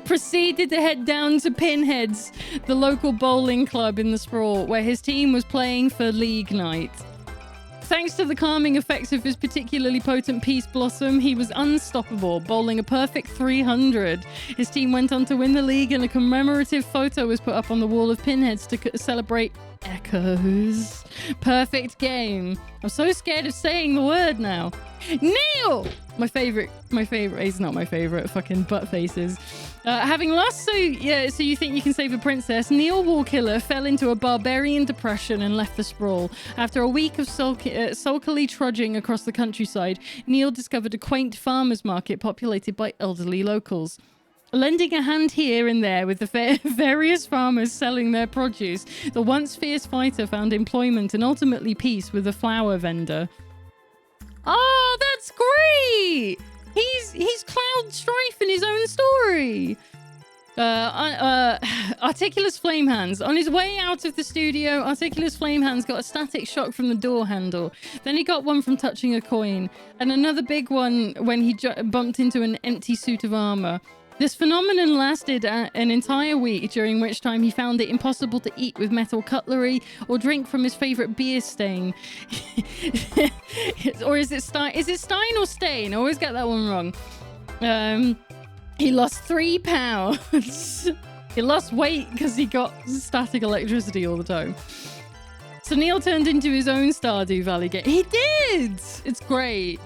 proceeded to head down to Pinhead's, the local bowling club in the Sprawl, where his team was playing for League Night. Thanks to the calming effects of his particularly potent Peace Blossom, he was unstoppable, bowling a perfect 300. His team went on to win the league, and a commemorative photo was put up on the wall of Pinhead's to celebrate Echoes. Perfect game. I'm so scared of saying the word now. Neil! My favorite, he's not my favorite, fucking butt faces. Having lost, so you think you can save a princess, Neil Warkiller fell into a barbarian depression and left the sprawl. After a week of sulkily trudging across the countryside, Neil discovered a quaint farmer's market populated by elderly locals. Lending a hand here and there with the various farmers selling their produce, the once fierce fighter found employment and ultimately peace with a flower vendor. Oh, that's great! He's Cloud Strife in his own story. Articulous Flamehands. On his way out of the studio, Articulous Flamehands got a static shock from the door handle. Then he got one from touching a coin, and another big one when he bumped into an empty suit of armor. This phenomenon lasted an entire week, during which time he found it impossible to eat with metal cutlery or drink from his favorite beer stain. Or is it Stein? Is it Stein or Stain? I always get that one wrong. He lost 3 pounds. He lost weight because he got static electricity all the time. So Neil turned into his own Stardew Valley game. He did! It's great.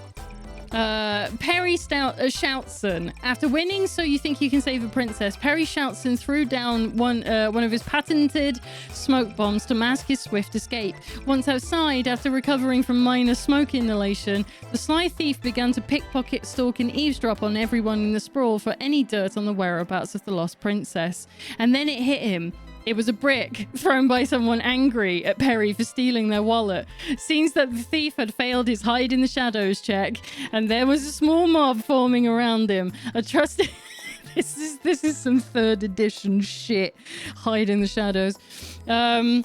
Perry Shoutson. After winning So You Think You Can Save a Princess, Perry Shoutson threw down one of his patented smoke bombs to mask his swift escape. Once outside, after recovering from minor smoke inhalation, the sly thief began to pickpocket, stalk, and eavesdrop on everyone in the sprawl for any dirt on the whereabouts of the lost princess. And then it hit him. It was a brick thrown by someone angry at Perry for stealing their wallet. Seems that the thief had failed his hide in the shadows check, and there was a small mob forming around him. A trusted... this is some 3rd edition shit. Hide in the shadows. There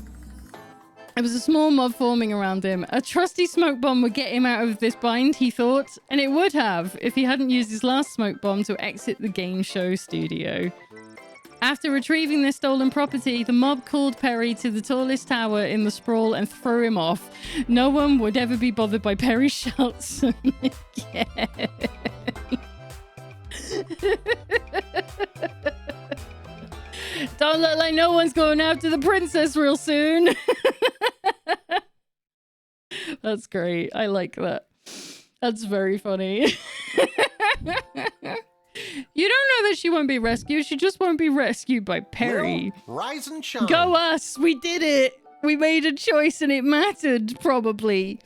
was a small mob forming around him. A trusty smoke bomb would get him out of this bind, he thought, and it would have if he hadn't used his last smoke bomb to exit the game show studio. After retrieving their stolen property, the mob called Perry to the tallest tower in the sprawl and threw him off. No one would ever be bothered by Perry Shoutson again. Don't look like no one's going after the princess real soon. That's great. I like that. That's very funny. You don't know that she won't be rescued. She just won't be rescued by Perry. Well, rise and shine. Go us. We did it. We made a choice and it mattered, probably.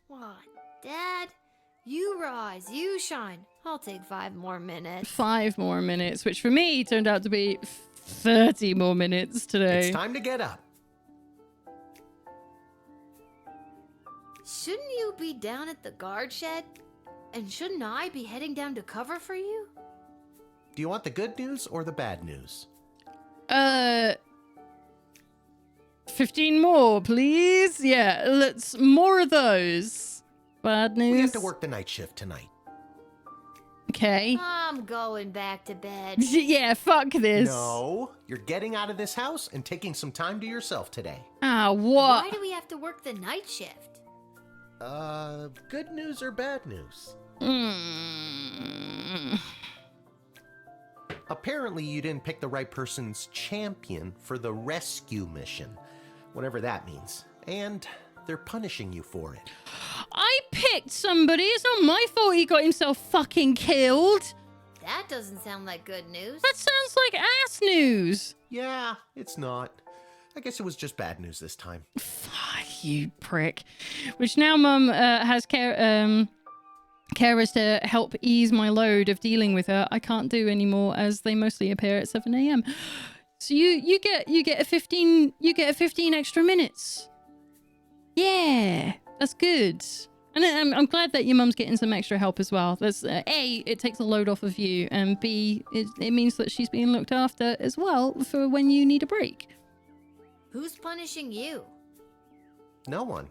What, Dad? You rise, you shine. I'll take 5 more minutes. 5 more minutes, which for me turned out to be 30 more minutes today. It's time to get up. Shouldn't you be down at the guard shed? And shouldn't I be heading down to cover for you? Do you want the good news or the bad news? 15 more, please. Yeah, let's more of those. Bad news. We have to work the night shift tonight. Okay. I'm going back to bed. Yeah, fuck this. No, you're getting out of this house and taking some time to yourself today. Ah, what? Why do we have to work the night shift? Good news or bad news? Apparently you didn't pick the right person's champion for the rescue mission, whatever that means. And they're punishing you for it. I picked somebody. It's not my fault he got himself fucking killed. That doesn't sound like good news. That sounds like ass news. Yeah, it's not. I guess it was just bad news this time. Fuck you, prick. Which now Mum has carers to help ease my load of dealing with her. I can't do anymore as they mostly appear at 7 a.m. So you get a 15 extra minutes. Yeah, that's good. And I'm glad that your mum's getting some extra help as well. That's A, it takes a load off of you, and B, it means that she's being looked after as well for when you need a break. Who's punishing you? No one.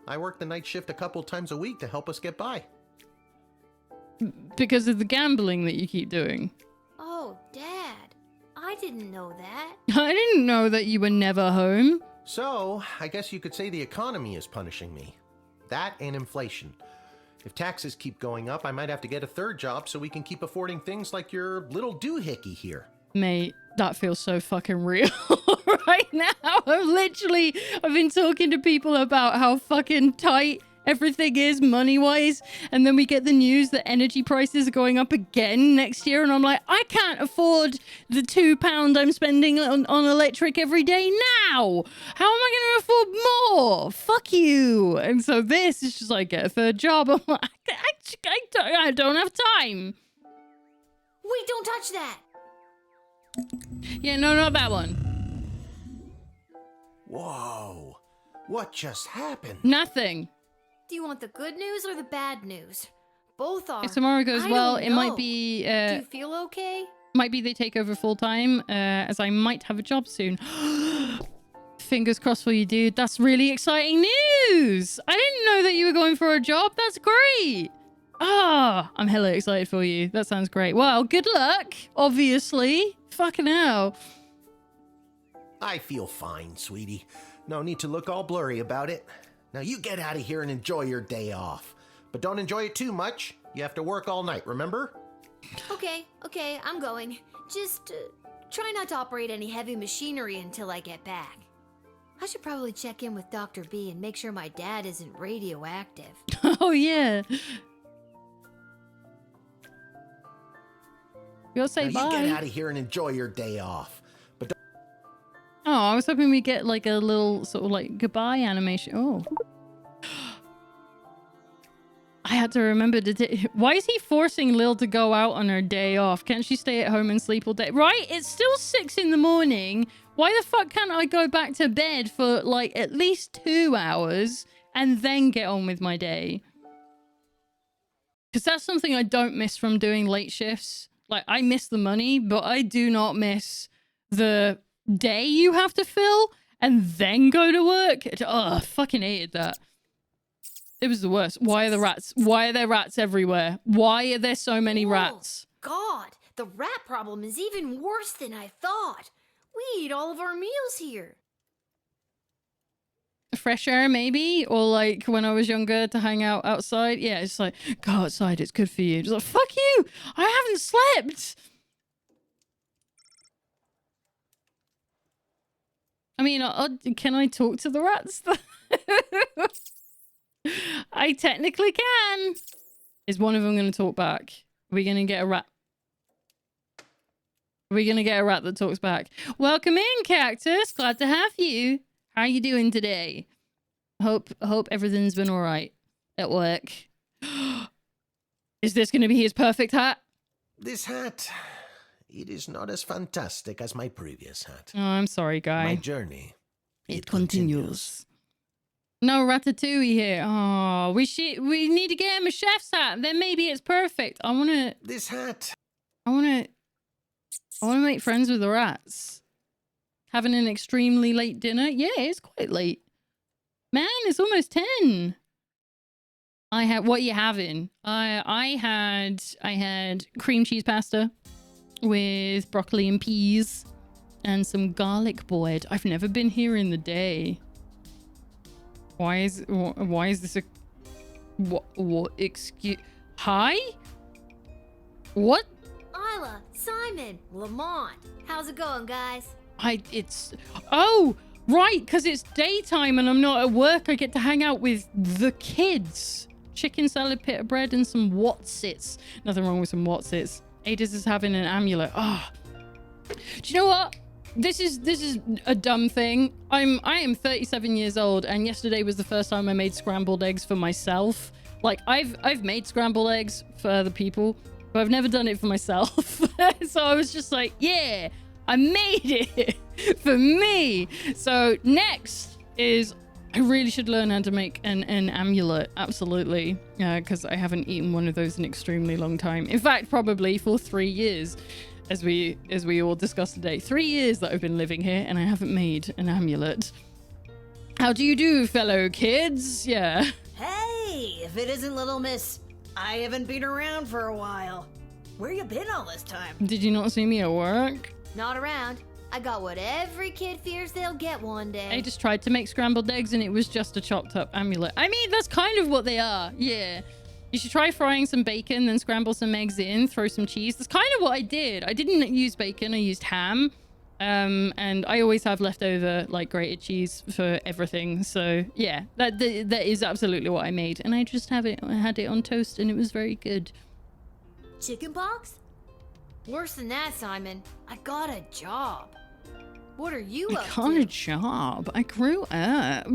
I work the night shift a couple times a week to help us get by. Because of the gambling that you keep doing. Oh, Dad. I didn't know that. I didn't know that you were never home. So, I guess you could say the economy is punishing me. That and inflation. If taxes keep going up, I might have to get a 3rd job so we can keep affording things like your little doohickey here. Mate, that feels so fucking real right now. I've been talking to people about how fucking tight everything is money-wise, and then we get the news that energy prices are going up again next year, and I'm like, I can't afford the £2 I'm spending on electric every day now. How am I going to afford more? Fuck you. And so this is just like, get a third job. I'm like, I don't have time. Wait, don't touch that. Yeah, no, not that one. Whoa. What just happened? Nothing. Do you want the good news or the bad news? Both are. If tomorrow goes I well, don't it might know. be... Do you feel okay? Might be they take over full time, as I might have a job soon. Fingers crossed for you, dude. That's really exciting news. I didn't know that you were going for a job. That's great. Ah, I'm hella excited for you. That sounds great. Well, good luck, obviously. Fucking hell. I feel fine, sweetie. No need to look all blurry about it. Now you get out of here and enjoy your day off. But don't enjoy it too much. You have to work all night, remember? Okay, I'm going. Just try not to operate any heavy machinery until I get back. I should probably check in with Dr. B and make sure my dad isn't radioactive. Oh, yeah. You'll say now bye. You get out of here and enjoy your day off. But don't... Oh, I was hoping we get like a little sort of like goodbye animation. Oh. I had to remember why is he forcing Lil to go out on her day off? Can't she stay at home and sleep all day? Right? It's still 6 in the morning. Why the fuck can't I go back to bed for like at least 2 hours and then get on with my day? Because that's something I don't miss from doing late shifts. Like, I miss the money, but I do not miss the day you have to fill and then go to work. Oh, I fucking hated that. It was the worst. Why are the rats? Why are there rats everywhere? Why are there so many rats? God, the rat problem is even worse than I thought. We eat all of our meals here. Fresh air, maybe? Or like when I was younger to hang out outside. Yeah, it's like, go outside, it's good for you. It's like, fuck you! I haven't slept! I mean, can I talk to the rats? I technically can. Is one of them going to talk back? Are we going to get a rat? Are we going to get a rat that talks back? Welcome in, Cactus. Glad to have you. How are you doing today? Hope everything's been all right at work. Is this going to be his perfect hat? This hat, it is not as fantastic as my previous hat. Oh, I'm sorry, guy. My journey, it continues. No Ratatouille here. Oh, we need to get him a chef's hat. Then maybe it's perfect. I want to... This hat. I want to make friends with the rats. Having an extremely late dinner? Yeah, it's quite late. Man, it's almost 10. What are you having? I had cream cheese pasta with broccoli and peas and some garlic bread. I've never been here in the day. Why is this a... What? Excuse... Hi? What? Isla, Simon, Lamont. How's it going, guys? Oh, right, because it's daytime and I'm not at work. I get to hang out with the kids. Chicken salad, pita bread, and some Wotsits. Nothing wrong with some Wotsits. Adis is having an amulet. Oh. Do you know what? This is a dumb thing. I am 37 years old, and yesterday was the first time I made scrambled eggs for myself. Like, I've made scrambled eggs for other people, but I've never done it for myself. So I was just like, yeah, I made it for me. So next is I really should learn how to make an amulet. Absolutely. Because I haven't eaten one of those in an extremely long time. In fact, probably for 3 years, as we all discussed today. 3 years that I've been living here and I haven't made an amulet. How do you do, fellow kids? Yeah. Hey, if it isn't Little Miss, I haven't been around for a while. Where you been all this time? Did you not see me at work? Not around. I got what every kid fears they'll get one day. I just tried to make scrambled eggs and it was just a chopped up amulet. I mean, that's kind of what they are. Yeah. You should try frying some bacon, then scramble some eggs in, throw some cheese. That's kind of what I did. I didn't use bacon, I used ham. And I always have leftover, like, grated cheese for everything. So, yeah, that is absolutely what I made. And I just had it on toast, and it was very good. Chicken pox? Worse than that, Simon. I got a job. What are you up to? I got a job. I grew up.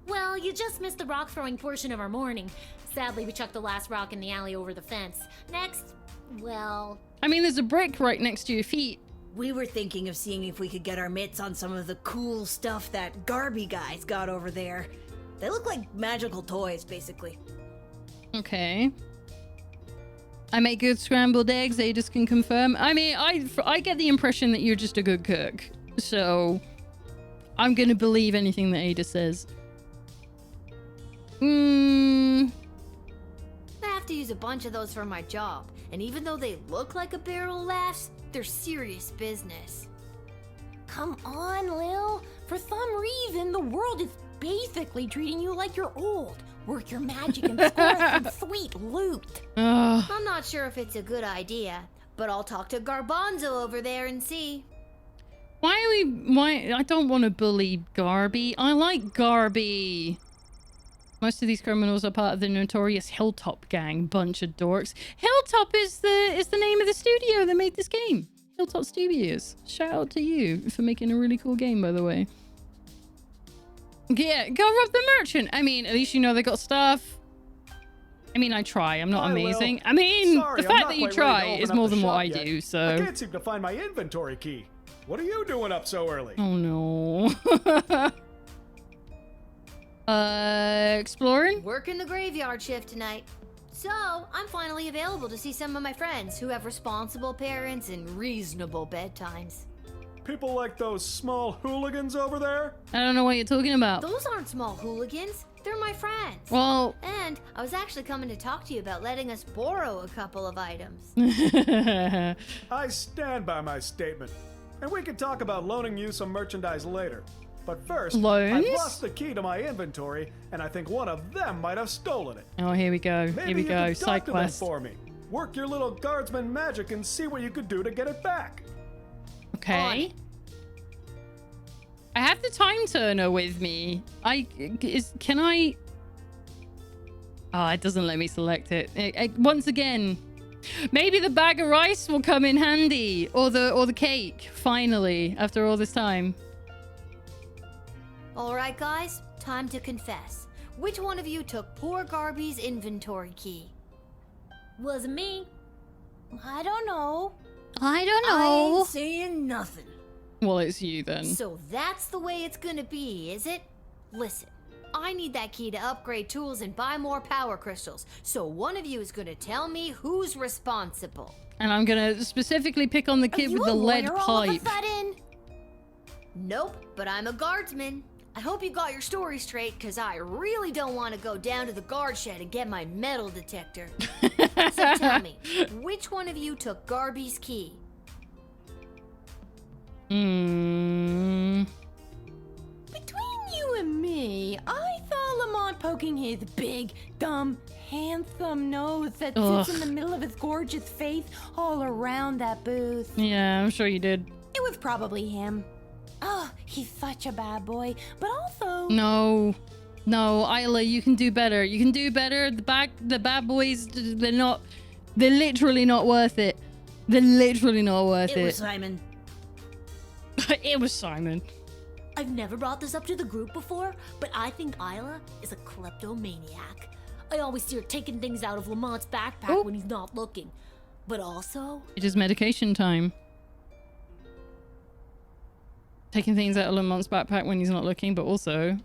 Well, you just missed the rock throwing portion of our morning. Sadly, we chucked the last rock in the alley over the fence. Next, well... I mean, there's a brick right next to your feet. We were thinking of seeing if we could get our mitts on some of the cool stuff that Garby guys got over there. They look like magical toys, basically. Okay. I make good scrambled eggs, Adis can confirm. I mean, I get the impression that you're just a good cook. So, I'm gonna believe anything that Adis says. I have to use a bunch of those for my job. And even though they look like a barrel of laughs, they're serious business. Come on, Lil. For some reason, the world is basically treating you like you're old. Work your magic and score some sweet loot. I'm not sure if it's a good idea, but I'll talk to Garbanzo over there and see. Why? I don't want to bully Garby. I like Garby. Most of these criminals are part of the notorious Hilltop gang, bunch of dorks. Hilltop is the name of the studio that made this game. Hilltop Studios. Shout out to you for making a really cool game, by the way. Yeah, go rob the merchant. I mean, at least you know they got stuff. I mean, I try. I'm not amazing. I mean, Sorry, the fact that you try is more than what I do, so... I can't seem to find my inventory key. What are you doing up so early? Oh, no. Exploring? Working the graveyard shift tonight. So, I'm finally available to see some of my friends who have responsible parents and reasonable bedtimes. People like those small hooligans over there? I don't know what you're talking about. Those aren't small hooligans. They're my friends. Well... And I was actually coming to talk to you about letting us borrow a couple of items. I stand by my statement. And we can talk about loaning you some merchandise later. But first, Loans? I've lost the key to my inventory, and I think one of them might have stolen it. Oh, here we go. Maybe Here we you go. could Side talk to them quest. for me. Work your little guardsman magic and see what you could do to get it back. Okay. I have the time turner with me. Can I? Oh, it doesn't let me select it. Once again, maybe the bag of rice will come in handy, or the cake. Finally, after all this time. All right, guys, time to confess. Which one of you took poor Garby's inventory key? Wasn't me. I don't know. I don't I know. ain't saying nothing. Well, it's you then. So that's the way it's gonna be, is it? Listen, I need that key to upgrade tools and buy more power crystals. So one of you is gonna tell me who's responsible. And I'm gonna specifically pick on the kid with the lead pipe. Nope, but I'm a guardsman. I hope you got your story straight, because I really don't want to go down to the guard shed and get my metal detector. So tell me, which one of you took Garby's key? Between you and me, I thought Lamont poking his big, dumb, handsome nose that sits in the middle of his gorgeous face all around that booth. Yeah, I'm sure you did. It was probably him. Oh, he's such a bad boy, but also... No, Isla, you can do better. You can do better. The bad boys, they're literally not worth it. They're literally not worth it. It was Simon. It was Simon. I've never brought this up to the group before, but I think Isla is a kleptomaniac. I always see her taking things out of Lamont's backpack when he's not looking. But also... It is medication time. Taking things out of Lamont's backpack when he's not looking, but also...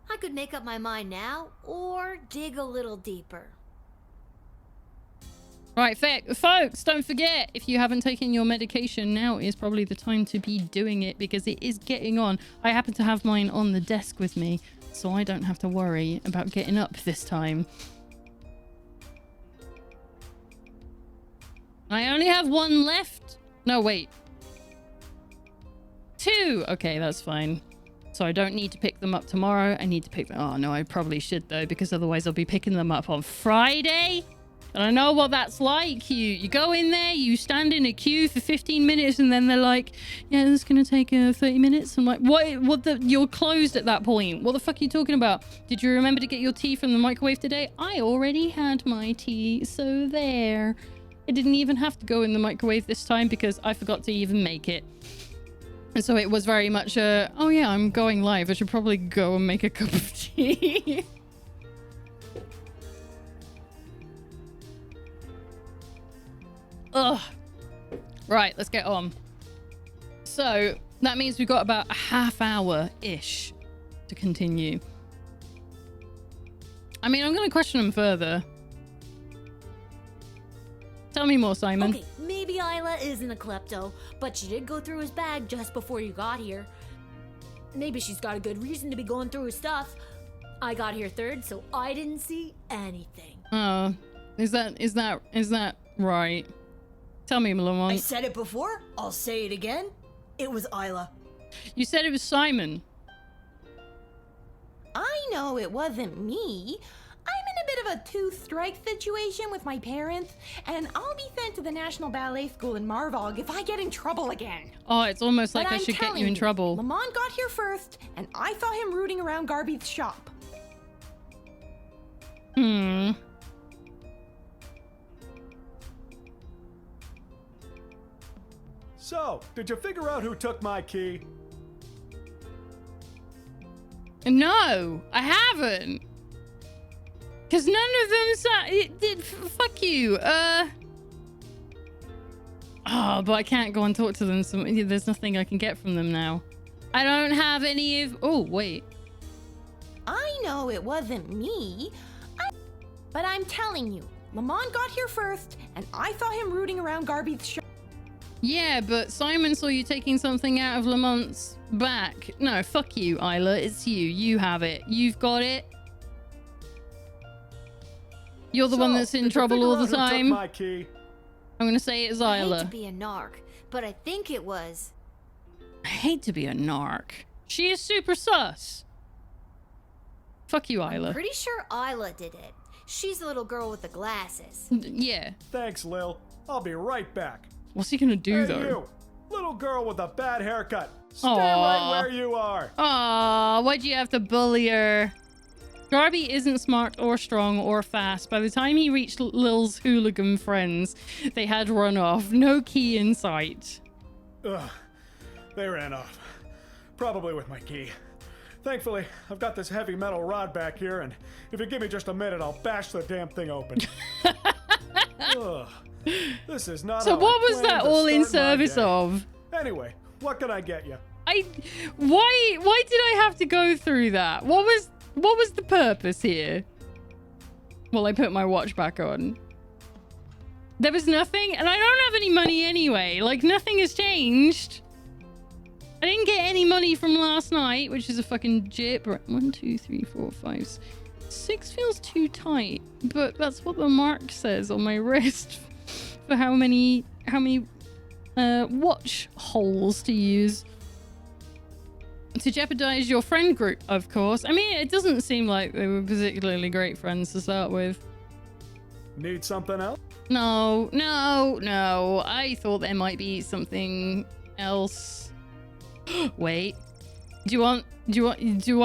I could make up my mind now, or dig a little deeper. Right, folks, don't forget, if you haven't taken your medication, now is probably the time to be doing it, because it is getting on. I happen to have mine on the desk with me, so I don't have to worry about getting up this time. I only have one left. No, wait. 2. Okay, that's fine. So I don't need to pick them up tomorrow. I need to pick them... Oh, no, I probably should, though, because otherwise I'll be picking them up on Friday. And I know what that's like. You go in there, you stand in a queue for 15 minutes, and then they're like, yeah, this is going to take 30 minutes. I'm like, you're closed at that point. What the fuck are you talking about? Did you remember to get your tea from the microwave today? I already had my tea, so there. I didn't even have to go in the microwave this time because I forgot to even make it. And so it was very much oh yeah, I'm going live. I should probably go and make a cup of tea. Ugh. Right, let's get on. So that means we've got about a half hour-ish to continue. I mean, I'm going to question them further. Tell me more, Simon. Okay, maybe Isla isn't a klepto, but she did go through his bag just before you got here. Maybe she's got a good reason to be going through his stuff. I got here third, so I didn't see anything. Oh, is that right? Tell me, Lamont. I said it before. I'll say it again. It was Isla. You said it was Simon. I know it wasn't me. I'm in a bit of a two-strike situation with my parents, and I'll be sent to the National Ballet School in Marvog if I get in trouble again. Oh, it's almost like I should get you in trouble. Lamont got here first, and I saw him rooting around Garby's shop. So, did you figure out who took my key? No, I haven't. Because none of them fuck you. Oh, but I can't go and talk to them. So there's nothing I can get from them now. I don't have any of... Oh, wait. I know it wasn't me. But I'm telling you, Lamont got here first, and I saw him rooting around Garby's shop. Yeah, but Simon saw you taking something out of Lamont's back. No, fuck you, Isla. It's you. You have it. You've got it. You're the one that's in trouble all the time. My key? I'm gonna say it's Isla. I hate to be a narc, but I think it was. I hate to be a narc. She is super sus. Fuck you, Isla. I'm pretty sure Isla did it. She's the little girl with the glasses. Yeah. Thanks, Lil. I'll be right back. What's he gonna do, hey, though? You, little girl with a bad haircut. Stay Aww. right where you are. Aw, why'd you have to bully her? Garby isn't smart or strong or fast. By the time he reached Lil's hooligan friends, they had run off. No key in sight. Ugh, they ran off. Probably with my key. Thankfully, I've got this heavy metal rod back here, and if you give me just a minute, I'll bash the damn thing open. Ugh, this is not. So what was that all in service of? Anyway, what can I get you? Why did I have to go through that? What was the purpose here? Well, I put my watch back on. There was nothing, and I don't have any money anyway. Like, nothing has changed. I didn't get any money from last night, which is a fucking jip. Right, 1, 2, 3, 4, 5, 6 feels too tight, but that's what the mark says on my wrist for how many watch holes to use. To jeopardize your friend group, of course. I mean, it doesn't seem like they were particularly great friends to start with. Need something else? No. I thought there might be something else. Wait. Do I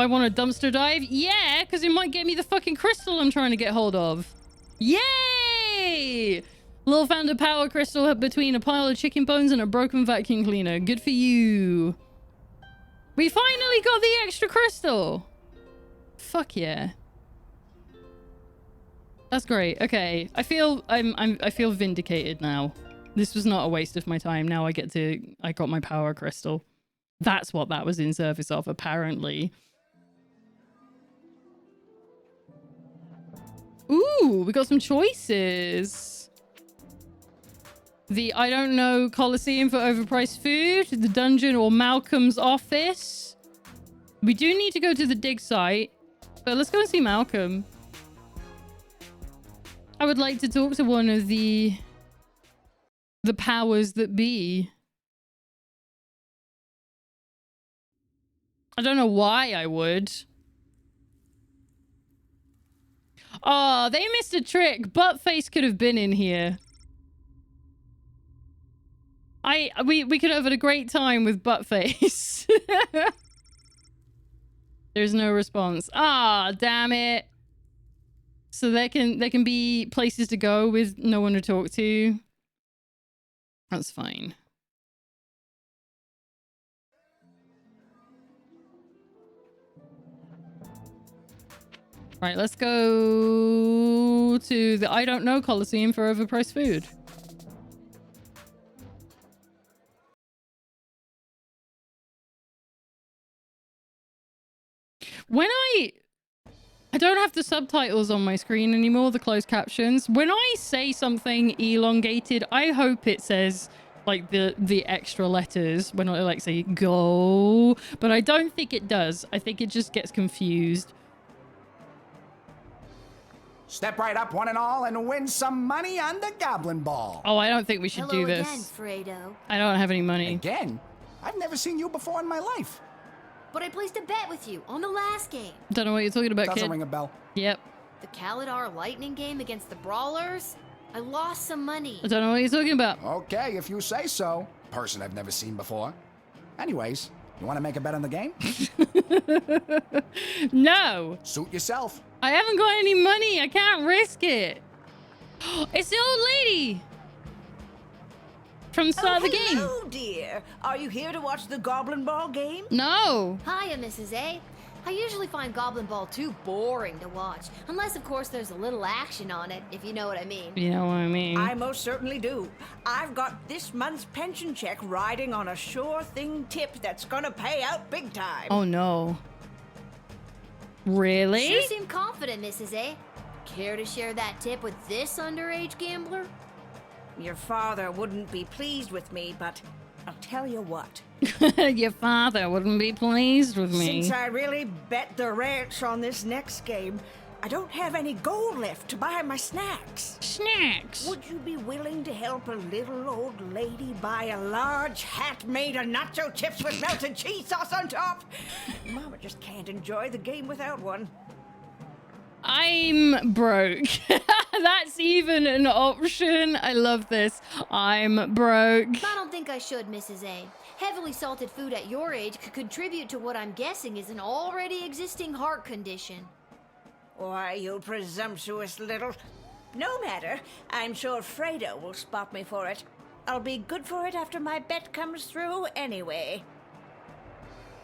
want a dumpster dive? Yeah, because it might get me the fucking crystal I'm trying to get hold of. Yay! Lil found a power crystal between a pile of chicken bones and a broken vacuum cleaner. Good for you. We finally got the extra crystal. Fuck yeah. That's great. Okay. I feel vindicated now. This was not a waste of my time. Now I got my power crystal. That's what that was in service of, apparently. Ooh, we got some choices. The I don't know Coliseum for overpriced food, the dungeon, or Malcolm's office. We do need to go to the dig site, but let's go and see Malcolm. I would like to talk to one of the powers that be. I don't know why I would. Oh, they missed a trick. Buttface could have been in here. We could have had a great time with Buttface. There's no response. Ah, damn it. So there can be places to go with no one to talk to. That's fine. Right, let's go to the I Don't Know Coliseum for overpriced food. When I don't have the subtitles on my screen anymore, the closed captions. When I say something elongated, I hope it says like the extra letters when I like say go, but I don't think it does. I think it just gets confused. Step right up, one and all, and win some money on the Goblin Ball. Oh, I don't think we should do this. Again, Fredo. I don't have any money. Again? I've never seen you before in my life. But I placed a bet with you on the last game. Don't know what you're talking about, Doesn't kid. ring a bell. Yep. The Kaladar Lightning game against the Brawlers? I lost some money. I don't know what you're talking about. Okay, if you say so. Person I've never seen before. Anyways, you want to make a bet on the game? No. Suit yourself. I haven't got any money. I can't risk it. It's the old lady from the start of the game. Hello, dear. Are you here to watch the Goblin Ball game? No. Hiya, Mrs. A. I usually find Goblin Ball too boring to watch. Unless, of course, there's a little action on it, if you know what I mean. You know what I mean. I most certainly do. I've got this month's pension check riding on a sure thing tip that's gonna pay out big time. Oh, no. Really? Sure seem confident, Mrs. A. Care to share that tip with this underage gambler? Your father wouldn't be pleased with me, but I'll tell you what. Your father wouldn't be pleased with me. Since I really bet the ranch on this next game, I don't have any gold left to buy my snacks. Snacks? Would you be willing to help a little old lady buy a large hat made of nacho chips with melted cheese sauce on top? Mama just can't enjoy the game without one. I'm broke. That's even an option. I love this. I'm broke. I don't think I should, Mrs. A. Heavily salted food at your age could contribute to what I'm guessing is an already existing heart condition. Why, you presumptuous little... No matter. I'm sure Fredo will spot me for it. I'll be good for it after my bet comes through anyway.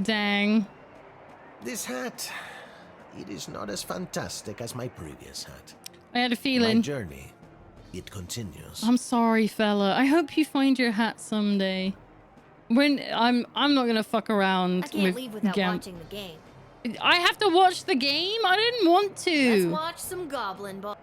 Dang. This hat, it is not as fantastic as my previous hat. I had a feeling. My journey, it continues. I'm sorry, fella. I hope you find your hat someday. When I'm not gonna fuck around. I can't leave without watching the game. I have to watch the game? I didn't want to. Let's watch some Goblin Ball.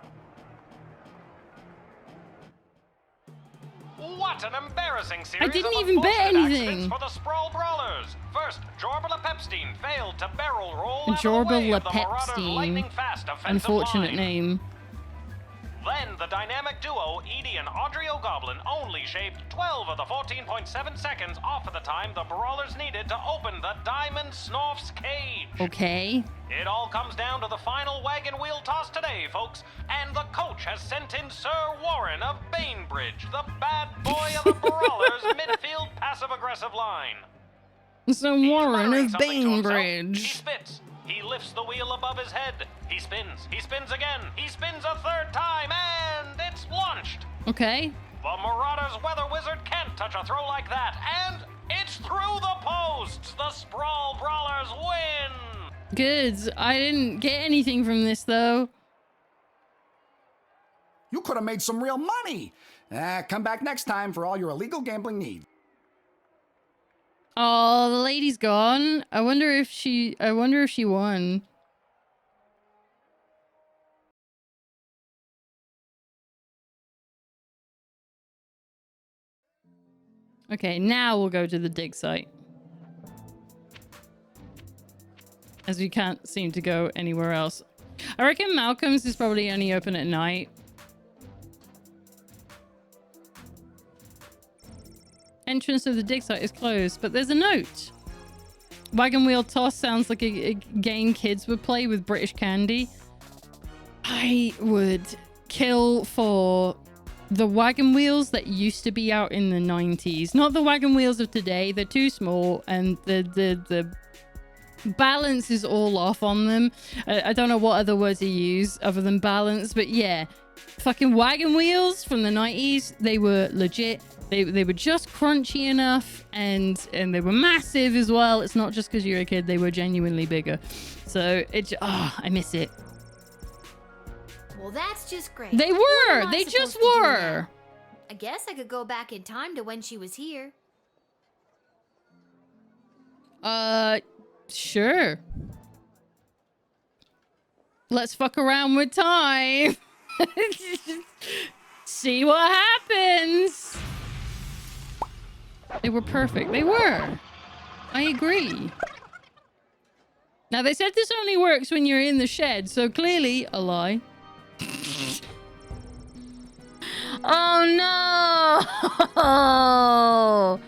What an embarrassing series I didn't of even bet unfortunate anything. accidents for the Sprawl Brawlers. First, Jorbala Pepstein failed to barrel roll out of the way Jorbala of the Marauders' Pepstein. lightning fast offensive Unfortunate line. name. Then the dynamic duo, Edie and Audrey O'Goblin, only shaved 12 of the 14.7 seconds off of the time the Brawlers needed to open the Diamond Snorf's cage. Okay. It all comes down to the final wagon wheel toss today, folks, and the coach has sent in Sir Warren of Bainbridge, the bad boy of the Brawlers' midfield passive-aggressive line. So Warren of Something to himself. He Bainbridge. spits. He lifts the wheel above his head. He spins. He spins again. He spins a third time, and it's launched. Okay. The Marauders' weather wizard can't touch a throw like that, and it's through the posts. The Sprawl Brawlers win. Good. I didn't get anything from this though. You could have made some real money. Come back next time for all your illegal gambling needs. Oh, the lady's gone. I wonder if she won. Okay, now we'll go to the dig site. As we can't seem to go anywhere else. I reckon Malcolm's is probably only open at night. Entrance to the dig site is closed, but there's a note. Wagon wheel toss sounds like a game kids would play with British candy. I would kill for the wagon wheels that used to be out in the 90s. Not the wagon wheels of today. They're too small and the balance is all off on them. I don't know what other words to use other than balance, but yeah. Fucking wagon wheels from the 90s. They were legit. They were just crunchy enough and they were massive as well. It's not just because you're a kid. They were genuinely bigger. So I miss it. Well, that's just great. They were. They just were. I guess I could go back in time to when she was here. Sure. Let's fuck around with time. See what happens. They were perfect. They were. I agree. Now, they said this only works when you're in the shed, so clearly a lie. Oh, no.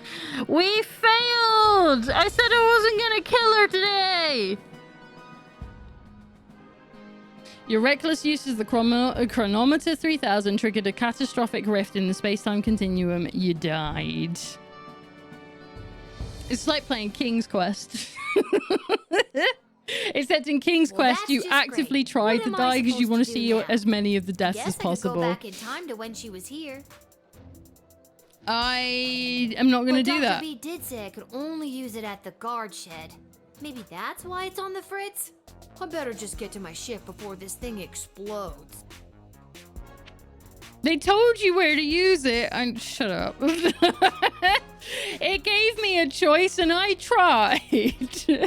We failed. I said I wasn't going to kill her today. Your reckless use of the chronometer 3000 triggered a catastrophic rift in the space-time continuum. You died. It's like playing King's Quest. Except in King's Quest, you actively try to die because you want to see as many of the deaths as possible. I could go back in time to when she was here. I am not going to do that. Dr. B did say I could only use it at the guard shed. Maybe that's why it's on the fritz? I better just get to my ship before this thing explodes. They told you where to use it. Shut up. It gave me a choice and I tried.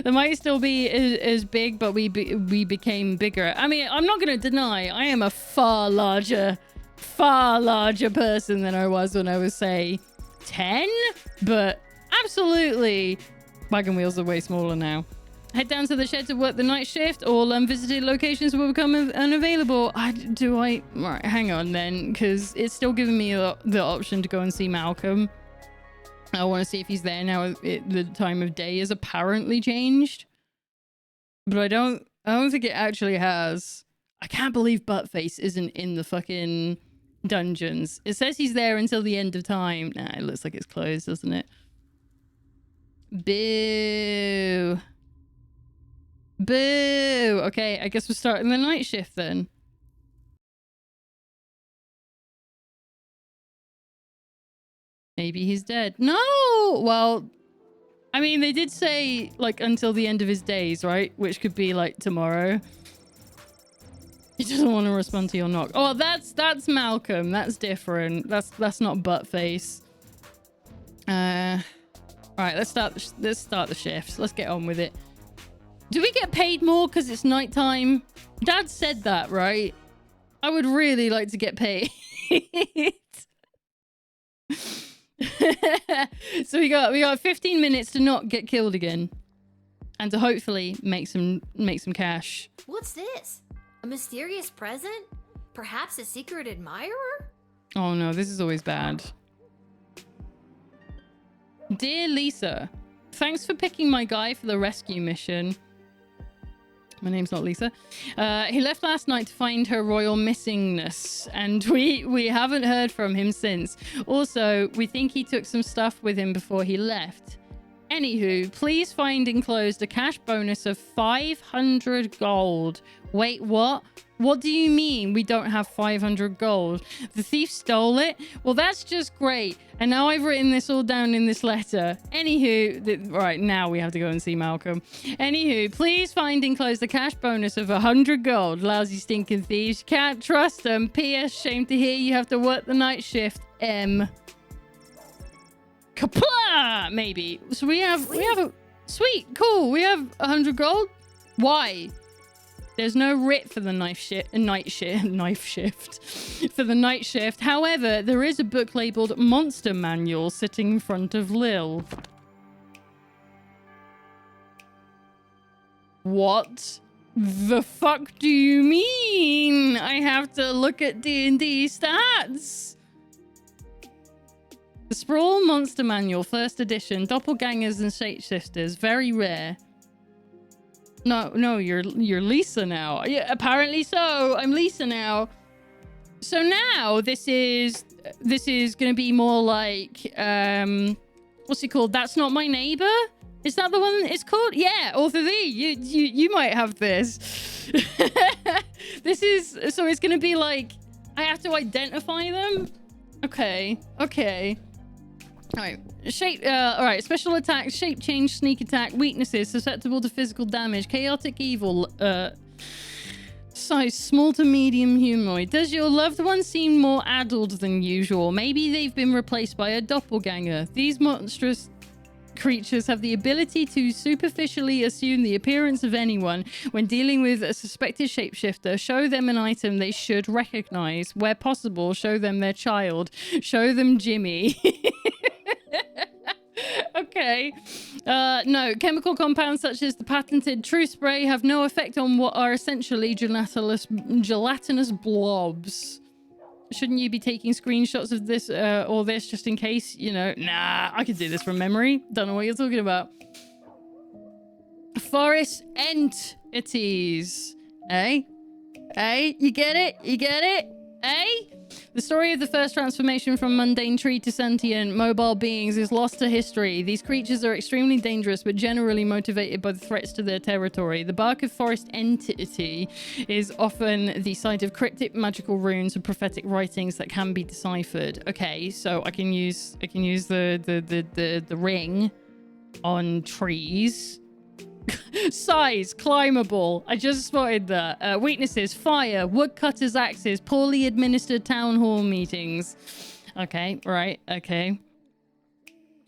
They might still be as big, but we became bigger. I mean, I'm not going to deny I am a far larger person than I was when I was, say, 10. But absolutely, wagon wheels are way smaller now. Head down to the shed to work the night shift. All unvisited locations will become unavailable. Right, hang on then, because it's still giving me the option to go and see Malcolm. I want to see if he's there now. The time of day is apparently changed, but I don't think it actually has. I can't believe Buttface isn't in the fucking dungeons. It says he's there until the end of time. Nah, it looks like it's closed, doesn't it? Boo. Boo. Okay, I guess we're starting the night shift then. Maybe he's dead. No! Well, I mean, they did say, like, until the end of his days, right? Which could be, like, tomorrow. He doesn't want to respond to your knock. Oh, that's Malcolm. That's different. That's not Buttface. Alright, let's start the shift. Let's get on with it. Do we get paid more because it's nighttime? Dad said that, right? I would really like to get paid. So we got 15 minutes to not get killed again, and to hopefully make some cash. What's this? A mysterious present? Perhaps a secret admirer? Oh no, this is always bad. Dear Lisa, thanks for picking my guy for the rescue mission. My name's not Lisa. He left last night to find her royal missingness, and we haven't heard from him since. Also, we think he took some stuff with him before he left. Anywho, please find enclosed a cash bonus of 500 gold. Wait, what? What do you mean we don't have 500 gold? The thief stole it? Well, that's just great. And now I've written this all down in this letter. Anywho, right, now we have to go and see Malcolm. Anywho, please find enclosed a cash bonus of 100 gold. Lousy stinking thieves. Can't trust them. P.S. Shame to hear you have to work the night shift. M. Kapla! Maybe. So we have a... Sweet, cool. We have 100 gold. Why? There's no writ for the night shift. For the night shift. However, there is a book labeled Monster Manual sitting in front of Lil. What the fuck do you mean? I have to look at D&D stats. The Sprawl Monster Manual, first edition. Doppelgangers and shapeshifters. Very rare. No, you're Lisa now. Yeah, apparently so. I'm Lisa now. So now this is gonna be more like what's it called? That's Not My Neighbor? Is that the one it's called? Yeah, Author V, you might have this. This is so it's gonna be like I have to identify them. Okay. Alright. Alright, special attacks, shape change, sneak attack, weaknesses, susceptible to physical damage, chaotic evil, size small to medium humanoid. Does your loved one seem more addled than usual? Maybe they've been replaced by a doppelganger. These monstrous creatures have the ability to superficially assume the appearance of anyone. When dealing with a suspected shapeshifter, show them an item they should recognize. Where possible, show them their child. Show them Jimmy. Okay. No, chemical compounds such as the patented True Spray have no effect on what are essentially gelatinous blobs. Shouldn't you be taking screenshots of this or this just in case? You know, nah, I can do this from memory. Don't know what you're talking about. Forest entities. Eh? You get it? The story of the first transformation from mundane tree to sentient, mobile beings is lost to history. These creatures are extremely dangerous, but generally motivated by the threats to their territory. The bark of forest entity is often the site of cryptic magical runes and prophetic writings that can be deciphered. Okay, so I can use the ring on trees. Size, climbable. I just spotted that. Weaknesses, fire, woodcutter's axes, poorly administered town hall meetings. Okay, right, okay.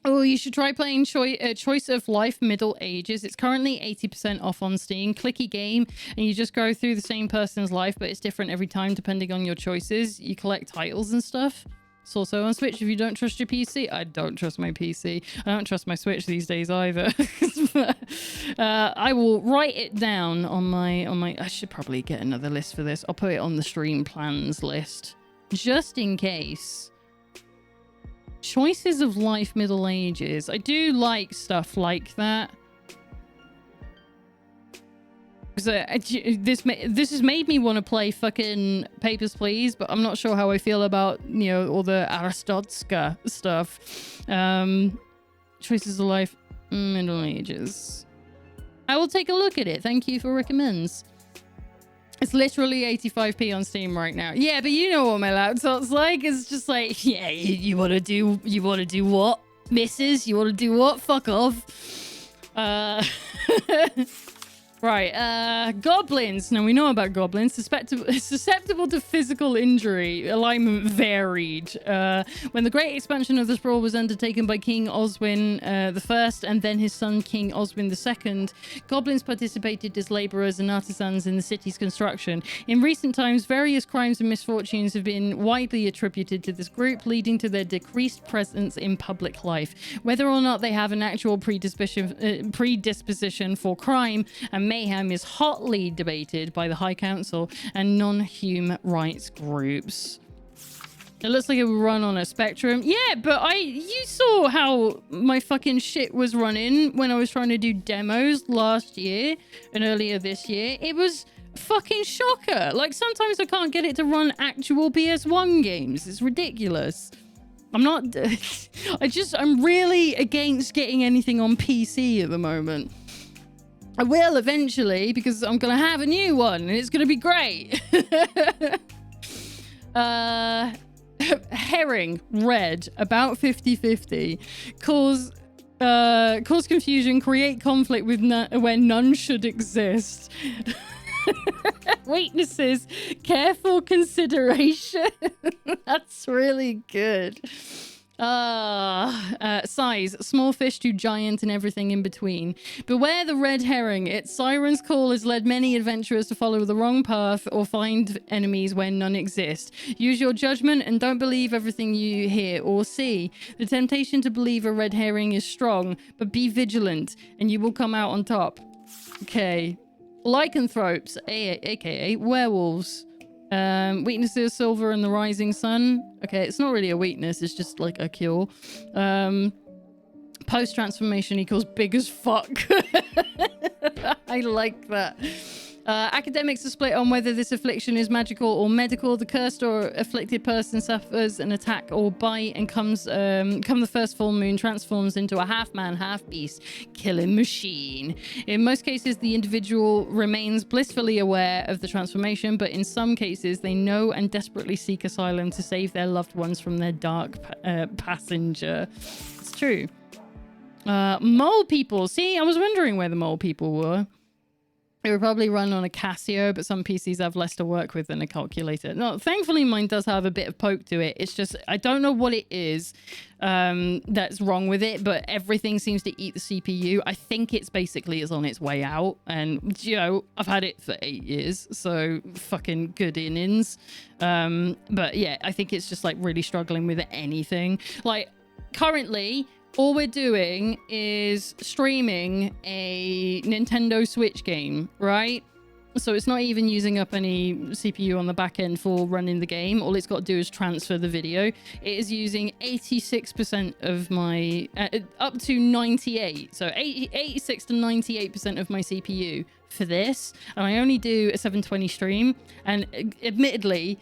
Oh, you should try playing Choice of Life Middle Ages. It's currently 80% off on Steam. Clicky game, and you just go through the same person's life, but it's different every time depending on your choices. You collect titles and stuff. It's also on Switch if you don't trust your PC. I don't trust my PC. I don't trust my Switch these days either. I will write it down on my... I should probably get another list for this. I'll put it on the stream plans list. Just in case. Choices of Life Middle Ages. I do like stuff like that. This has made me want to play fucking Papers, Please, but I'm not sure how I feel about, you know, all the Aristotska stuff. Choices of Life, Middle Ages. I will take a look at it. Thank you for recommends. It's literally 85p on Steam right now. Yeah, but you know what my laptop's like. It's just like, yeah, you want to do what, missus? You want to do what? Fuck off. Right, goblins. Now we know about goblins. Susceptible to physical injury. Alignment varied. When the great expansion of the sprawl was undertaken by King Oswin I and then his son King Oswin II, goblins participated as laborers and artisans in the city's construction. In recent times, various crimes and misfortunes have been widely attributed to this group, leading to their decreased presence in public life. Whether or not they have an actual predisposition for crime and mayhem is hotly debated by the High Council and non-human rights groups. It looks like it would run on a spectrum. Yeah, but you saw how my fucking shit was running when I was trying to do demos last year and earlier this year. It was fucking shocker. Like, sometimes I can't get it to run actual PS1 games. It's ridiculous. I'm not... I'm really against getting anything on PC at the moment. I will eventually, because I'm going to have a new one and it's going to be great. Herring, red, about 50-50. Cause confusion, create conflict with where none should exist. Weaknesses, careful consideration. That's really good. Size, small fish to giant and everything in between. Beware the red herring. Its siren's call has led many adventurers to follow the wrong path or find enemies where none exist. Use your judgment and don't believe everything you hear or see. The temptation to believe a red herring is strong, but be vigilant and you will come out on top. Okay. Lycanthropes, aka werewolves. Weaknesses, silver and the rising sun. Okay, it's not really a weakness, it's just like a cure. Post-transformation equals big as fuck. I like that. Academics are split on whether this affliction is magical or medical. The cursed or afflicted person suffers an attack or bite and come the first full moon, transforms into a half-man, half-beast killing machine. In most cases, the individual remains blissfully aware of the transformation, but in some cases, they know and desperately seek asylum to save their loved ones from their dark passenger. It's true. Mole people. See, I was wondering where the mole people were. It would probably run on a Casio, but some PCs have less to work with than a calculator. No, thankfully mine does have a bit of poke to it. It's just, I don't know what it is that's wrong with it, but everything seems to eat the CPU. I think it's basically is on its way out. And, you know, I've had it for 8 years, so fucking good innings. But yeah, I think it's just like really struggling with anything. Like, currently... all we're doing is streaming a Nintendo Switch game, right? So it's not even using up any CPU on the back end for running the game. All it's got to do is transfer the video. It is using 86% of my... up to 98. So 86 to 98% of my CPU for this. And I only do a 720 stream. And admittedly,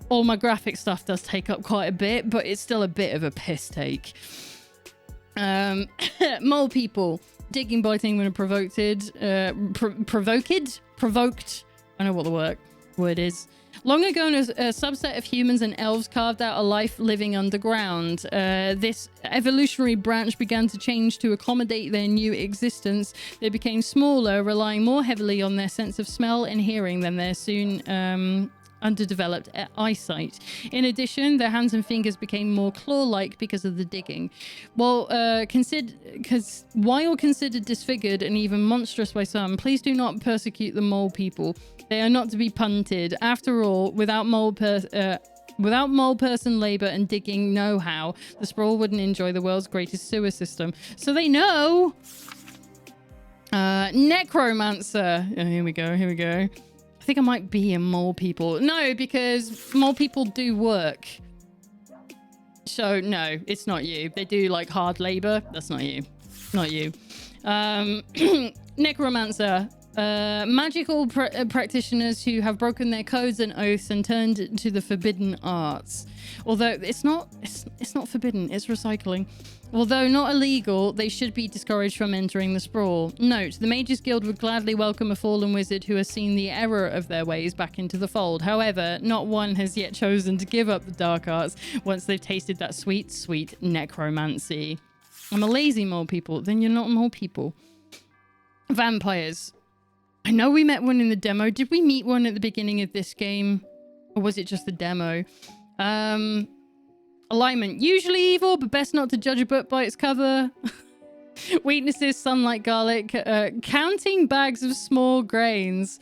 all my graphic stuff does take up quite a bit, but it's still a bit of a piss take. Mole people. Digging, biting when provoked. Provoked. I know what the word is. Long ago, a subset of humans and elves carved out a life living underground. This evolutionary branch began to change to accommodate their new existence. They became smaller, relying more heavily on their sense of smell and hearing than their soon underdeveloped eyesight. In addition, their hands and fingers became more claw-like because of the digging. While considered disfigured and even monstrous by some, please do not persecute the mole people. They are not to be punted. After all, without mole person labor and digging know-how, the sprawl wouldn't enjoy the world's greatest sewer system. So they know. Necromancer. Oh, here we go. I think I might be a mole people. No, because mole people do work. So no, it's not you. They do like hard labor. That's not you. Not you. Necromancer. Magical practitioners who have broken their codes and oaths and turned to the forbidden arts. Although it's not forbidden, it's recycling. Although not illegal, they should be discouraged from entering the sprawl. Note, the Mages Guild would gladly welcome a fallen wizard who has seen the error of their ways back into the fold. However, not one has yet chosen to give up the dark arts once they've tasted that sweet, sweet necromancy. I'm a lazy mole people. Then you're not mole people. Vampires. I know we met one in the demo. Did we meet one at the beginning of this game? Or was it just the demo? Alignment. Usually evil, but best not to judge a book by its cover. Weaknesses, sunlight, garlic. Counting bags of small grains.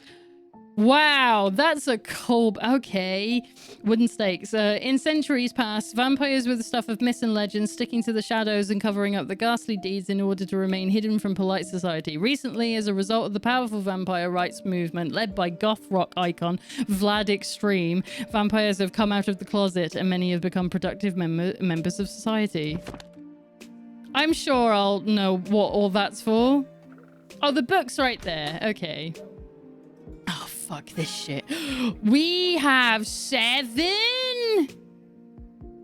Wow, that's a cool... Okay. Wooden stakes. In centuries past, vampires were the stuff of myth and legend, sticking to the shadows and covering up the ghastly deeds in order to remain hidden from polite society. Recently, as a result of the powerful vampire rights movement led by goth rock icon Vlad Extreme, vampires have come out of the closet and many have become productive members of society. I'm sure I'll know what all that's for. Oh, the book's right there. Okay. Oh, fuck this shit. We have 7.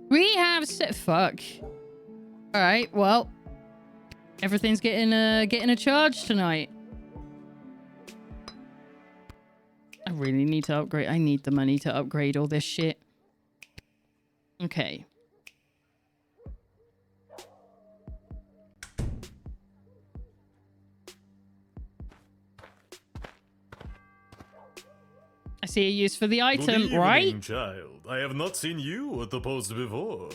We have fuck. All right. Well, everything's getting a charge tonight. I really need to upgrade. I need the money to upgrade all this shit. Okay. I see a use for the item, Good evening, right? Child. I have not seen you at the post before.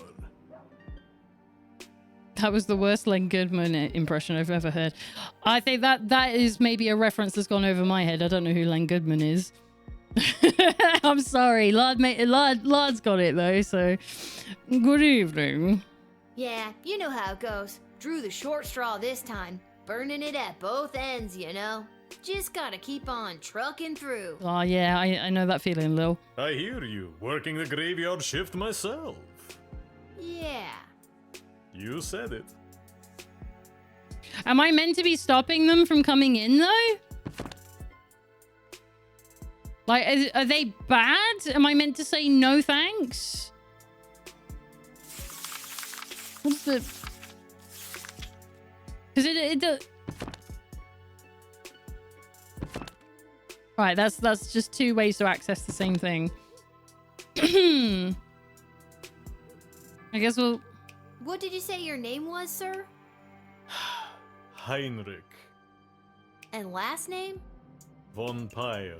That was the worst Len Goodman impression I've ever heard. I think that is maybe a reference that's gone over my head. I don't know who Len Goodman is. I'm sorry. Lard's got it though, so good evening. Yeah, you know how it goes. Drew the short straw this time. Burning it at both ends, you know? Just gotta keep on trucking through. Oh yeah, I know that feeling, Lil. I hear you. Working the graveyard shift myself. Yeah. You said it. Am I meant to be stopping them from coming in, though? Like, are they bad? Am I meant to say no thanks? What's the... Because it does... Right, that's just two ways to access the same thing. I guess we'll... What did you say your name was, sir? Heinrich And last name? von Pyre.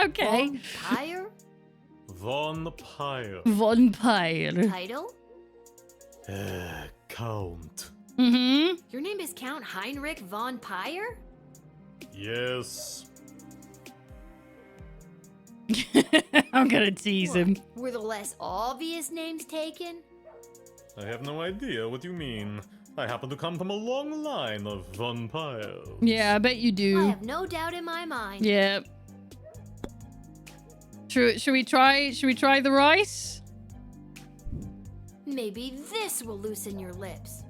Okay. Von Pyre? Von Pyre. Von Pyre. Title? Count. Mm-hmm. Your name is Count Heinrich von Pyre? Yes. I'm gonna tease him. Were the less obvious names taken? I have no idea what you mean. I happen to come from a long line of von Pyre. Yeah, I bet you do. I have no doubt in my mind. Yeah. Should we try the rice? Maybe this will loosen your lips.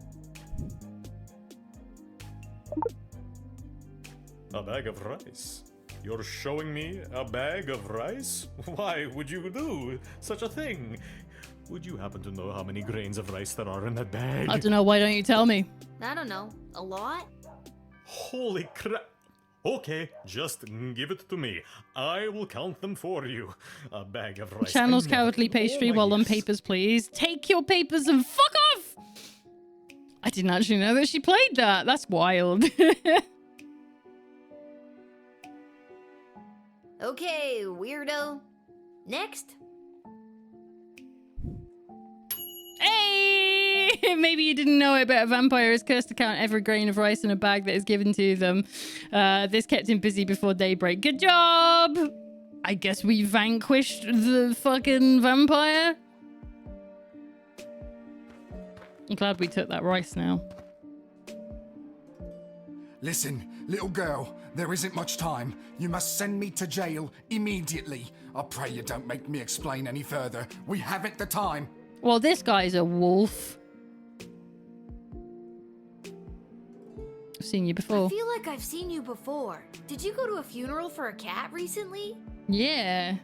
A bag of rice? You're showing me a bag of rice? Why would you do such a thing? Would you happen to know how many grains of rice there are in that bag? I don't know. Why don't you tell me? I don't know. A lot? Holy crap. Okay, just give it to me. I will count them for you. A bag of rice. Channel's cowardly pastry while on papers, please. Take your papers and fuck off! I didn't actually know that she played that. That's wild. Okay, weirdo. Next. Hey! Maybe you didn't know it, but a vampire is cursed to count every grain of rice in a bag that is given to them. This kept him busy before daybreak. Good job! I guess we vanquished the fucking vampire. I'm glad we took that rice now. Listen, little girl, there isn't much time. You must send me to jail immediately. I pray you don't make me explain any further. We haven't the time. Well, this guy's a wolf. I've seen you before. I feel like I've seen you before. Did you go to a funeral for a cat recently? Yeah.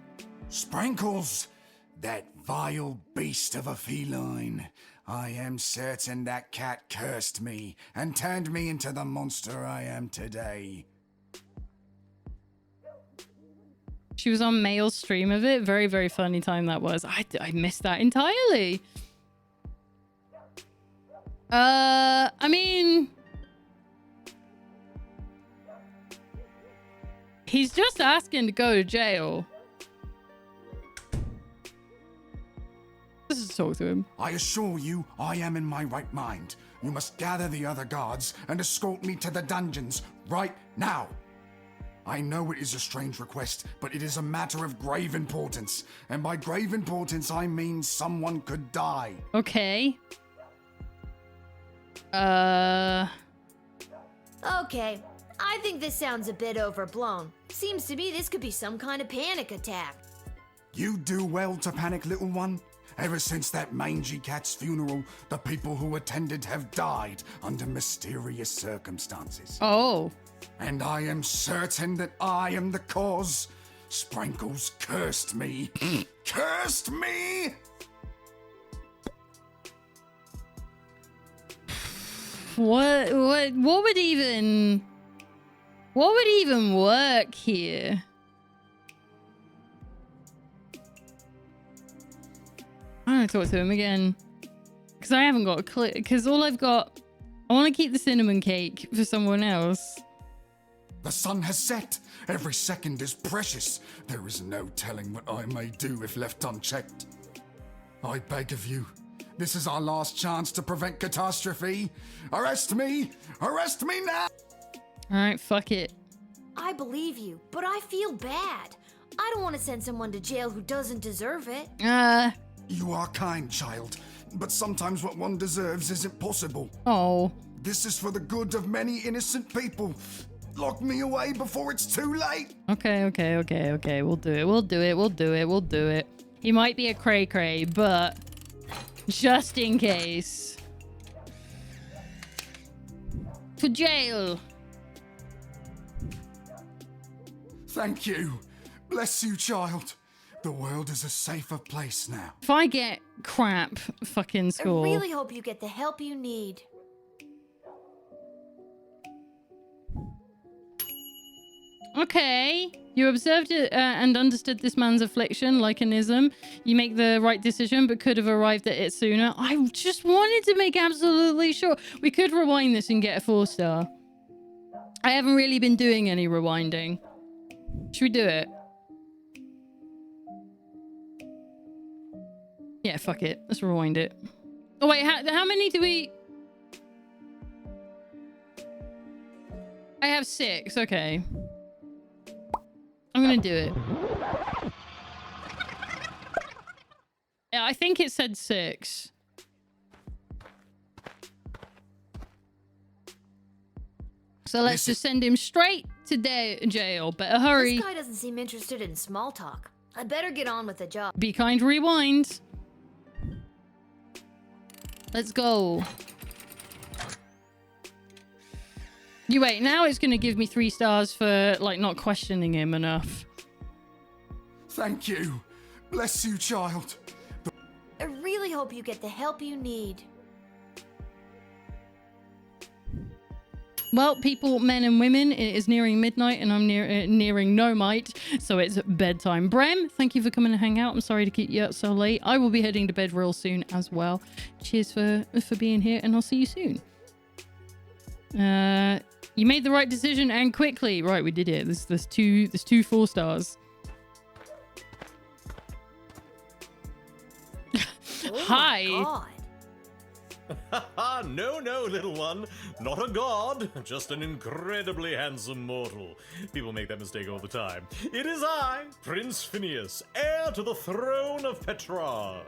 Sprinkles! That vile beast of a feline. I am certain that cat cursed me and turned me into the monster I am today. She was on Mail's stream of it. Very, very funny time that was. I missed that entirely. I mean... He's just asking to go to jail. Let's just talk to him. I assure you, I am in my right mind. You must gather the other guards and escort me to the dungeons right now. I know it is a strange request, but it is a matter of grave importance. And by grave importance, I mean someone could die. Okay. Okay. I think this sounds a bit overblown. Seems to me this could be some kind of panic attack. You do well to panic, little one. Ever since that mangy cat's funeral, the people who attended have died under mysterious circumstances. Oh. And I am certain that I am the cause. Sprinkles cursed me. Cursed me! What would even work here? I'm gonna talk to him again because I haven't got a clue. Because all I've got, I want to keep the cinnamon cake for someone else. The sun has set. Every second is precious. There is no telling what I may do if left unchecked. I beg of you, this is our last chance to prevent catastrophe. Arrest me! Arrest me now! All right, fuck it. I believe you, but I feel bad. I don't want to send someone to jail who doesn't deserve it. You are kind, child, but sometimes what one deserves isn't possible. Oh. This is for the good of many innocent people. Lock me away before it's too late. Okay. We'll do it. He might be a cray-cray, but just in case. for jail. Thank you. Bless you, child. The world is a safer place now. If I get crap fucking school. I really hope you get the help you need. Okay, you observed it and understood this man's affliction, lycanism. You make the right decision, but could have arrived at it sooner. I just wanted to make absolutely sure. We could rewind this and get a 4-star. I haven't really been doing any rewinding. Should we do it? Yeah, fuck it. Let's rewind it. Oh, wait, how many do we... I have 6, okay. I'm gonna do it. Yeah, I think it said 6. So let's just send him straight to jail. Better hurry. This guy doesn't seem interested in small talk. I better get on with the job. Be kind, rewind. Let's go. You wait, now it's gonna give me 3 stars for, like, not questioning him enough. Thank you. Bless you, child. I really hope you get the help you need. Well, people, men and women, it is nearing midnight and I'm nearing no might, so it's bedtime. Brem, thank you for coming to hang out. I'm sorry to keep you up so late. I will be heading to bed real soon as well. Cheers for being here, and I'll see you soon. You made the right decision and quickly. Right, we did it. There's two 4 stars. Oh Hi. No, little one. Not a god, just an incredibly handsome mortal. People make that mistake all the time. It is I, Prince Phineas, heir to the throne of Petrard.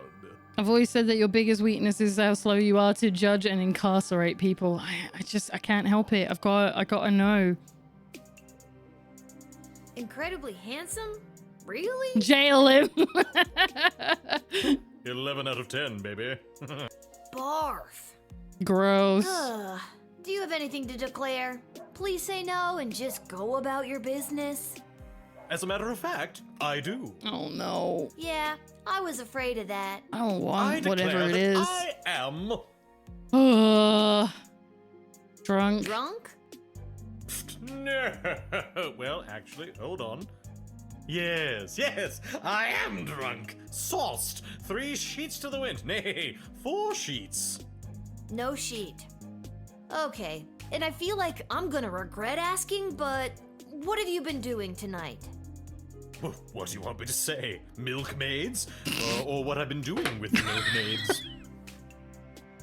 I've always said that your biggest weakness is how slow you are to judge and incarcerate people. I can't help it. I gotta know. Incredibly handsome? Really? Jail him. 11 out of 10, baby. Barf. Gross. Do you have anything to declare? Please say no and just go about your business. As a matter of fact, I do. Oh no. Yeah, I was afraid of that. I don't want I whatever it declare is. that I am... Drunk. Drunk? No. Well, actually, hold on. Yes, I am drunk. Sauced. 3 sheets to the wind. Nay, 4 sheets. No sheet. Okay, and I feel like I'm gonna regret asking, but what have you been doing tonight? What do you want me to say? Milkmaids? Or what I've been doing with the milkmaids?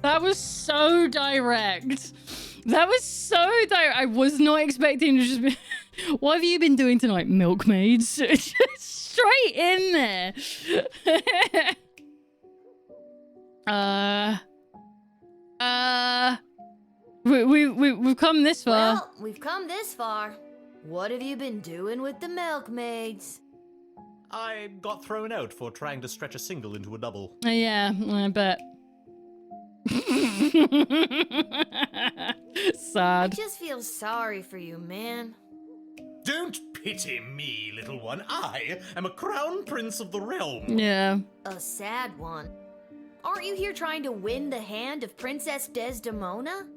That was so direct. That was so direct. I was not expecting to just be... What have you been doing tonight, milkmaids? Just straight in there. We've come this far. Well, we've come this far. What have you been doing with the milkmaids? I got thrown out for trying to stretch a single into a double. Yeah, I bet. Sad. I just feel sorry for you, man. Don't pity me, little one. I am a crown prince of the realm. Yeah. A sad one. Aren't you here trying to win the hand of Princess Desdemona?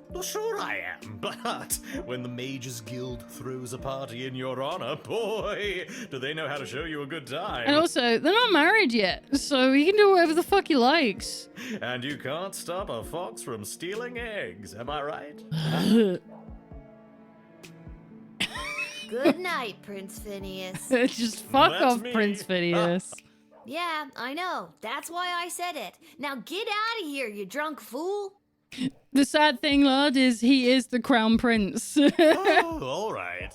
Well, sure I am, but when the Mages Guild throws a party in your honor, boy, do they know how to show you a good time. And also, they're not married yet, so he can do whatever the fuck he likes. And you can't stop a fox from stealing eggs, am I right? Good night, Prince Phineas. Just fuck That's off, me. Prince Phineas. Yeah, I know. That's why I said it. Now get out of here, you drunk fool. The sad thing, lad, is he is the crown prince. Oh, all right.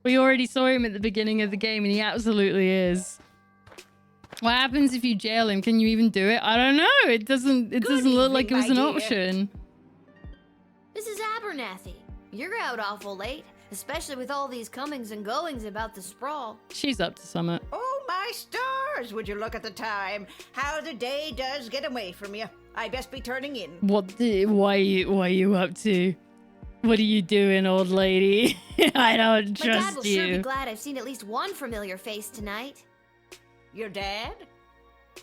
We already saw him at the beginning of the game, and he absolutely is. What happens if you jail him? Can you even do it? I don't know. It doesn't look like it was an option. Mrs. Abernathy, you're out awful late, especially with all these comings and goings about the sprawl. She's up to summit. Oh, my stars! Would you look at the time? How the day does get away from you. I best be turning in. Why are you up to? What are you doing, old lady? I don't My dad trust will sure be you. glad I've seen at least one familiar face tonight. Your dad?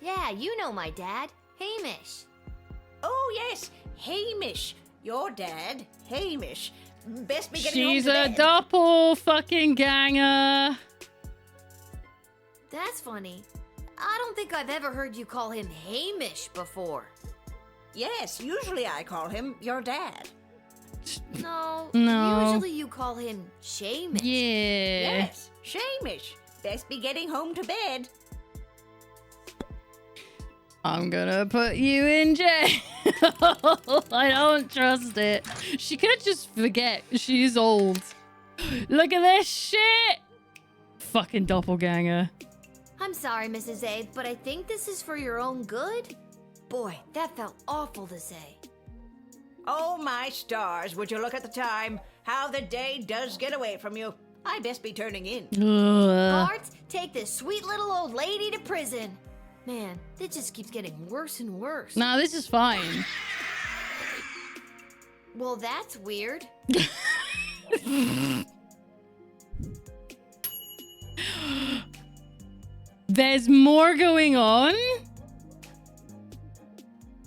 Yeah, you know my dad, Hamish. Oh, yes, Hamish. Your dad, Hamish. Best be getting She's home to a bed. doppel fucking ganger. That's funny. I don't think I've ever heard you call him Hamish before. Yes, usually I call him your dad. No, No. usually you call him Shamish. Yeah. Yes, Shamish. Best be getting home to bed. I'm gonna put you in jail. I don't trust it. She could just forget she's old. Look at this shit. Fucking doppelganger. I'm sorry, Mrs. A, but I think this is for your own good. Boy, that felt awful to say. Oh, my stars, would you look at the time? How the day does get away from you. I best be turning in. Bart, take this sweet little old lady to prison. Man, it just keeps getting worse and worse. Nah, this is fine. Well, that's weird. There's more going on.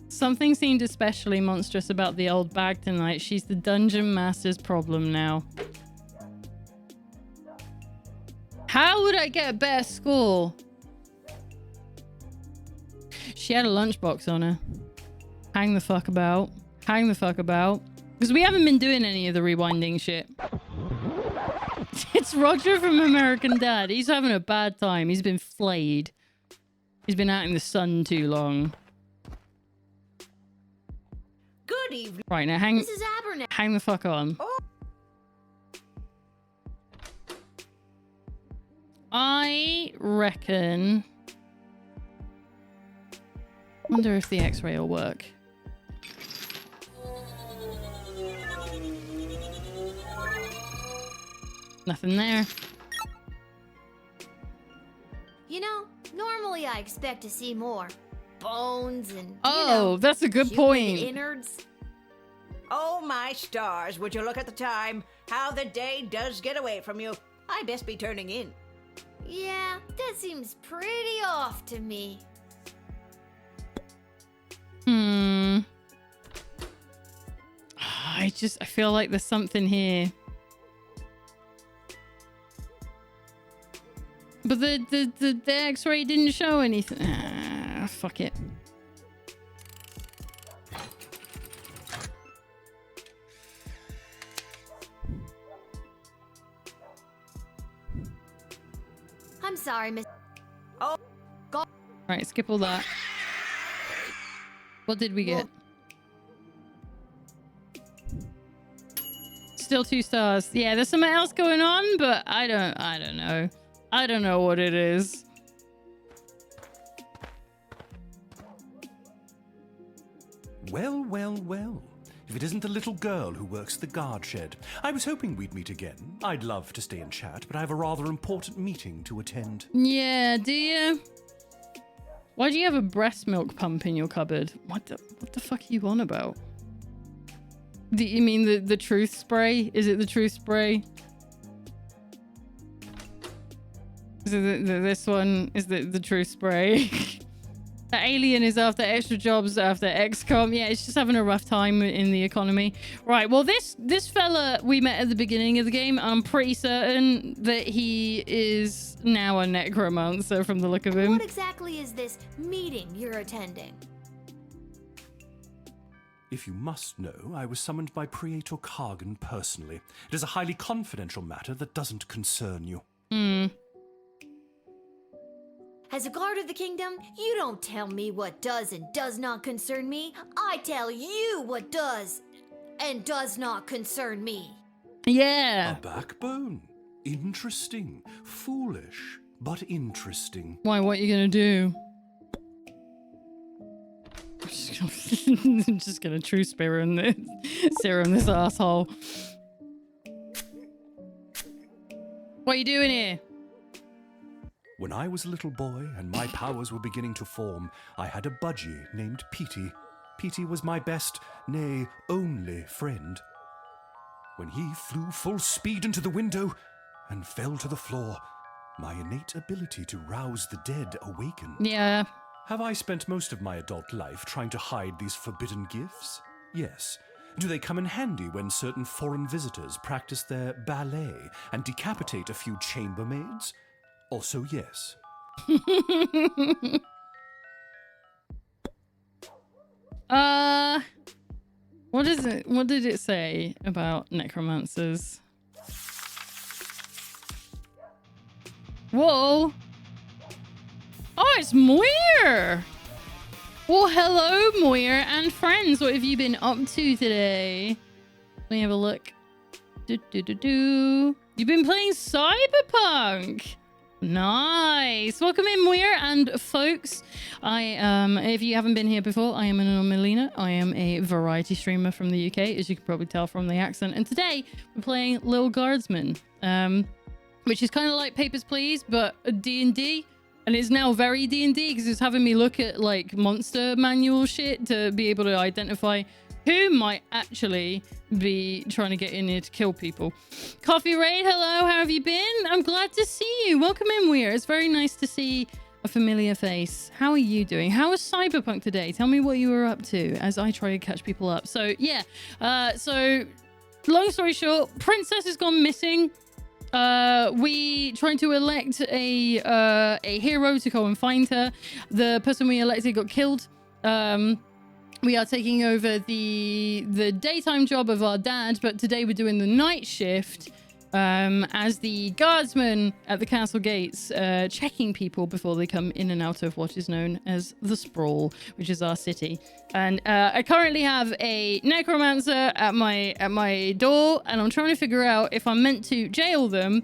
Something seemed especially monstrous about the old bag tonight. She's the dungeon master's problem now. How would I get a better score? She had a lunchbox on her. Hang the fuck about. Hang the fuck about. Because we haven't been doing any of the rewinding shit. It's Roger from American Dad. He's having a bad time. He's been flayed. He's been out in the sun too long. Good evening. Right, now hang... Mrs. Abernathy. Hang the fuck on. Oh. I reckon... Wonder if the X-ray will work. Nothing there. You know, normally I expect to see more bones and That's a good human point. innards. Oh, my stars, would you look at the time? How the day does get away from you. I best be turning in. Yeah, that seems pretty off to me. I feel like there's something here. But the X-ray didn't show anything. Ah, fuck it. I'm sorry, Miss. Oh, God. Right, skip all that. What did we get? Still 2 stars. Yeah, there's something else going on, but I don't know. I don't know what it is. Well, well, well. If it isn't the little girl who works the guard shed. I was hoping we'd meet again. I'd love to stay and chat, but I have a rather important meeting to attend. Yeah, do you? Why do you have a breast milk pump in your cupboard? What the fuck are you on about? Do you mean the truth spray? Is it the truth spray? Is it this one is the truth spray? The alien is after extra jobs after XCOM. Yeah, it's just having a rough time in the economy. Right, well, this fella we met at the beginning of the game, I'm pretty certain that he is now a necromancer from the look of him. What exactly is this meeting you're attending? If you must know, I was summoned by Praetor Kargan personally. It is a highly confidential matter that doesn't concern you. As a guard of the kingdom, you don't tell me what does and does not concern me. I tell you what does and does not concern me. Yeah. A backbone. Interesting. Foolish, but interesting. Why, what are you gonna do? I'm just gonna true serum this asshole. What are you doing here? When I was a little boy and my powers were beginning to form, I had a budgie named Petey. Petey was my best, nay, only friend. when he flew full speed into the window and fell to the floor. My innate ability to rouse the dead awakened. Yeah. Have I spent most of my adult life trying to hide these forbidden gifts? Yes. Do they come in handy when certain foreign visitors practice their ballet and decapitate a few chambermaids? Also, yes. What is it? What did it say about necromancers? Whoa! Oh, it's Moir! Well, hello, Moir and friends. What have you been up to today? Let me have a look. You've been playing Cyberpunk. Nice. Welcome in, Moir and folks. If you haven't been here before, I am Anna Melina. I am a variety streamer from the UK, as you can probably tell from the accent. And today we're playing Little Guardsman, which is kind of like Papers, Please, but a D&D. And it's now very D&D because it's having me look at like monster manual shit to be able to identify who might actually be trying to get in here to kill people. Coffee Raid, hello, how have you been? I'm glad to see you. Welcome in, Weir. It's very nice to see a familiar face. How are you doing? How was Cyberpunk today? Tell me what you were up to as I try to catch people up. So, yeah. So, long story short, Princess has gone missing. We trying to elect a hero to go and find her. The person we elected got killed. We are taking over the daytime job of our dad, but today we're doing the night shift as the guardsman at the castle gates, checking people before they come in and out of what is known as the Sprawl, which is our city. And I currently have a necromancer at my door, and I'm trying to figure out if I'm meant to jail them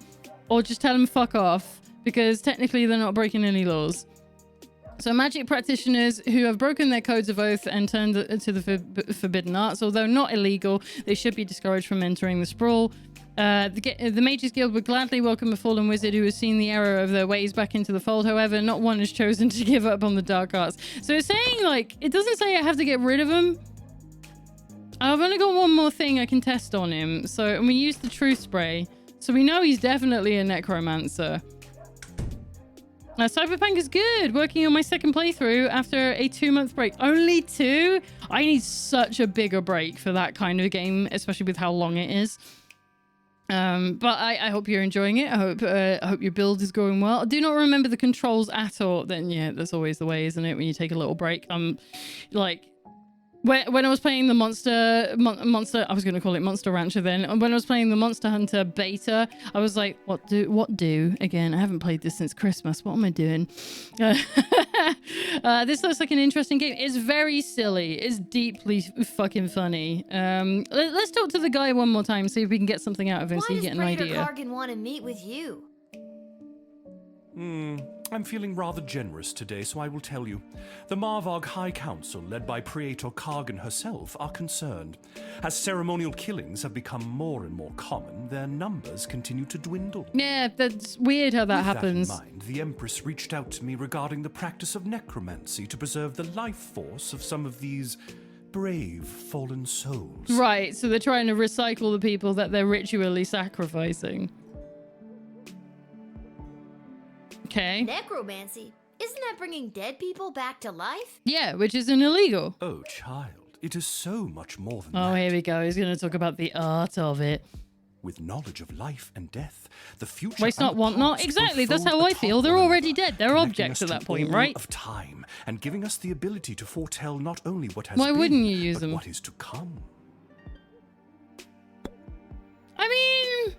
or just tell them fuck off, because technically they're not breaking any laws. So magic practitioners who have broken their codes of oath and turned to the forbidden arts, although not illegal, they should be discouraged from entering the Sprawl. The Mages Guild would gladly welcome a fallen wizard who has seen the error of their ways back into the fold. However, not one has chosen to give up on the dark arts. So it's saying, like, it doesn't say I have to get rid of him. I've only got one more thing I can test on him. So, and we use the truth spray. So we know he's definitely a necromancer. Cyberpunk is good. Working on my second playthrough after a 2-month break. Only 2? I need such a bigger break for that kind of game, especially with how long it is. But I hope you're enjoying it. I hope your build is going well. I do not remember the controls at all. Then yeah, that's always the way, isn't it? When you take a little break. Like when I was playing the Monster, I was going to call it Monster Rancher then. When I was playing the Monster Hunter beta, I was like, what do again? I haven't played this since Christmas. What am I doing? This looks like an interesting game. It's very silly. It's deeply fucking funny. Let's talk to the guy one more time, see if we can get something out of him. So you get an idea. Why does Praetor Kargan want to meet with you? I'm feeling rather generous today, so I will tell you. The Marvog High Council, led by Praetor Kargan herself, are concerned. As ceremonial killings have become more and more common, their numbers continue to dwindle. Yeah, that's weird how that happens. With that in mind, the Empress reached out to me regarding the practice of necromancy to preserve the life force of some of these brave fallen souls. Right, so they're trying to recycle the people that they're ritually sacrificing. Okay. Necromancy? Isn't that bringing dead people back to life? Yeah, which isn't illegal. Oh, child, it is so much more than that. Oh, here we go. He's going to talk about the art of it. With knowledge of life and death, the future. Waste not, want not. Exactly, that's how I feel. They're already dead. They're objects at that point, right? Of time, and giving us the ability to foretell not only what has Why been, wouldn't you use but them? What is to come. I mean,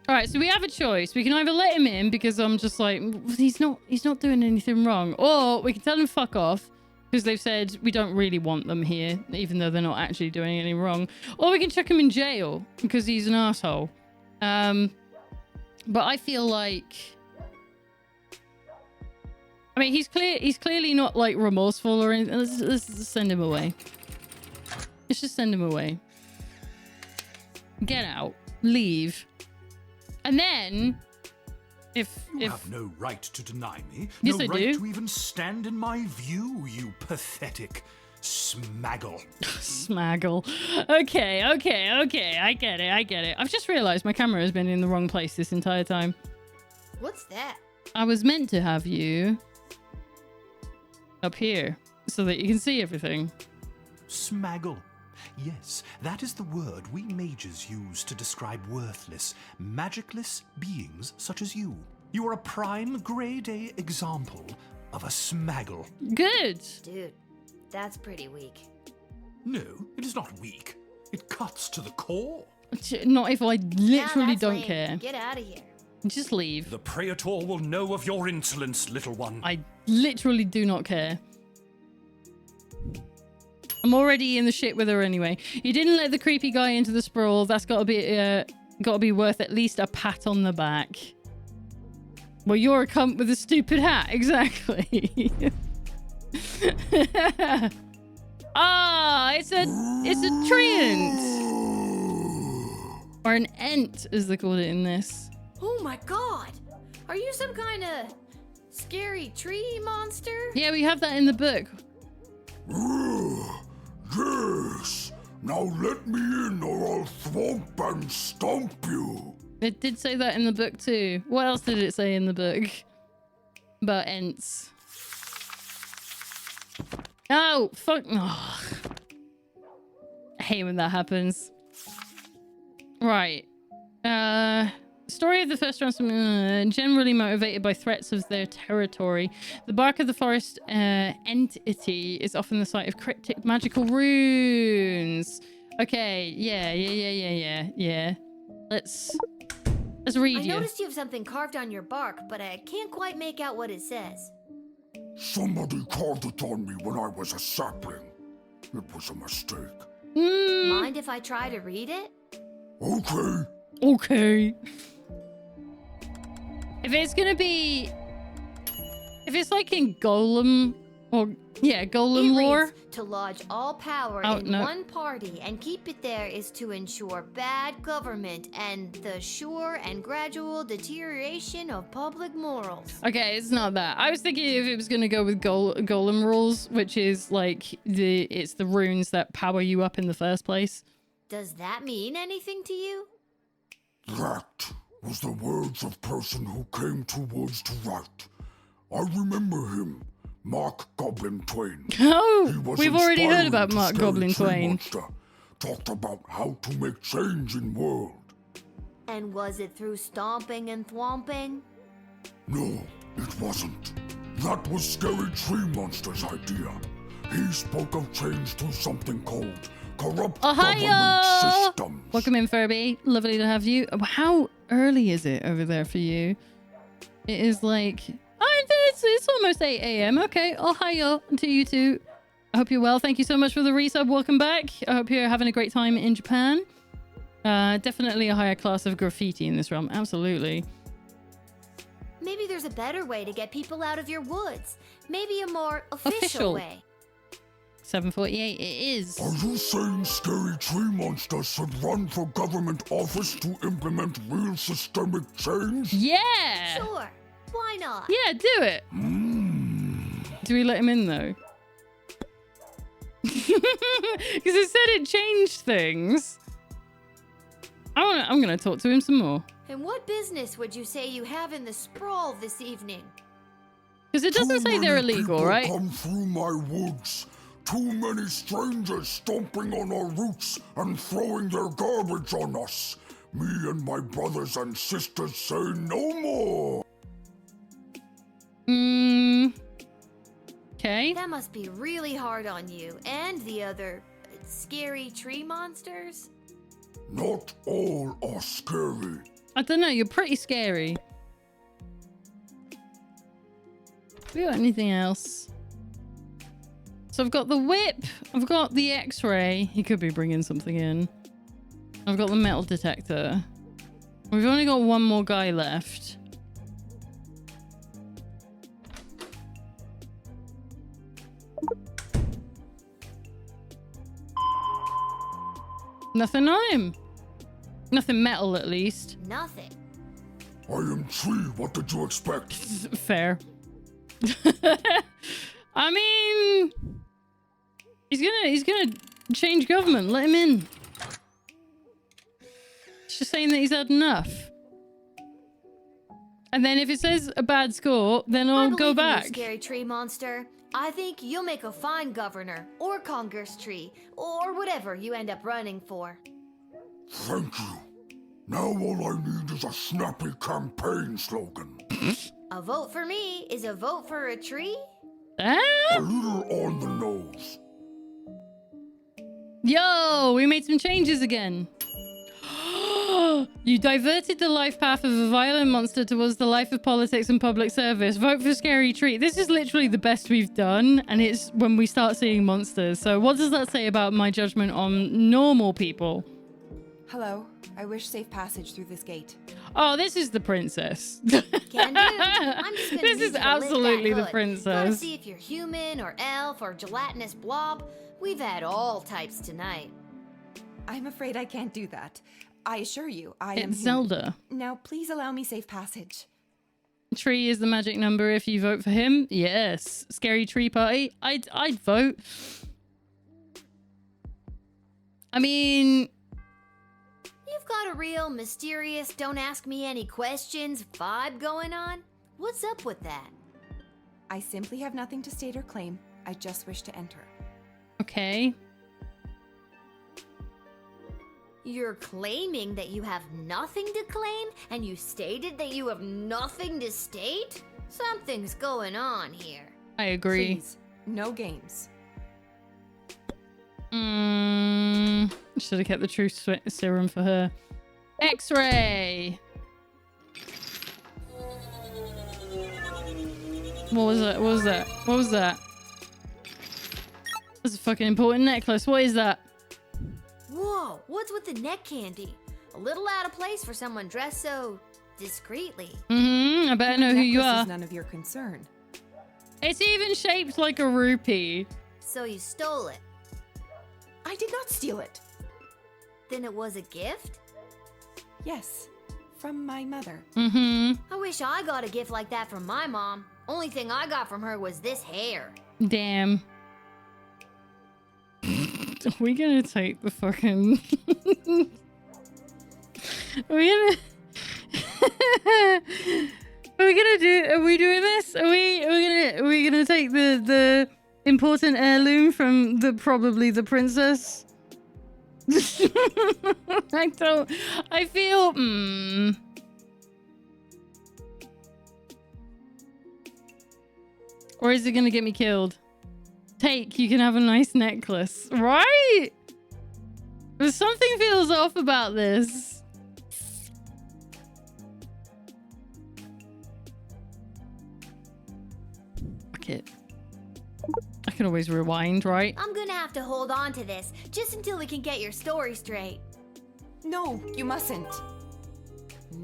all right, so we have a choice. We can either let him in because I'm just like, he's not doing anything wrong, or we can tell him fuck off because they've said we don't really want them here, even though they're not actually doing anything wrong, or we can chuck him in jail because he's an asshole. But I feel like, I mean, he's clearly not like remorseful or anything. Let's send him away. Let's just send him away. Get out. Leave. And then, You have no right to deny me. Yes, no I right do. to even stand in my view, you pathetic. Smaggle. Smaggle. Okay. I get it. I've just realized my camera has been in the wrong place this entire time. What's that? I was meant to have you up here so that you can see everything. Smaggle. Yes, that is the word we mages use to describe worthless, magicless beings such as you. You are a prime grade A example of a smaggle. Good. Dude, that's pretty weak. No, it is not weak. It cuts to the core. Not if I literally that's don't lame. care. Get out of here. Just leave. The Praetor will know of your insolence, little one. I literally do not care. I'm already in the shit with her anyway. You didn't let the creepy guy into the sprawl. That's got to be worth at least a pat on the back. Well, you're a cunt with a stupid hat. Exactly. It's a treant. Or an ent, as they called it in this. Oh my god! Are you some kind of scary tree monster? Yeah, we have that in the book. Yes. Now let me in or I'll thwomp and stomp you. It did say that in the book too. What else did it say in the book? About ents. Oh, fuck. Oh. I hate when that happens. Right. Story of the first ransom, generally motivated by threats of their territory. The bark of the forest entity is often the site of cryptic magical runes. Okay, yeah. Let's read I you. noticed you have something carved on your bark, but I can't quite make out what it says. Somebody carved it on me when I was a sapling. It was a mistake. Mind if I try to read it? Okay. If it's like in Golem Golem lore. Reads, to lodge all power in one party and keep it there is to ensure bad government and the sure and gradual deterioration of public morals. Okay, it's not that. I was thinking if it was going to go with Golem rules, which is like it's the runes that power you up in the first place. Does that mean anything to you? That was the words of person who came towards to write. I remember him, Mark Goblin Twain. Oh, we've already heard about Mark Goblin Twain. Monster. Talked about how to make change in world. And was it through stomping and thwomping? No, it wasn't. That was Scary Tree Monster's idea. He spoke of change through something called corrupt government systems. Welcome in, Furby. Lovely to have you. How early is it over there for you? It is like... it's almost 8 a.m. Okay, Ohio to you too. I hope you're well. Thank you so much for the resub. Welcome back. I hope you're having a great time in Japan. Definitely a higher class of graffiti in this realm. Absolutely. Maybe there's a better way to get people out of your woods. Maybe a more official way. 7:48 it is. Are you saying Scary Tree Monster should run for government office to implement real systemic change? Yeah! Sure. Why not? Yeah, do it. Do we let him in though? Because it said it changed things. I'm gonna talk to him some more. And what business would you say you have in the sprawl this evening? Because it doesn't say they're illegal, right? Come through my woods. Too many strangers stomping on our roots and throwing their garbage on us. Me and my brothers and sisters say no more. Okay. That must be really hard on you and the other scary tree monsters. Not all are scary. I don't know, you're pretty scary. Have we got anything else? So I've got the whip, I've got the x-ray. He could be bringing something in. I've got the metal detector. We've only got one more guy left. Nothing on him. Nothing metal, at least. Nothing. I am Tree. What did you expect? Fair. I mean... He's gonna change government. Let him in. It's just saying that he's had enough. And then if it says a bad score, then I'll go back. You, scary tree monster. I think you'll make a fine governor, or Congress tree, or whatever you end up running for. Thank you. Now all I need is a snappy campaign slogan. A vote for me is a vote for a tree? A little on the nose. Yo, we made some changes again. You diverted the life path of a violent monster towards the life of politics and public service. Vote for Scary Tree. This is literally the best we've done, and it's when we start seeing monsters. So what does that say about my judgment on normal people? Hello. I wish safe passage through this gate. Oh, this is the princess. Can do. I'm just gonna This need is you to absolutely lift that the hood. princess. Gotta see if you're human or elf or gelatinous blob. We've had all types tonight. I'm afraid I can't do that. I assure you, I am It's human. Zelda. Now, please allow me safe passage. Tree is the magic number if you vote for him. Yes. Scary Tree Party. I'd vote. I mean, You've got a real mysterious, don't ask me any questions vibe going on. What's up with that? I simply have nothing to state or claim. I just wish to enter. okay. You're claiming that you have nothing to claim, and you stated that you have nothing to state? Something's going on here. I agree. Please, no games. Should have kept the truth serum for her. X-ray. What was that? What was that? What was that? That's a fucking important necklace. What is that? Whoa, what's with the neck candy? A little out of place for someone dressed so discreetly. I better know who you Necklace are. is none of your concern. It's even shaped like a rupee. So you stole it. I did not steal it. Then it was a gift? Yes, from my mother. I wish I got a gift like that from my mom. Only thing I got from her was this hair. Damn. Are we gonna take the fucking... Are we gonna... Are we doing this? Are we gonna take the important heirloom from probably the princess? I feel Or is it gonna get me killed? Take, you can have a nice necklace, right? But something feels off about this. Fuck it. I can always rewind, right? I'm gonna have to hold on to this just until we can get your story straight. No, you mustn't.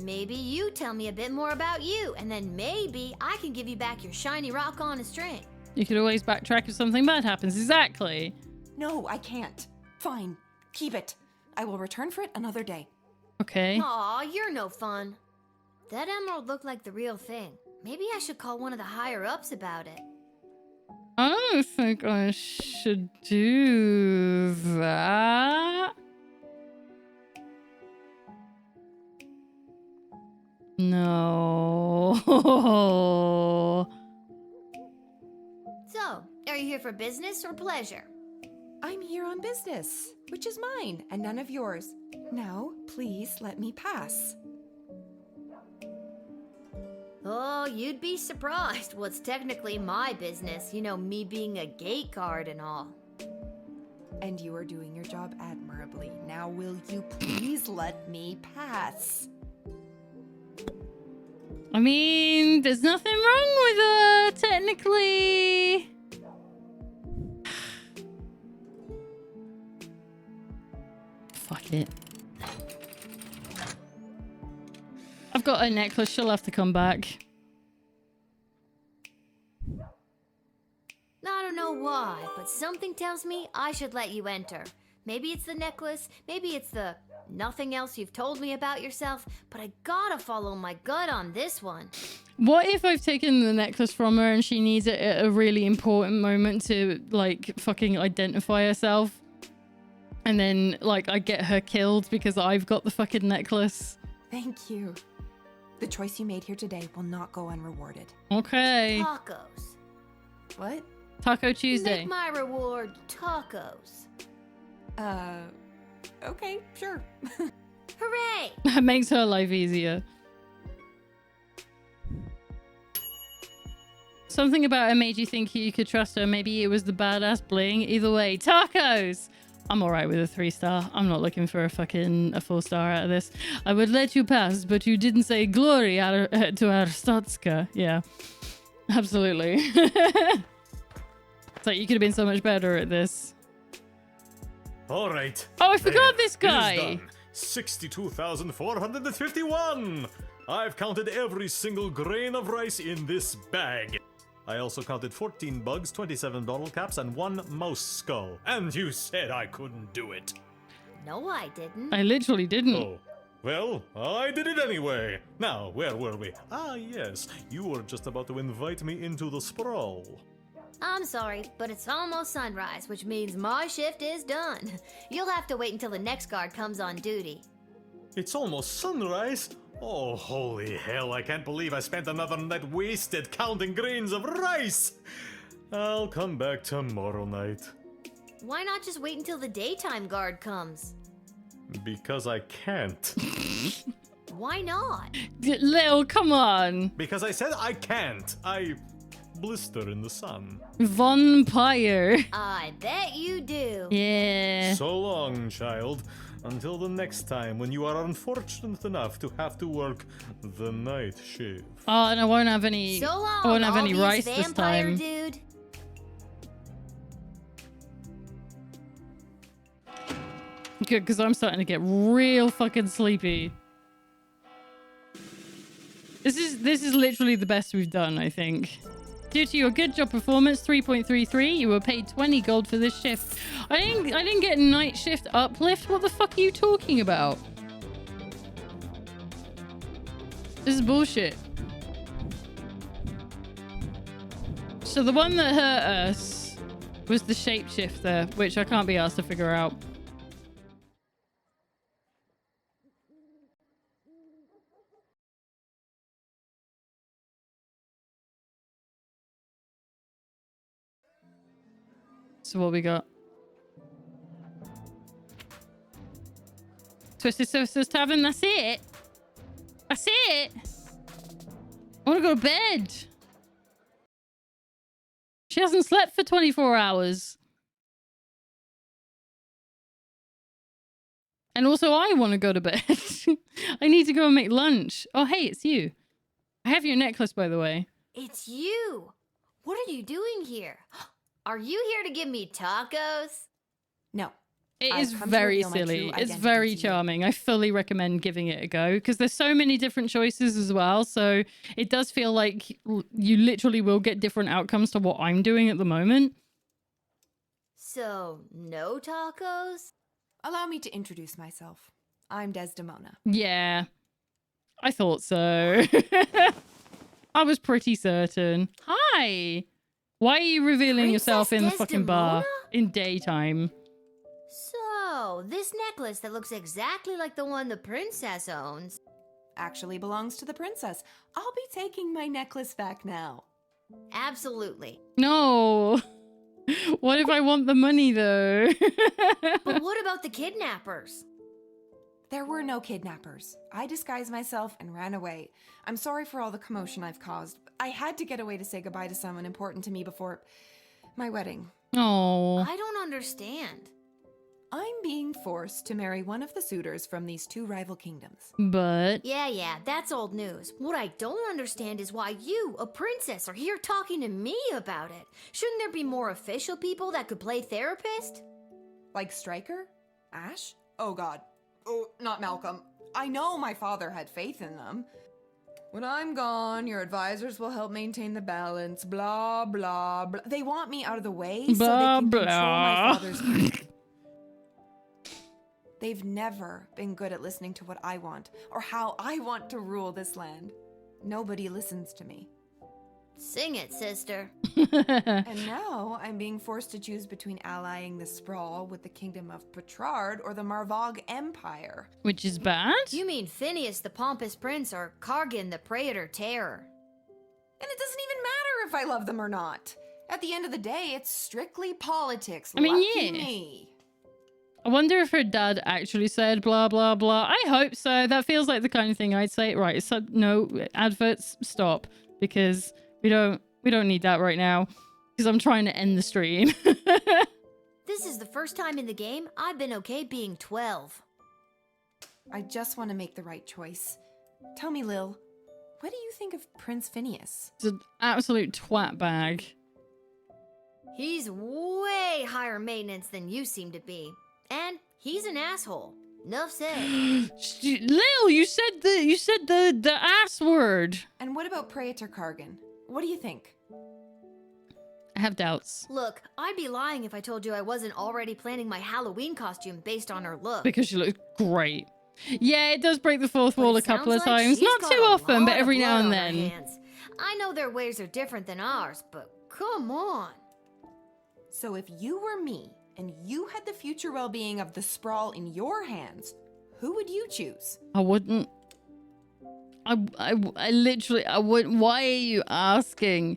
Maybe you tell me a bit more about you, and then maybe I can give you back your shiny rock on a string. You could always backtrack if something bad happens. Exactly. No, I can't. Fine. Keep it. I will return for it another day. Okay. Aw, you're no fun. That emerald looked like the real thing. Maybe I should call one of the higher-ups about it. I don't think I should do that. No. So, are you here for business or pleasure? I'm here on business, which is mine and none of yours. Now, please let me pass. Oh, you'd be surprised. What's technically my business, you know, me being a gate guard and all. And you are doing your job admirably. Now will you please let me pass? I mean, there's nothing wrong with her, technically. Fuck it. I've got a necklace, she'll have to come back. I don't know why, but something tells me I should let you enter. Maybe it's the necklace, maybe it's the Nothing else you've told me about yourself, but I gotta follow my gut on this one. What if I've taken the necklace from her and she needs it at a really important moment to, like, fucking identify herself? And then, like, I get her killed because I've got the fucking necklace. Thank you. The choice you made here today will not go unrewarded. Okay. Tacos. What? Taco Tuesday. Make my reward tacos. Okay, sure. Hooray! That makes her life easier. Something about her made you think you could trust her. Maybe it was the badass bling. Either way, tacos! I'm alright with a 3-star. I'm not looking for a 4-star out of this. I would let you pass, but you didn't say glory to Arstotzka. Yeah, absolutely. It's like you could have been so much better at this. All right. Oh, I forgot this guy. 62,451. I've counted every single grain of rice in this bag. I also counted 14 bugs, 27 bottle caps, and 1 mouse skull. And you said I couldn't do it. No, I didn't. I literally didn't. Oh, well, I did it anyway. Now, where were we? Ah, yes, you were just about to invite me into the sprawl. I'm sorry, but it's almost sunrise, which means my shift is done. You'll have to wait until the next guard comes on duty. It's almost sunrise? Oh, holy hell, I can't believe I spent another night wasted counting grains of rice! I'll come back tomorrow night. Why not just wait until the daytime guard comes? Because I can't. Why not? Lil, come on. Because I said I can't. I blister in the sun. Vampire. I bet you do. Yeah. So long, child. Until the next time when you are unfortunate enough to have to work the night shift. Oh, and I won't have any. So long, I won't have any Aldi's rice this vampire time. Dude. Good, because I'm starting to get real fucking sleepy. This is literally the best we've done, I think. Due to your good job performance, 3.33, you were paid 20 gold for this shift. I didn't get night shift uplift. What the fuck are you talking about? This is bullshit. So the one that hurt us was the shapeshifter, which I can't be asked to figure out. So what we got? Twisted Sisters Tavern, that's it. That's it. I want to go to bed. She hasn't slept for 24 hours. And also I want to go to bed. I need to go and make lunch. Oh, hey, it's you. I have your necklace, by the way. It's you. What are you doing here? Are you here to give me tacos? No. It is very silly. It's very charming. I fully recommend giving it a go because there's so many different choices as well. So it does feel like you literally will get different outcomes to what I'm doing at the moment. So, no tacos? Allow me to introduce myself. I'm Desdemona. Yeah, I thought so. I was pretty certain. Hi. Why are you revealing yourself in the fucking bar in daytime? So, this necklace that looks exactly like the one the princess owns actually belongs to the princess. I'll be taking my necklace back now. Absolutely. No. What if I want the money, though? But what about the kidnappers? There were no kidnappers. I disguised myself and ran away. I'm sorry for all the commotion I've caused. I had to get away to say goodbye to someone important to me before my wedding. Oh. I don't understand. I'm being forced to marry one of the suitors from these 2 rival kingdoms. But... Yeah, that's old news. What I don't understand is why you, a princess, are here talking to me about it. Shouldn't there be more official people that could play therapist? Like Stryker? Ash? Oh god. Oh, not Malcolm. I know my father had faith in them. When I'm gone, your advisors will help maintain the balance. Blah, blah, blah. They want me out of the way so they can control my father's... They've never been good at listening to what I want or how I want to rule this land. Nobody listens to me. Sing it, sister. And now I'm being forced to choose between allying the Sprawl with the Kingdom of Petrard or the Marvog Empire. Which is bad? You mean Phineas the Pompous Prince or Kargan the Praetor Terror? And it doesn't even matter if I love them or not. At the end of the day, it's strictly politics. I mean, Lucky yeah. me. I wonder if her dad actually said blah, blah, blah. I hope so. That feels like the kind of thing I'd say. Right, so no, adverts, stop. Because we don't need that right now. Because I'm trying to end the stream. This is the first time in the game I've been okay being 12. I just want to make the right choice. Tell me, Lil, what do you think of Prince Phineas? It's an absolute twat bag. He's way higher maintenance than you seem to be. And he's an asshole. Enough said. Lil, you said the ass word. And what about Praetor Kargan? What do you think? I have doubts. Look, I'd be lying if I told you I wasn't already planning my Halloween costume based on her look. Because she looks great. Yeah, it does break the fourth wall a couple of times. She's Not got too a often, lot but every of now and blood on her then. hands. I know their ways are different than ours, but come on. So if you were me, and you had the future well-being of the Sprawl in your hands, who would you choose? I wouldn't. I literally, I wouldn't. Why are you asking?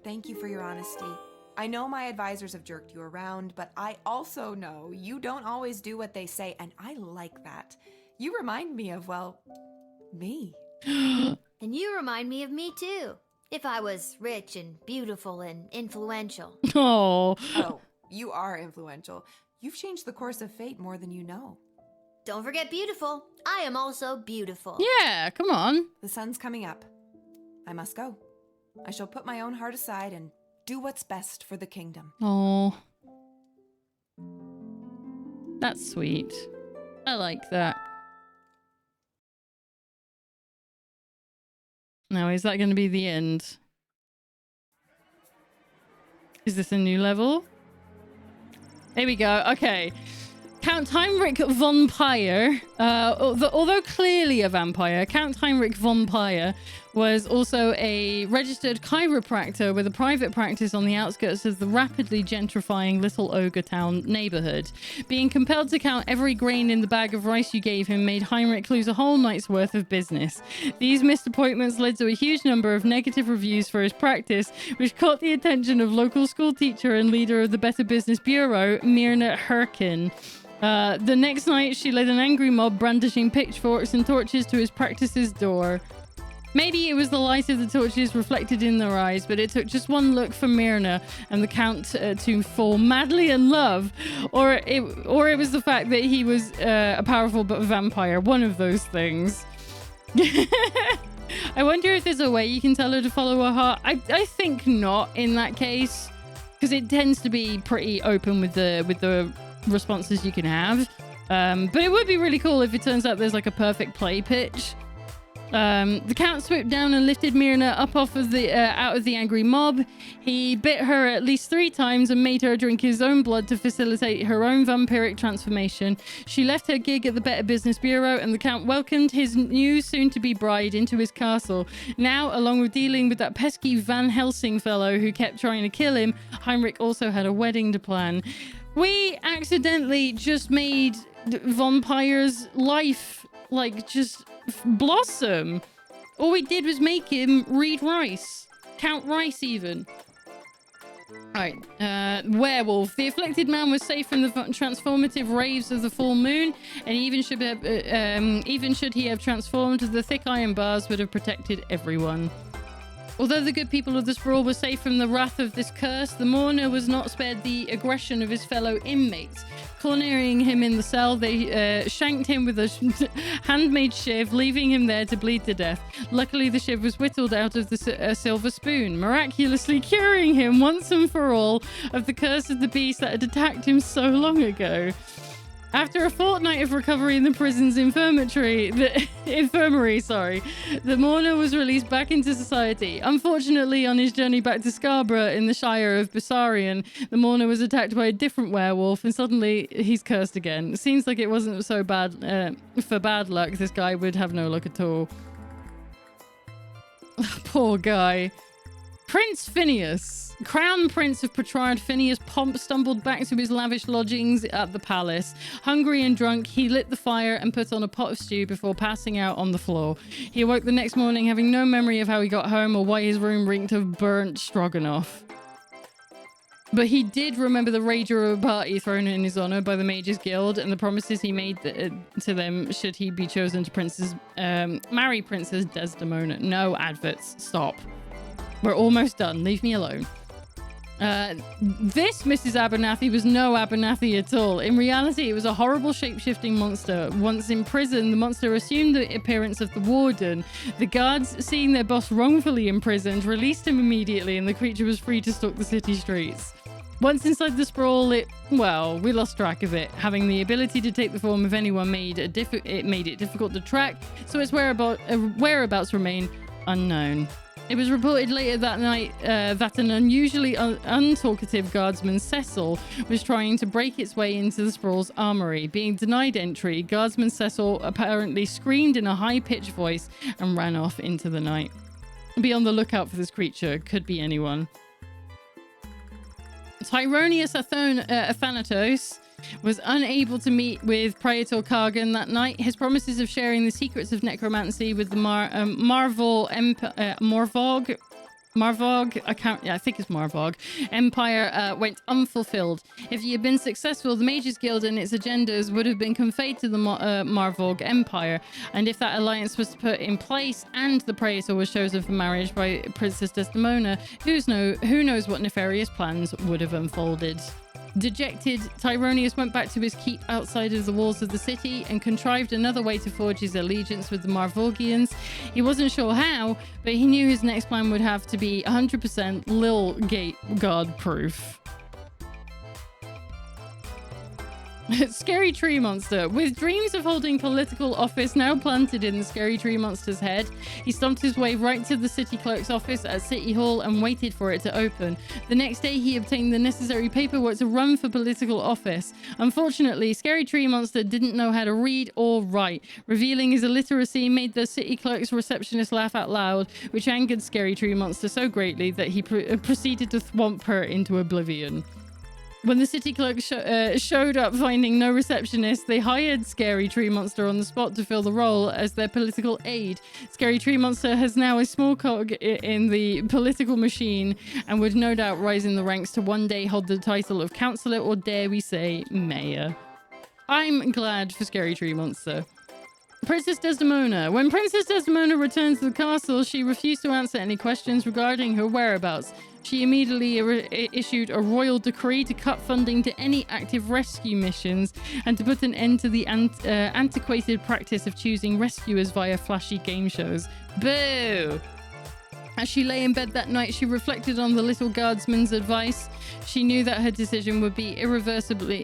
Thank you for your honesty. I know my advisors have jerked you around, but I also know you don't always do what they say, and I like that. You remind me of, well, me. And you remind me of me too. If I was rich and beautiful and influential. Oh. Oh, you are influential. You've changed the course of fate more than you know. Don't forget beautiful. I am also beautiful. Yeah, come on. The sun's coming up. I must go. I shall put my own heart aside and do what's best for the kingdom. Oh. That's sweet. I like that. Now, is that going to be the end? Is this a new level? Here we go. Okay. Count Heinrich von Peyer, although clearly a vampire, Count Heinrich von Peyer was also a registered chiropractor with a private practice on the outskirts of the rapidly gentrifying Little Ogre Town neighborhood. Being compelled to count every grain in the bag of rice you gave him made Heinrich lose a whole night's worth of business. These missed appointments led to a huge number of negative reviews for his practice, which caught the attention of local school teacher and leader of the Better Business Bureau, Myrna Herkin. The next night, she led an angry mob brandishing pitchforks and torches to his practice's door. Maybe it was the light of the torches reflected in their eyes, but it took just one look from Myrna and the Count to fall madly in love, or it was the fact that he was a powerful vampire. One of those things. I wonder if there's a way you can tell her to follow her heart. I think not in that case, because it tends to be pretty open with the responses you can have. But it would be really cool if it turns out there's like a perfect play pitch. The Count swooped down and lifted Myrna up off of the out of the angry mob. He bit her at least 3 times and made her drink his own blood to facilitate her own vampiric transformation. She left her gig at the Better Business Bureau, and the Count welcomed his new soon-to-be bride into his castle. Now, along with dealing with that pesky Van Helsing fellow who kept trying to kill him, Heinrich also had a wedding to plan. We accidentally just made Von Peyer's life just blossom. All we did was make him read Rice. Count Rice even. Right, werewolf. The afflicted man was safe from the transformative rays of the full moon, and even should he have transformed, the thick iron bars would have protected everyone. Although the good people of the Sprawl were safe from the wrath of this curse, the mourner was not spared the aggression of his fellow inmates. Cornering him in the cell, they shanked him with a handmade shiv, leaving him there to bleed to death. Luckily, the shiv was whittled out of the silver spoon, miraculously curing him once and for all of the curse of the beast that had attacked him so long ago. After a fortnight of recovery in the prison's infirmary, the mourner was released back into society. Unfortunately, on his journey back to Scarborough in the Shire of Bessarion, the mourner was attacked by a different werewolf, and suddenly he's cursed again. It seems like it wasn't so bad. For bad luck, this guy would have no luck at all. Poor guy. Prince Phineas, Crown Prince of Petrard, Phineas Pomp stumbled back to his lavish lodgings at the palace. Hungry and drunk, he lit the fire and put on a pot of stew before passing out on the floor. He awoke the next morning having no memory of how he got home or why his room reeked of burnt stroganoff. But he did remember the rager of a party thrown in his honor by the Mages Guild and the promises he made to them should he be chosen to marry Princess Desdemona. No adverts. Stop. We're almost done. Leave me alone. This Mrs. Abernathy was no Abernathy at all. In reality, it was a horrible shape-shifting monster. Once in prison, the monster assumed the appearance of the warden. The guards, seeing their boss wrongfully imprisoned, released him immediately, and the creature was free to stalk the city streets. Once inside the sprawl, we lost track of it. Having the ability to take the form of anyone made it difficult to track, so its whereabouts remain unknown. It was reported later that night that an unusually untalkative guardsman, Cecil, was trying to break its way into the sprawl's armory. Being denied entry, guardsman Cecil apparently screamed in a high-pitched voice and ran off into the night. Be on the lookout for this creature. Could be anyone. Tyronius Athanatos was unable to meet with Praetor Kargan that night. His promises of sharing the secrets of necromancy with the Marvog, I think it's Marvog Empire went unfulfilled. If he had been successful, the Mages Guild and its agendas would have been conveyed to the Marvog Empire, and if that alliance was put in place and the Praetor was chosen for marriage by Princess Desdemona, who knows what nefarious plans would have unfolded. Dejected, Tyronius went back to his keep outside of the walls of the city and contrived another way to forge his allegiance with the Marvogians. He wasn't sure how, but he knew his next plan would have to be 100% Lil Gate Guard proof. Scary Tree Monster. With dreams of holding political office now planted in the Scary Tree Monster's head, he stomped his way right to the city clerk's office at City Hall and waited for it to open. The next day, he obtained the necessary paperwork to run for political office. Unfortunately, Scary Tree Monster didn't know how to read or write. Revealing his illiteracy made the city clerk's receptionist laugh out loud, which angered Scary Tree Monster so greatly that he proceeded to thwomp her into oblivion. When the city clerk showed up finding no receptionist, they hired Scary Tree Monster on the spot to fill the role as their political aide. Scary Tree Monster has now a small cog in the political machine and would no doubt rise in the ranks to one day hold the title of councillor or, dare we say, mayor. I'm glad for Scary Tree Monster. Princess Desdemona. When Princess Desdemona returned to the castle, she refused to answer any questions regarding her whereabouts. She immediately issued a royal decree to cut funding to any active rescue missions and to put an end to the antiquated practice of choosing rescuers via flashy game shows. Boo! As she lay in bed that night, she reflected on the little guardsman's advice. She knew that her decision would irreversibly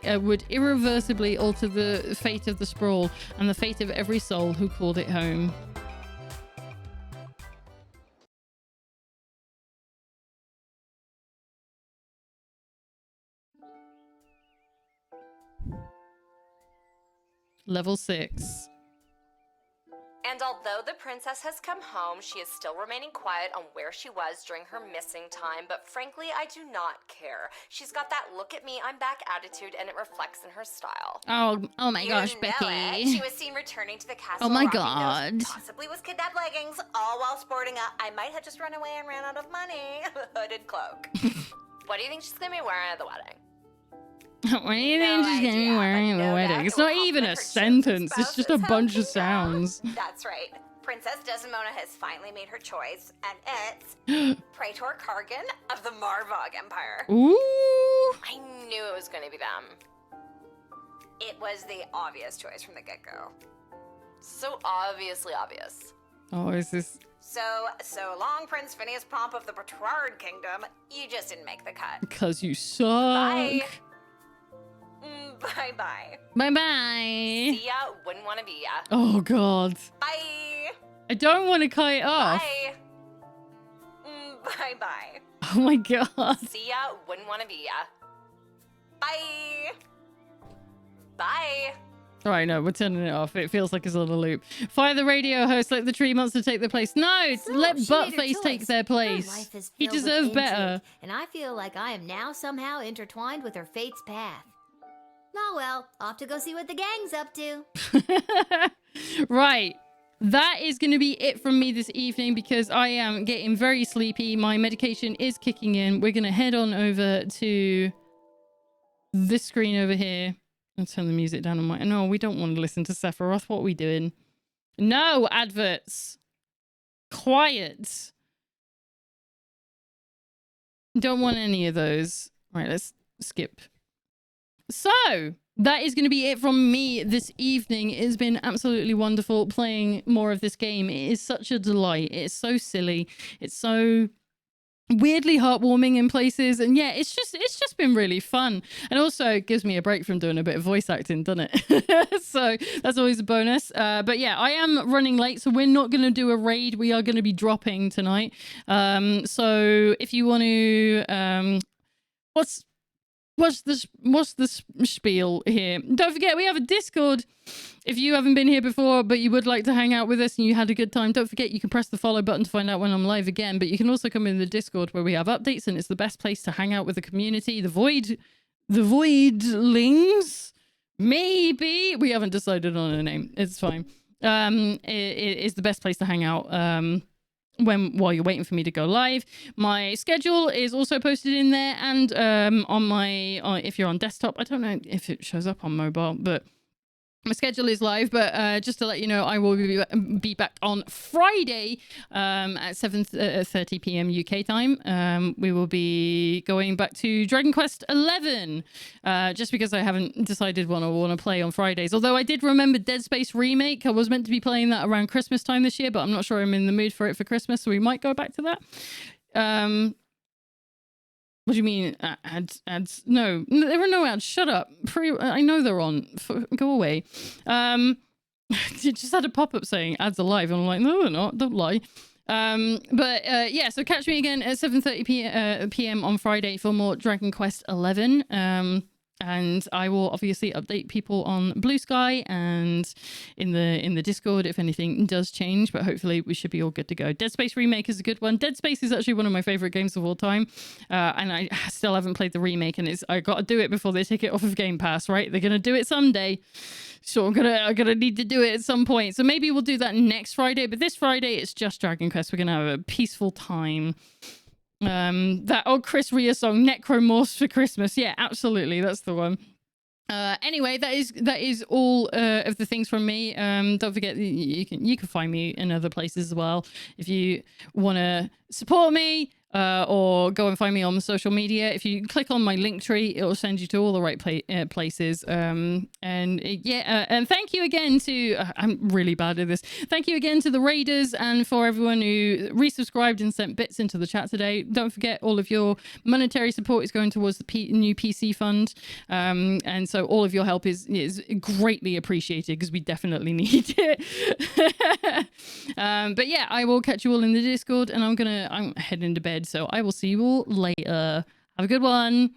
alter the fate of the sprawl and the fate of every soul who called it home. Level 6. And although the princess has come home, she is still remaining quiet on where she was during her missing time, but frankly, I do not care. She's got that look at me, I'm back attitude, and it reflects in her style. Oh my gosh, know Becky. it. She was seen returning to the castle. Oh my rocking god. those possibly with kidnapped leggings, all while sporting a I might have just run away and ran out of money hooded cloak. What do you think she's gonna be wearing at the wedding? What do you think she's gonna be wearing at the wedding? It's not even a sentence, it's just a bunch of sounds. That's right. Princess Desdemona has finally made her choice, and it's Praetor Kargan of the Marvog Empire. Ooh! I knew it was going to be them. It was the obvious choice from the get-go. So obviously obvious. Oh, is this... So long, Prince Phineas Pomp of the Petrard Kingdom. You just didn't make the cut. Because you suck. Bye. Bye-bye. Bye-bye. See ya, wouldn't want to be ya. Oh, God. Bye. I don't want to cut it off. Bye. Bye-bye. Oh, my God. See ya, wouldn't want to be ya. Bye. Bye. All right, no, we're turning it off. It feels like it's a little loop. Fire the radio host, let the tree monster take their place. No, So, let she made her Buttface take choice. their Her place. life is He filled with deserved intrigue, better. and I feel like I am now somehow intertwined with her fate's path. Oh well, off to go see what the gang's up to. Right. That is going to be it from me this evening because I am getting very sleepy. My medication is kicking in. We're going to head on over to this screen over here. I'll turn the music down on my... No, we don't want to listen to Sephiroth. What are we doing? No adverts. Quiet. Don't want any of those. Right, let's skip. So, that is going to be it from me this evening. It has been absolutely wonderful playing more of this game. It is such a delight. It is so silly. It's so weirdly heartwarming in places, and yeah, it's just been really fun, and also it gives me a break from doing a bit of voice acting, doesn't it? So that's always a bonus. But yeah, I am running late, so we're not going to do a raid. We are going to be dropping tonight. So if you want to what's the spiel here? Don't forget, we have a Discord. If you haven't been here before, but you would like to hang out with us and you had a good time, don't forget you can press the follow button to find out when I'm live again. But you can also come in the Discord where we have updates, and it's the best place to hang out with the community. The Voidlings, maybe we haven't decided on a name. It's fine. It is the best place to hang out. While you're waiting for me to go live. My schedule is also posted in there, and if you're on desktop, I don't know if it shows up on mobile, but my schedule is live. But just to let you know, I will be back on Friday at 7:30 p.m. UK time. We will be going back to Dragon Quest 11, just because I haven't decided what I want to play on Fridays. Although I did remember Dead Space Remake. I was meant to be playing that around Christmas time this year, but I'm not sure I'm in the mood for it for Christmas, so we might go back to that. What do you mean ads? No, there are no ads. Shut up. I know they're on. Go away. You just had a pop-up saying ads are live, and I'm like, no, they're not. Don't lie. But yeah, so catch me again at 7:30 p.m. on Friday for more Dragon Quest 11. And I will obviously update people on Blue Sky and in the Discord if anything does change, but hopefully we should be all good to go. Dead Space Remake is a good one. Dead Space is actually one of my favorite games of all time, and I still haven't played the remake, and I got to do it before they take it off of Game Pass, right? They're gonna do it someday, so I'm gonna need to do it at some point. So maybe we'll do that next Friday, but this Friday it's just Dragon Quest. We're gonna have a peaceful time. That old Chris Rea song, Necromorphs for Christmas. Yeah, absolutely, that's the one. Anyway, that is all of the things from me. Don't forget you can find me in other places as well if you want to support me. Or go and find me on social media. If you click on my link tree, it will send you to all the right places. And thank you again to... I'm really bad at this. Thank you again to the Raiders and for everyone who resubscribed and sent bits into the chat today. Don't forget, all of your monetary support is going towards the new PC fund. And so all of your help is greatly appreciated because we definitely need it. But yeah, I will catch you all in the Discord, and I'm heading to bed. So I will see you all later. Have a good one.